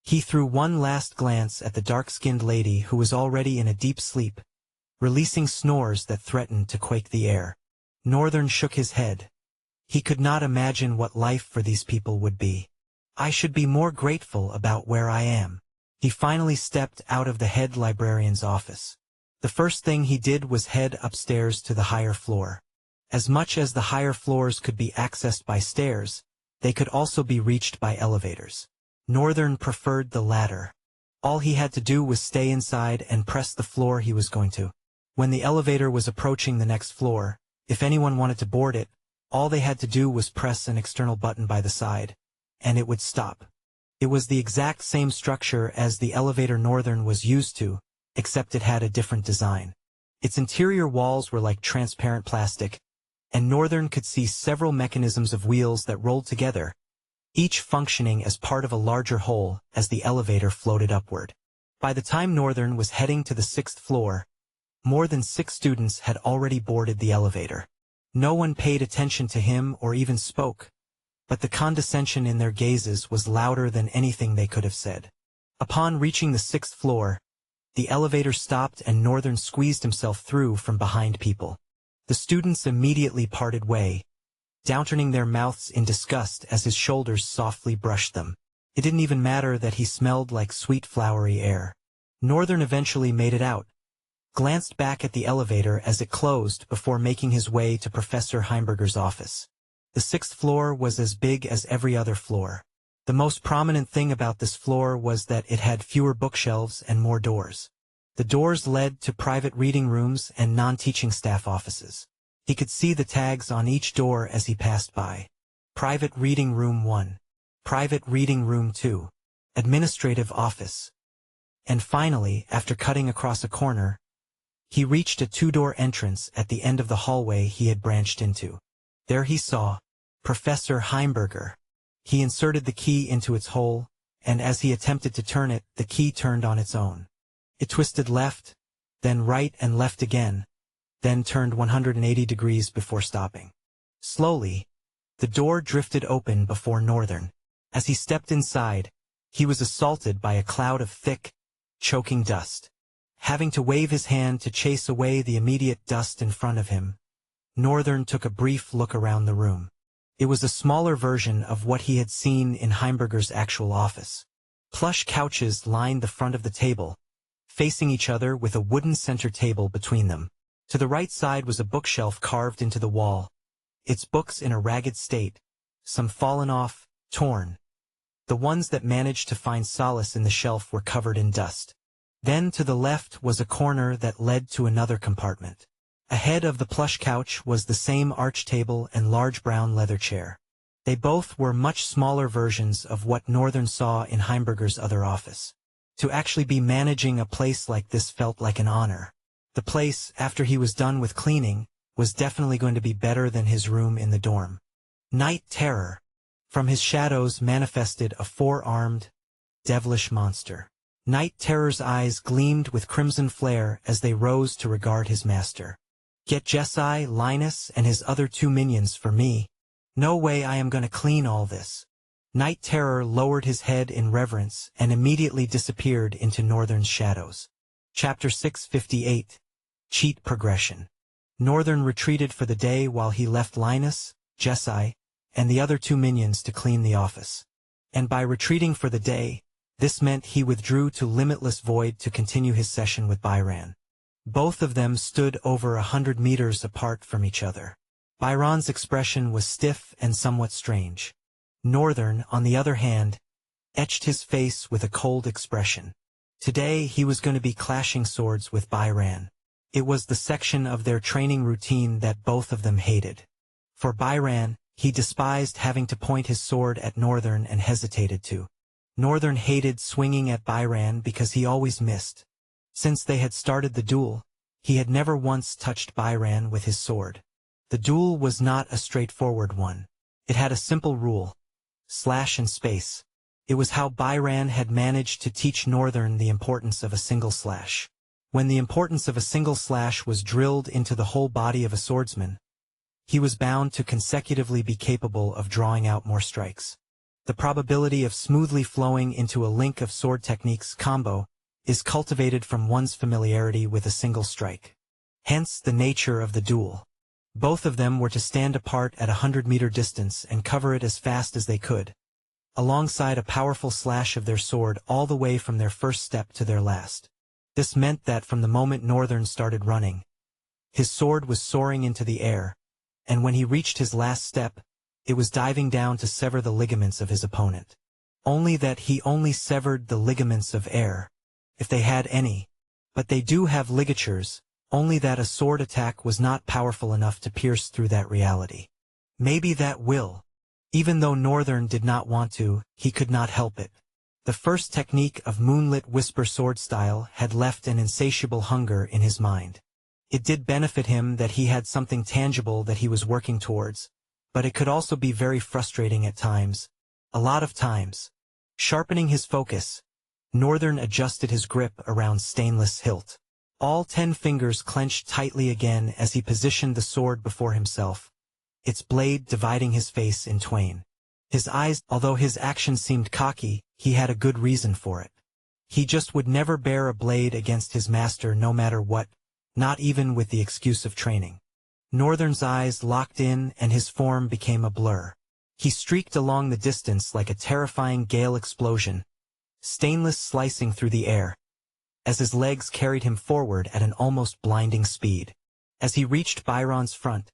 He threw one last glance at the dark-skinned lady who was already in a deep sleep, releasing snores that threatened to quake the air. Northern shook his head. He could not imagine what life for these people would be. "I should be more grateful about where I am." He finally stepped out of the head librarian's office. The first thing he did was head upstairs to the higher floor. As much as the higher floors could be accessed by stairs, they could also be reached by elevators. Northern preferred the latter. All he had to do was stay inside and press the floor he was going to. When the elevator was approaching the next floor, if anyone wanted to board it, all they had to do was press an external button by the side, and it would stop. It was the exact same structure as the elevator Northern was used to, except it had a different design. Its interior walls were like transparent plastic, and Northern could see several mechanisms of wheels that rolled together, each functioning as part of a larger whole as the elevator floated upward. By the time Northern was heading to the 6th floor, more than 6 students had already boarded the elevator. No one paid attention to him or even spoke, but the condescension in their gazes was louder than anything they could have said. Upon reaching the 6th floor, the elevator stopped and Northern squeezed himself through from behind people. The students immediately parted way, downturning their mouths in disgust as his shoulders softly brushed them. It didn't even matter that he smelled like sweet flowery air. Northern eventually made it out, glanced back at the elevator as it closed before making his way to Professor Heimberger's office. The 6th floor was as big as every other floor. The most prominent thing about this floor was that it had fewer bookshelves and more doors. The doors led to private reading rooms and non-teaching staff offices. He could see the tags on each door as he passed by. Private Reading Room 1. Private Reading Room 2. Administrative Office. And finally, after cutting across a corner, he reached a 2-door entrance at the end of the hallway he had branched into. There he saw Professor Heimberger. He inserted the key into its hole, and as he attempted to turn it, the key turned on its own. It twisted left, then right and left again, then turned 180 degrees before stopping. Slowly, the door drifted open before Northern. As he stepped inside, he was assaulted by a cloud of thick, choking dust. Having to wave his hand to chase away the immediate dust in front of him, Northern took a brief look around the room. It was a smaller version of what he had seen in Heimberger's actual office. Plush couches lined the front of the table, facing each other with a wooden center table between them. To the right side was a bookshelf carved into the wall, its books in a ragged state, some fallen off, torn. The ones that managed to find solace in the shelf were covered in dust. Then to the left was a corner that led to another compartment. Ahead of the plush couch was the same arch table and large brown leather chair. They both were much smaller versions of what Northern saw in Heimberger's other office. To actually be managing a place like this felt like an honor. The place, after he was done with cleaning, was definitely going to be better than his room in the dorm. Night Terror. From his shadows manifested a four-armed, devilish monster. Night Terror's eyes gleamed with crimson flare as they rose to regard his master. Get Jessai, Linus, and his other two minions for me. No way I am going to clean all this. Night Terror lowered his head in reverence and immediately disappeared into Northern's shadows. Chapter 658. Cheat Progression. Northern retreated for the day while he left Linus, Jessai, and the other two minions to clean the office. And by retreating for the day, this meant he withdrew to Limitless Void to continue his session with Byron. Both of them stood over 100 meters apart from each other. Byron's expression was stiff and somewhat strange. Northern, on the other hand, etched his face with a cold expression. Today he was going to be clashing swords with Byron. It was the section of their training routine that both of them hated. For Byron, he despised having to point his sword at Northern and hesitated to. Northern hated swinging at Byron because he always missed. Since they had started the duel, he had never once touched Byron with his sword. The duel was not a straightforward one. It had a simple rule: slash and space. It was how Byron had managed to teach Northern the importance of a single slash. When the importance of a single slash was drilled into the whole body of a swordsman, he was bound to consecutively be capable of drawing out more strikes. The probability of smoothly flowing into a link of sword techniques combo is cultivated from one's familiarity with a single strike. Hence the nature of the duel. Both of them were to stand apart at 100-meter distance and cover it as fast as they could, alongside a powerful slash of their sword all the way from their first step to their last. This meant that from the moment Northern started running, his sword was soaring into the air, and when he reached his last step, it was diving down to sever the ligaments of his opponent. Only that he only severed the ligaments of air, if they had any, but they do have ligatures, only that a sword attack was not powerful enough to pierce through that reality. Maybe that will. Even though Northern did not want to, he could not help it. The first technique of Moonlit Whisper sword style had left an insatiable hunger in his mind. It did benefit him that he had something tangible that he was working towards, but it could also be very frustrating at times. A lot of times. Sharpening his focus, Northern adjusted his grip around stainless hilt. All 10 fingers clenched tightly again as he positioned the sword before himself, its blade dividing his face in twain. His eyes, although his action seemed cocky, he had a good reason for it. He just would never bear a blade against his master no matter what, not even with the excuse of training. Northern's eyes locked in and his form became a blur. He streaked along the distance like a terrifying gale explosion, stainless slicing through the air, as his legs carried him forward at an almost blinding speed. As he reached Byron's front,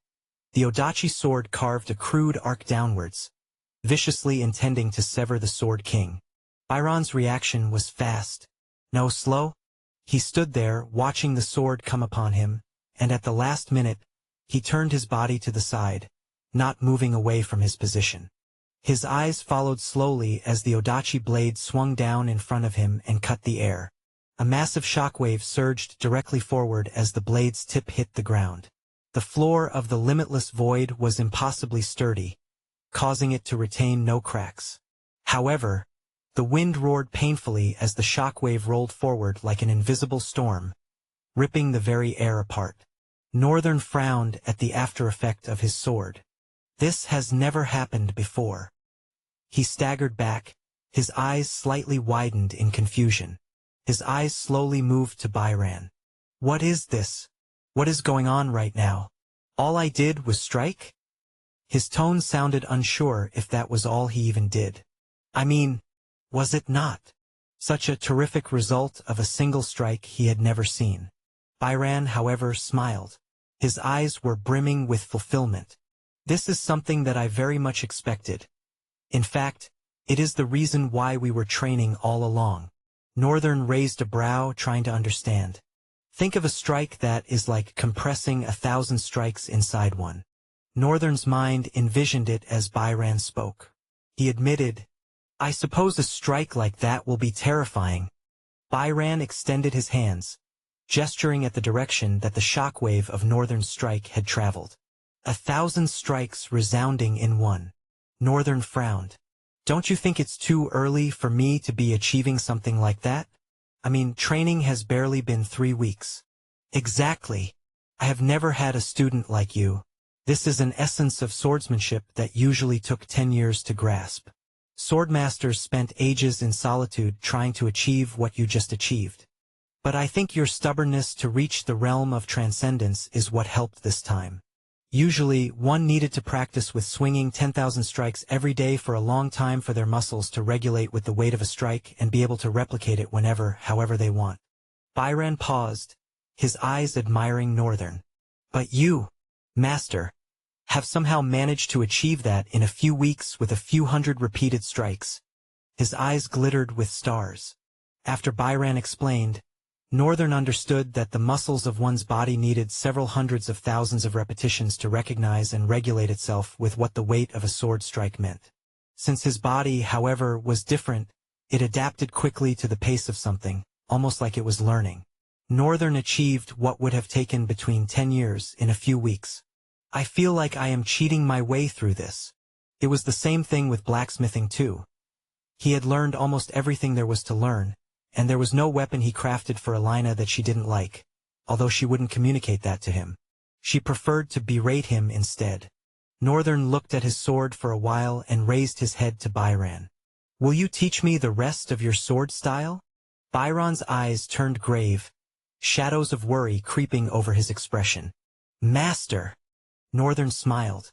the Odachi sword carved a crude arc downwards, viciously intending to sever the Sword King. Byron's reaction was fast. No slow. He stood there, watching the sword come upon him, and at the last minute, he turned his body to the side, not moving away from his position. His eyes followed slowly as the Odachi blade swung down in front of him and cut the air. A massive shockwave surged directly forward as the blade's tip hit the ground. The floor of the Limitless Void was impossibly sturdy, causing it to retain no cracks. However, the wind roared painfully as the shockwave rolled forward like an invisible storm, ripping the very air apart. Northern frowned at the after-effect of his sword. This has never happened before. He staggered back, his eyes slightly widened in confusion. His eyes slowly moved to Byron. What is this? What is going on right now? All I did was strike? His tone sounded unsure if that was all he even did. I mean, was it not? Such a terrific result of a single strike he had never seen. Byron, however, smiled. His eyes were brimming with fulfillment. This is something that I very much expected. In fact, it is the reason why we were training all along. Northern raised a brow, trying to understand. Think of a strike that is like compressing 1,000 strikes inside one. Northern's mind envisioned it as Byron spoke. He admitted, I suppose a strike like that will be terrifying. Byron extended his hands, gesturing at the direction that the shockwave of Northern's strike had traveled. 1,000 strikes resounding in one. Northern frowned. Don't you think it's too early for me to be achieving something like that? I mean, training has barely been 3 weeks. Exactly. I have never had a student like you. This is an essence of swordsmanship that usually took 10 years to grasp. Swordmasters spent ages in solitude trying to achieve what you just achieved. But I think your stubbornness to reach the realm of transcendence is what helped this time. Usually, one needed to practice with swinging 10,000 strikes every day for a long time for their muscles to regulate with the weight of a strike and be able to replicate it whenever, however they want. Byron paused, his eyes admiring Northern. But you, Master, have somehow managed to achieve that in a few weeks with a few hundred repeated strikes. His eyes glittered with stars. After Byron explained, Northern understood that the muscles of one's body needed several hundreds of thousands of repetitions to recognize and regulate itself with what the weight of a sword strike meant. Since his body, however, was different, it adapted quickly to the pace of something, almost like it was learning. Northern achieved what would have taken between 10 years in a few weeks. I feel like I am cheating my way through this. It was the same thing with blacksmithing too. He had learned almost everything there was to learn, and there was no weapon he crafted for Elina that she didn't like, although she wouldn't communicate that to him. She preferred to berate him instead. Northern looked at his sword for a while and raised his head to Byron. Will you teach me the rest of your sword style? Byron's eyes turned grave, shadows of worry creeping over his expression. Master! Northern smiled.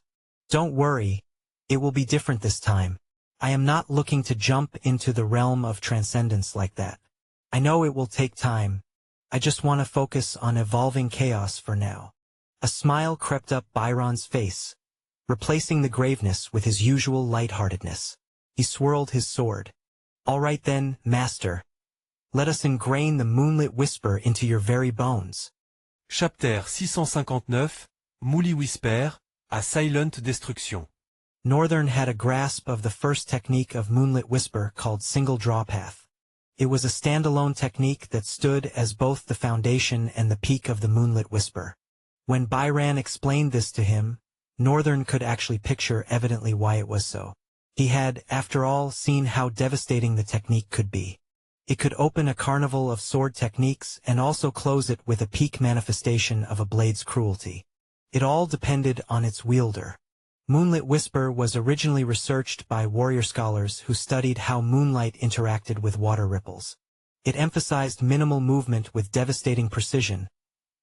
Don't worry, it will be different this time. I am not looking to jump into the realm of transcendence like that. I know it will take time. I just want to focus on evolving chaos for now. A smile crept up Byron's face, replacing the graveness with his usual lightheartedness. He swirled his sword. All right then, Master. Let us ingrain the moonlit whisper into your very bones. Chapter 659, Mouli Whisper, à Silent Destruction. Northern had a grasp of the first technique of moonlit whisper called single draw path. It was a standalone technique that stood as both the foundation and the peak of the moonlit whisper. When Byron explained this to him, Northern could actually picture evidently why it was so. He had, after all, seen how devastating the technique could be. It could open a carnival of sword techniques and also close it with a peak manifestation of a blade's cruelty. It all depended on its wielder. Moonlit whisper was originally researched by warrior scholars who studied how moonlight interacted with water ripples. It emphasized minimal movement with devastating precision,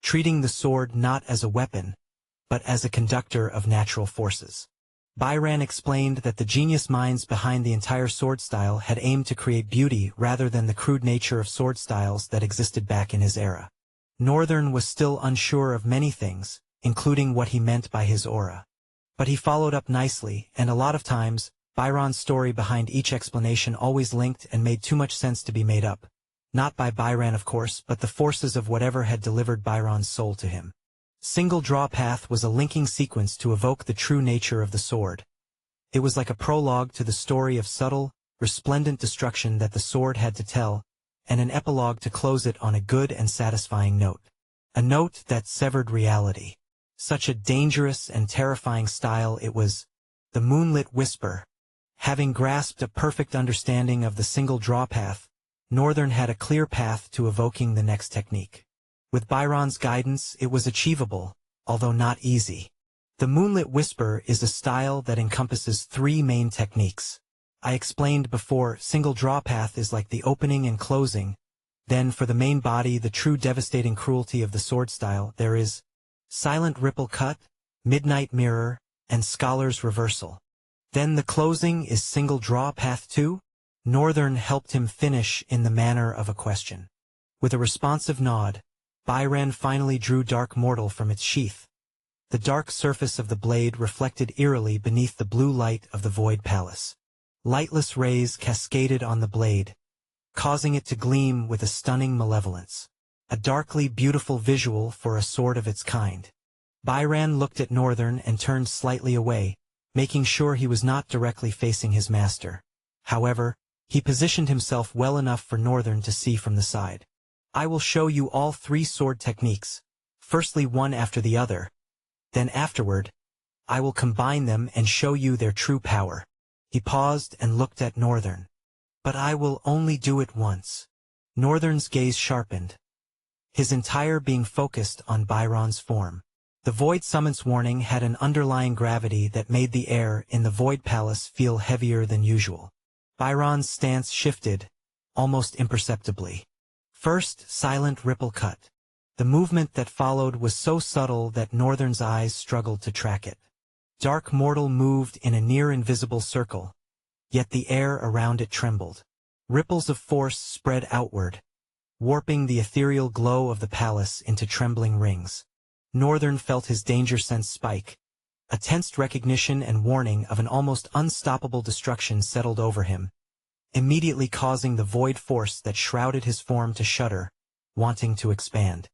treating the sword not as a weapon, but as a conductor of natural forces. Byron explained that the genius minds behind the entire sword style had aimed to create beauty rather than the crude nature of sword styles that existed back in his era. Northern was still unsure of many things, including what he meant by his aura. But he followed up nicely, and a lot of times, Byron's story behind each explanation always linked and made too much sense to be made up. Not by Byron, of course, but the forces of whatever had delivered Byron's soul to him. Single draw path was a linking sequence to evoke the true nature of the sword. It was like a prologue to the story of subtle, resplendent destruction that the sword had to tell, and an epilogue to close it on a good and satisfying note. A note that severed reality. Such a dangerous and terrifying style it was. The moonlit whisper. Having grasped a perfect understanding of the single draw path, Northern had a clear path to evoking the next technique. With Byron's guidance, it was achievable, although not easy. The moonlit whisper is a style that encompasses 3 main techniques. I explained before, single draw path is like the opening and closing. Then for the main body, the true devastating cruelty of the sword style, there is silent ripple cut, Midnight Mirror, and Scholar's Reversal. Then the closing is Single Draw Path 2? Northern helped him finish in the manner of a question. With a responsive nod, Byron finally drew Dark Mortal from its sheath. The dark surface of the blade reflected eerily beneath the blue light of the Void Palace. Lightless rays cascaded on the blade, causing it to gleam with a stunning malevolence. A darkly beautiful visual for a sword of its kind. Byron looked at Northern and turned slightly away, making sure he was not directly facing his master. However, he positioned himself well enough for Northern to see from the side. I will show you all 3 sword techniques, firstly one after the other. Then afterward, I will combine them and show you their true power. He paused and looked at Northern. But I will only do it once. Northern's gaze sharpened, his entire being focused on Byron's form. The Void Summon's warning had an underlying gravity that made the air in the Void Palace feel heavier than usual. Byron's stance shifted, almost imperceptibly. First, silent ripple cut. The movement that followed was so subtle that Northern's eyes struggled to track it. Dark Mortal moved in a near-invisible circle, yet the air around it trembled. Ripples of force spread outward, warping the ethereal glow of the palace into trembling rings. Northern felt his danger sense spike. A tensed recognition and warning of an almost unstoppable destruction settled over him, immediately causing the void force that shrouded his form to shudder, wanting to expand.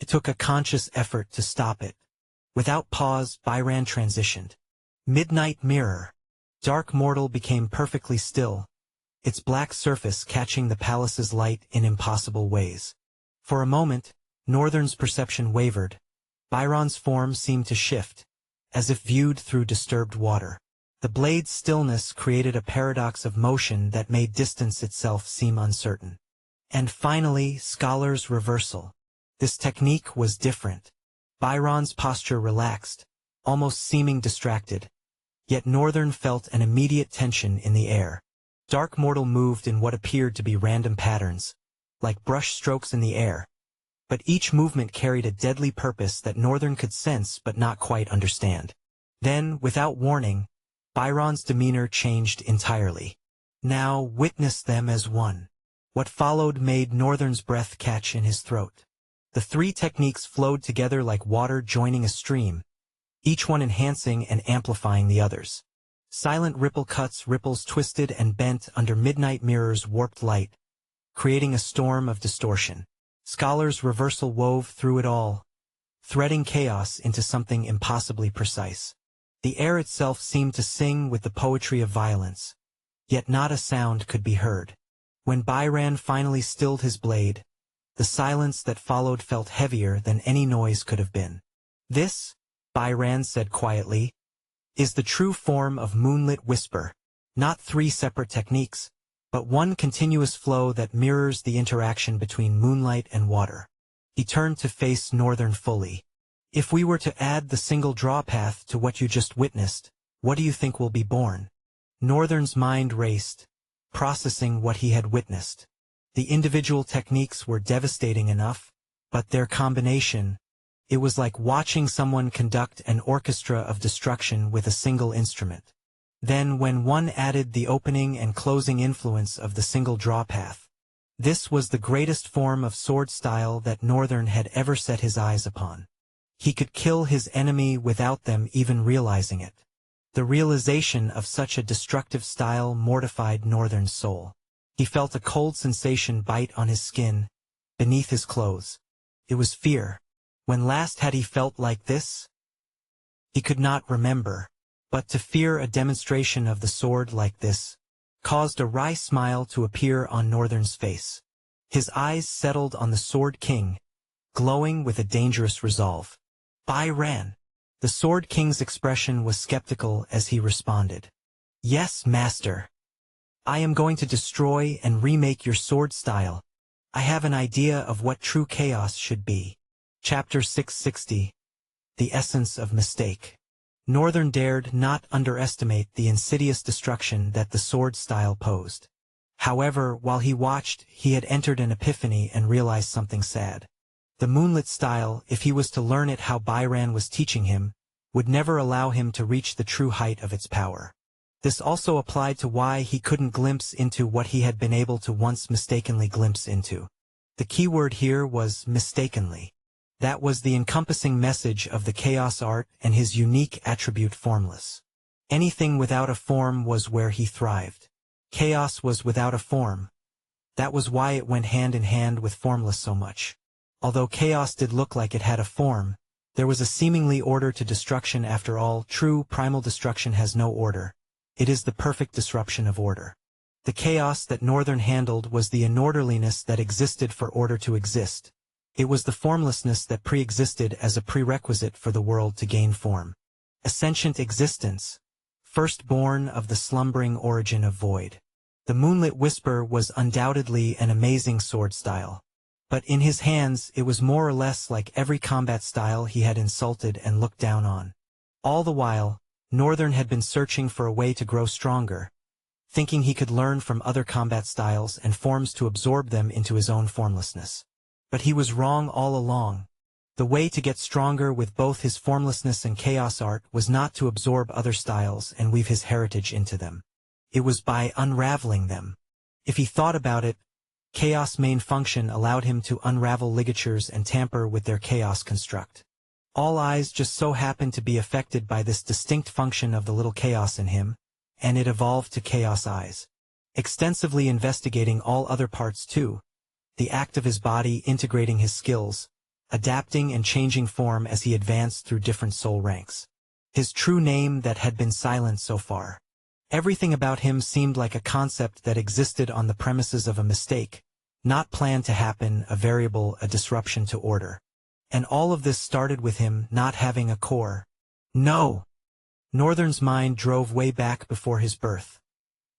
It took a conscious effort to stop it. Without pause, Byron transitioned. Midnight Mirror. Dark Mortal became perfectly still, its black surface catching the palace's light in impossible ways. For a moment, Northern's perception wavered. Byron's form seemed to shift, as if viewed through disturbed water. The blade's stillness created a paradox of motion that made distance itself seem uncertain. And finally, Scholar's Reversal. This technique was different. Byron's posture relaxed, almost seeming distracted. Yet Northern felt an immediate tension in the air. Dark Mortal moved in what appeared to be random patterns, like brush strokes in the air. But each movement carried a deadly purpose that Northern could sense but not quite understand. Then, without warning, Byron's demeanor changed entirely. Now witness them as one. What followed made Northern's breath catch in his throat. The 3 techniques flowed together like water joining a stream, each one enhancing and amplifying the others. Silent ripple cuts, ripples twisted and bent under Midnight Mirror's warped light, creating a storm of distortion. Scholar's Reversal wove through it all, threading chaos into something impossibly precise. The air itself seemed to sing with the poetry of violence, yet not a sound could be heard. When Byron finally stilled his blade, the silence that followed felt heavier than any noise could have been. This, Byron said quietly, is the true form of moonlit whisper, not 3 separate techniques, but one continuous flow that mirrors the interaction between moonlight and water. He turned to face Northern fully. If we were to add the single draw path to what you just witnessed, what do you think will be born? Northern's mind raced, processing what he had witnessed. The individual techniques were devastating enough, but their combination, it was like watching someone conduct an orchestra of destruction with a single instrument. Then when one added the opening and closing influence of the single draw path, this was the greatest form of sword style that Northern had ever set his eyes upon. He could kill his enemy without them even realizing it. The realization of such a destructive style mortified Northern's soul. He felt a cold sensation bite on his skin, beneath his clothes. It was fear. When last had he felt like this? He could not remember. But to fear a demonstration of the sword like this caused a wry smile to appear on Northern's face. His eyes settled on the Sword King, glowing with a dangerous resolve. Byron. The Sword King's expression was skeptical as he responded. Yes, master. I am going to destroy and remake your sword style. I have an idea of what true chaos should be. Chapter 660. The Essence of Mistake. Northern dared not underestimate the insidious destruction that the sword style posed. However, while he watched, he had entered an epiphany and realized something sad. The moonlit style, if he was to learn it how Byron was teaching him, would never allow him to reach the true height of its power. This also applied to why he couldn't glimpse into what he had been able to once mistakenly glimpse into. The key word here was mistakenly. That was the encompassing message of the chaos art and his unique attribute formless. Anything without a form was where he thrived. Chaos was without a form. That was why it went hand in hand with formless so much. Although chaos did look like it had a form, there was a seemingly order to destruction after all. True primal destruction has no order. It is the perfect disruption of order. The chaos that Northern handled was the inorderliness that existed for order to exist. It was the formlessness that pre-existed as a prerequisite for the world to gain form. Ascendant existence, firstborn of the slumbering origin of void. The Moonlit Whisper was undoubtedly an amazing sword style. But in his hands it was more or less like every combat style he had insulted and looked down on. All the while, Northern had been searching for a way to grow stronger, thinking he could learn from other combat styles and forms to absorb them into his own formlessness. But he was wrong all along. The way to get stronger with both his formlessness and chaos art was not to absorb other styles and weave his heritage into them. It was by unraveling them. If he thought about it, chaos' main function allowed him to unravel ligatures and tamper with their chaos construct. All eyes just so happened to be affected by this distinct function of the little chaos in him, and it evolved to chaos eyes. Extensively investigating all other parts too, the act of his body integrating his skills, adapting and changing form as he advanced through different soul ranks. His true name that had been silent so far. Everything about him seemed like a concept that existed on the premises of a mistake, not planned to happen, a variable, a disruption to order. And all of this started with him not having a core. No! Northern's mind drove way back before his birth.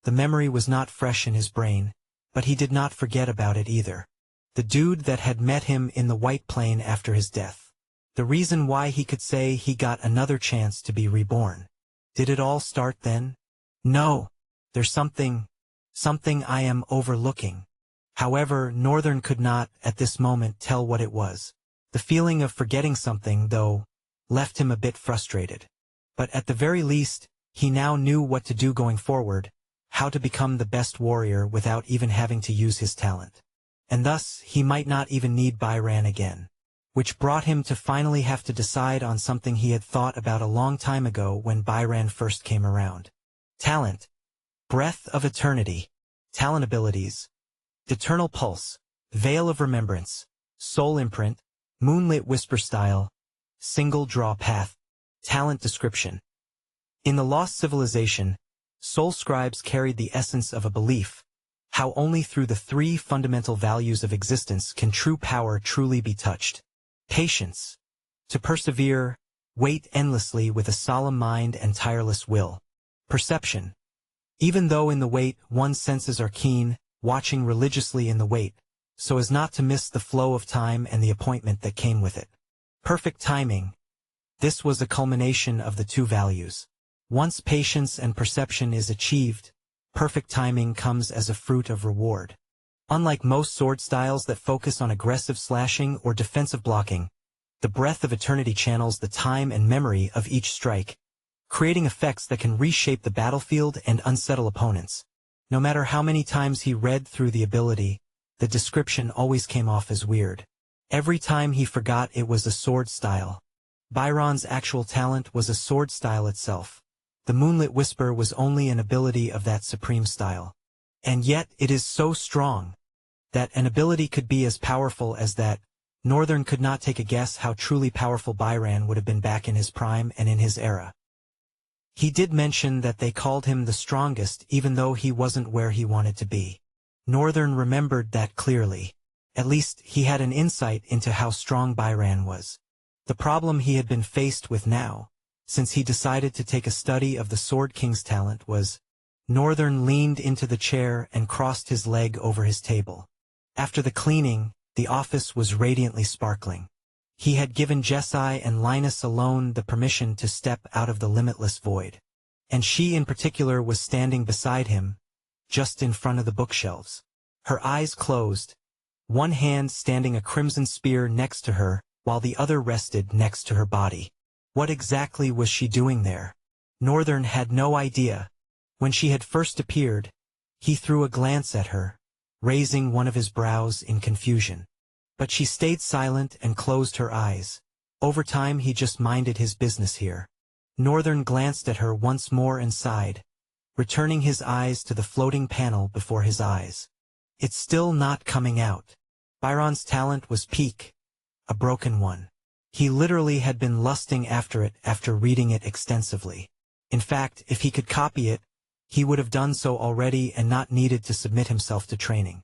The memory was not fresh in his brain, but he did not forget about it either. The dude that had met him in the White Plane after his death. The reason why he could say he got another chance to be reborn. Did it all start then? No. There's something I am overlooking. However, Northern could not, at this moment, tell what it was. The feeling of forgetting something, though, left him a bit frustrated. But at the very least, he now knew what to do going forward, how to become the best warrior without even having to use his talent. And thus, he might not even need Byran again. Which brought him to finally have to decide on something he had thought about a long time ago when Byran first came around. Talent. Breath of Eternity. Talent abilities. Eternal Pulse. Veil of Remembrance. Soul Imprint. Moonlit Whisper Style. Single Draw Path. Talent description. In the Lost Civilization, soul scribes carried the essence of a belief, how only through the three fundamental values of existence can true power truly be touched. Patience. To persevere, wait endlessly with a solemn mind and tireless will. Perception. Even though in the wait one's senses are keen, watching religiously in the wait, so as not to miss the flow of time and the appointment that came with it. Perfect timing. This was a culmination of the two values. Once patience and perception is achieved, perfect timing comes as a fruit of reward. Unlike most sword styles that focus on aggressive slashing or defensive blocking, the Breath of Eternity channels the time and memory of each strike, creating effects that can reshape the battlefield and unsettle opponents. No matter how many times he read through the ability, the description always came off as weird. Every time he forgot it was a sword style. Byron's actual talent was a sword style itself. The Moonlit Whisper was only an ability of that supreme style. And yet it is so strong that an ability could be as powerful as that. Northern could not take a guess how truly powerful Byran would have been back in his prime and in his era. He did mention that they called him the strongest even though he wasn't where he wanted to be. Northern remembered that clearly. At least he had an insight into how strong Byran was. The problem he had been faced with now, since he decided to take a study of the Sword King's talent, was Northern leaned into the chair and crossed his leg over his table. After the cleaning, the office was radiantly sparkling. He had given Jessie and Linus alone the permission to step out of the limitless void. And she in particular was standing beside him, just in front of the bookshelves. Her eyes closed, one hand standing a crimson spear next to her, while the other rested next to her body. What exactly was she doing there? Northern had no idea. When she had first appeared, he threw a glance at her, raising one of his brows in confusion. But she stayed silent and closed her eyes. Over time he just minded his business here. Northern glanced at her once more and sighed, returning his eyes to the floating panel before his eyes. It's still not coming out. Byron's talent was peak, a broken one. He literally had been lusting after it after reading it extensively. In fact, if he could copy it, he would have done so already and not needed to submit himself to training.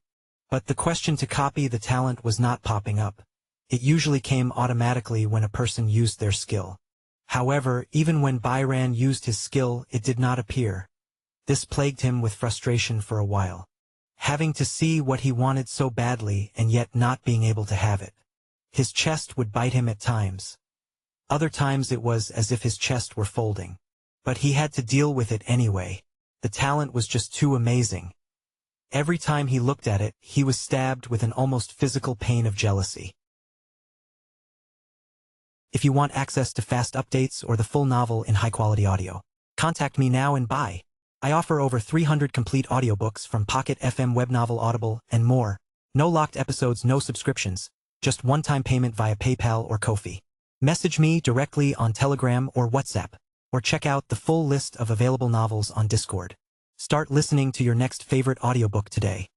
But the question to copy the talent was not popping up. It usually came automatically when a person used their skill. However, even when Byron used his skill, it did not appear. This plagued him with frustration for a while. Having to see what he wanted so badly and yet not being able to have it. His chest would bite him at times. Other times it was as if his chest were folding. But he had to deal with it anyway. The talent was just too amazing. Every time he looked at it, he was stabbed with an almost physical pain of jealousy. If you want access to fast updates or the full novel in high-quality audio, contact me now and buy. I offer over 300 complete audiobooks from Pocket FM, Webnovel, Audible, and more. No locked episodes, no subscriptions, just one-time payment via PayPal or Ko-fi. Message me directly on Telegram or WhatsApp, or check out the full list of available novels on Discord. Start listening to your next favorite audiobook today.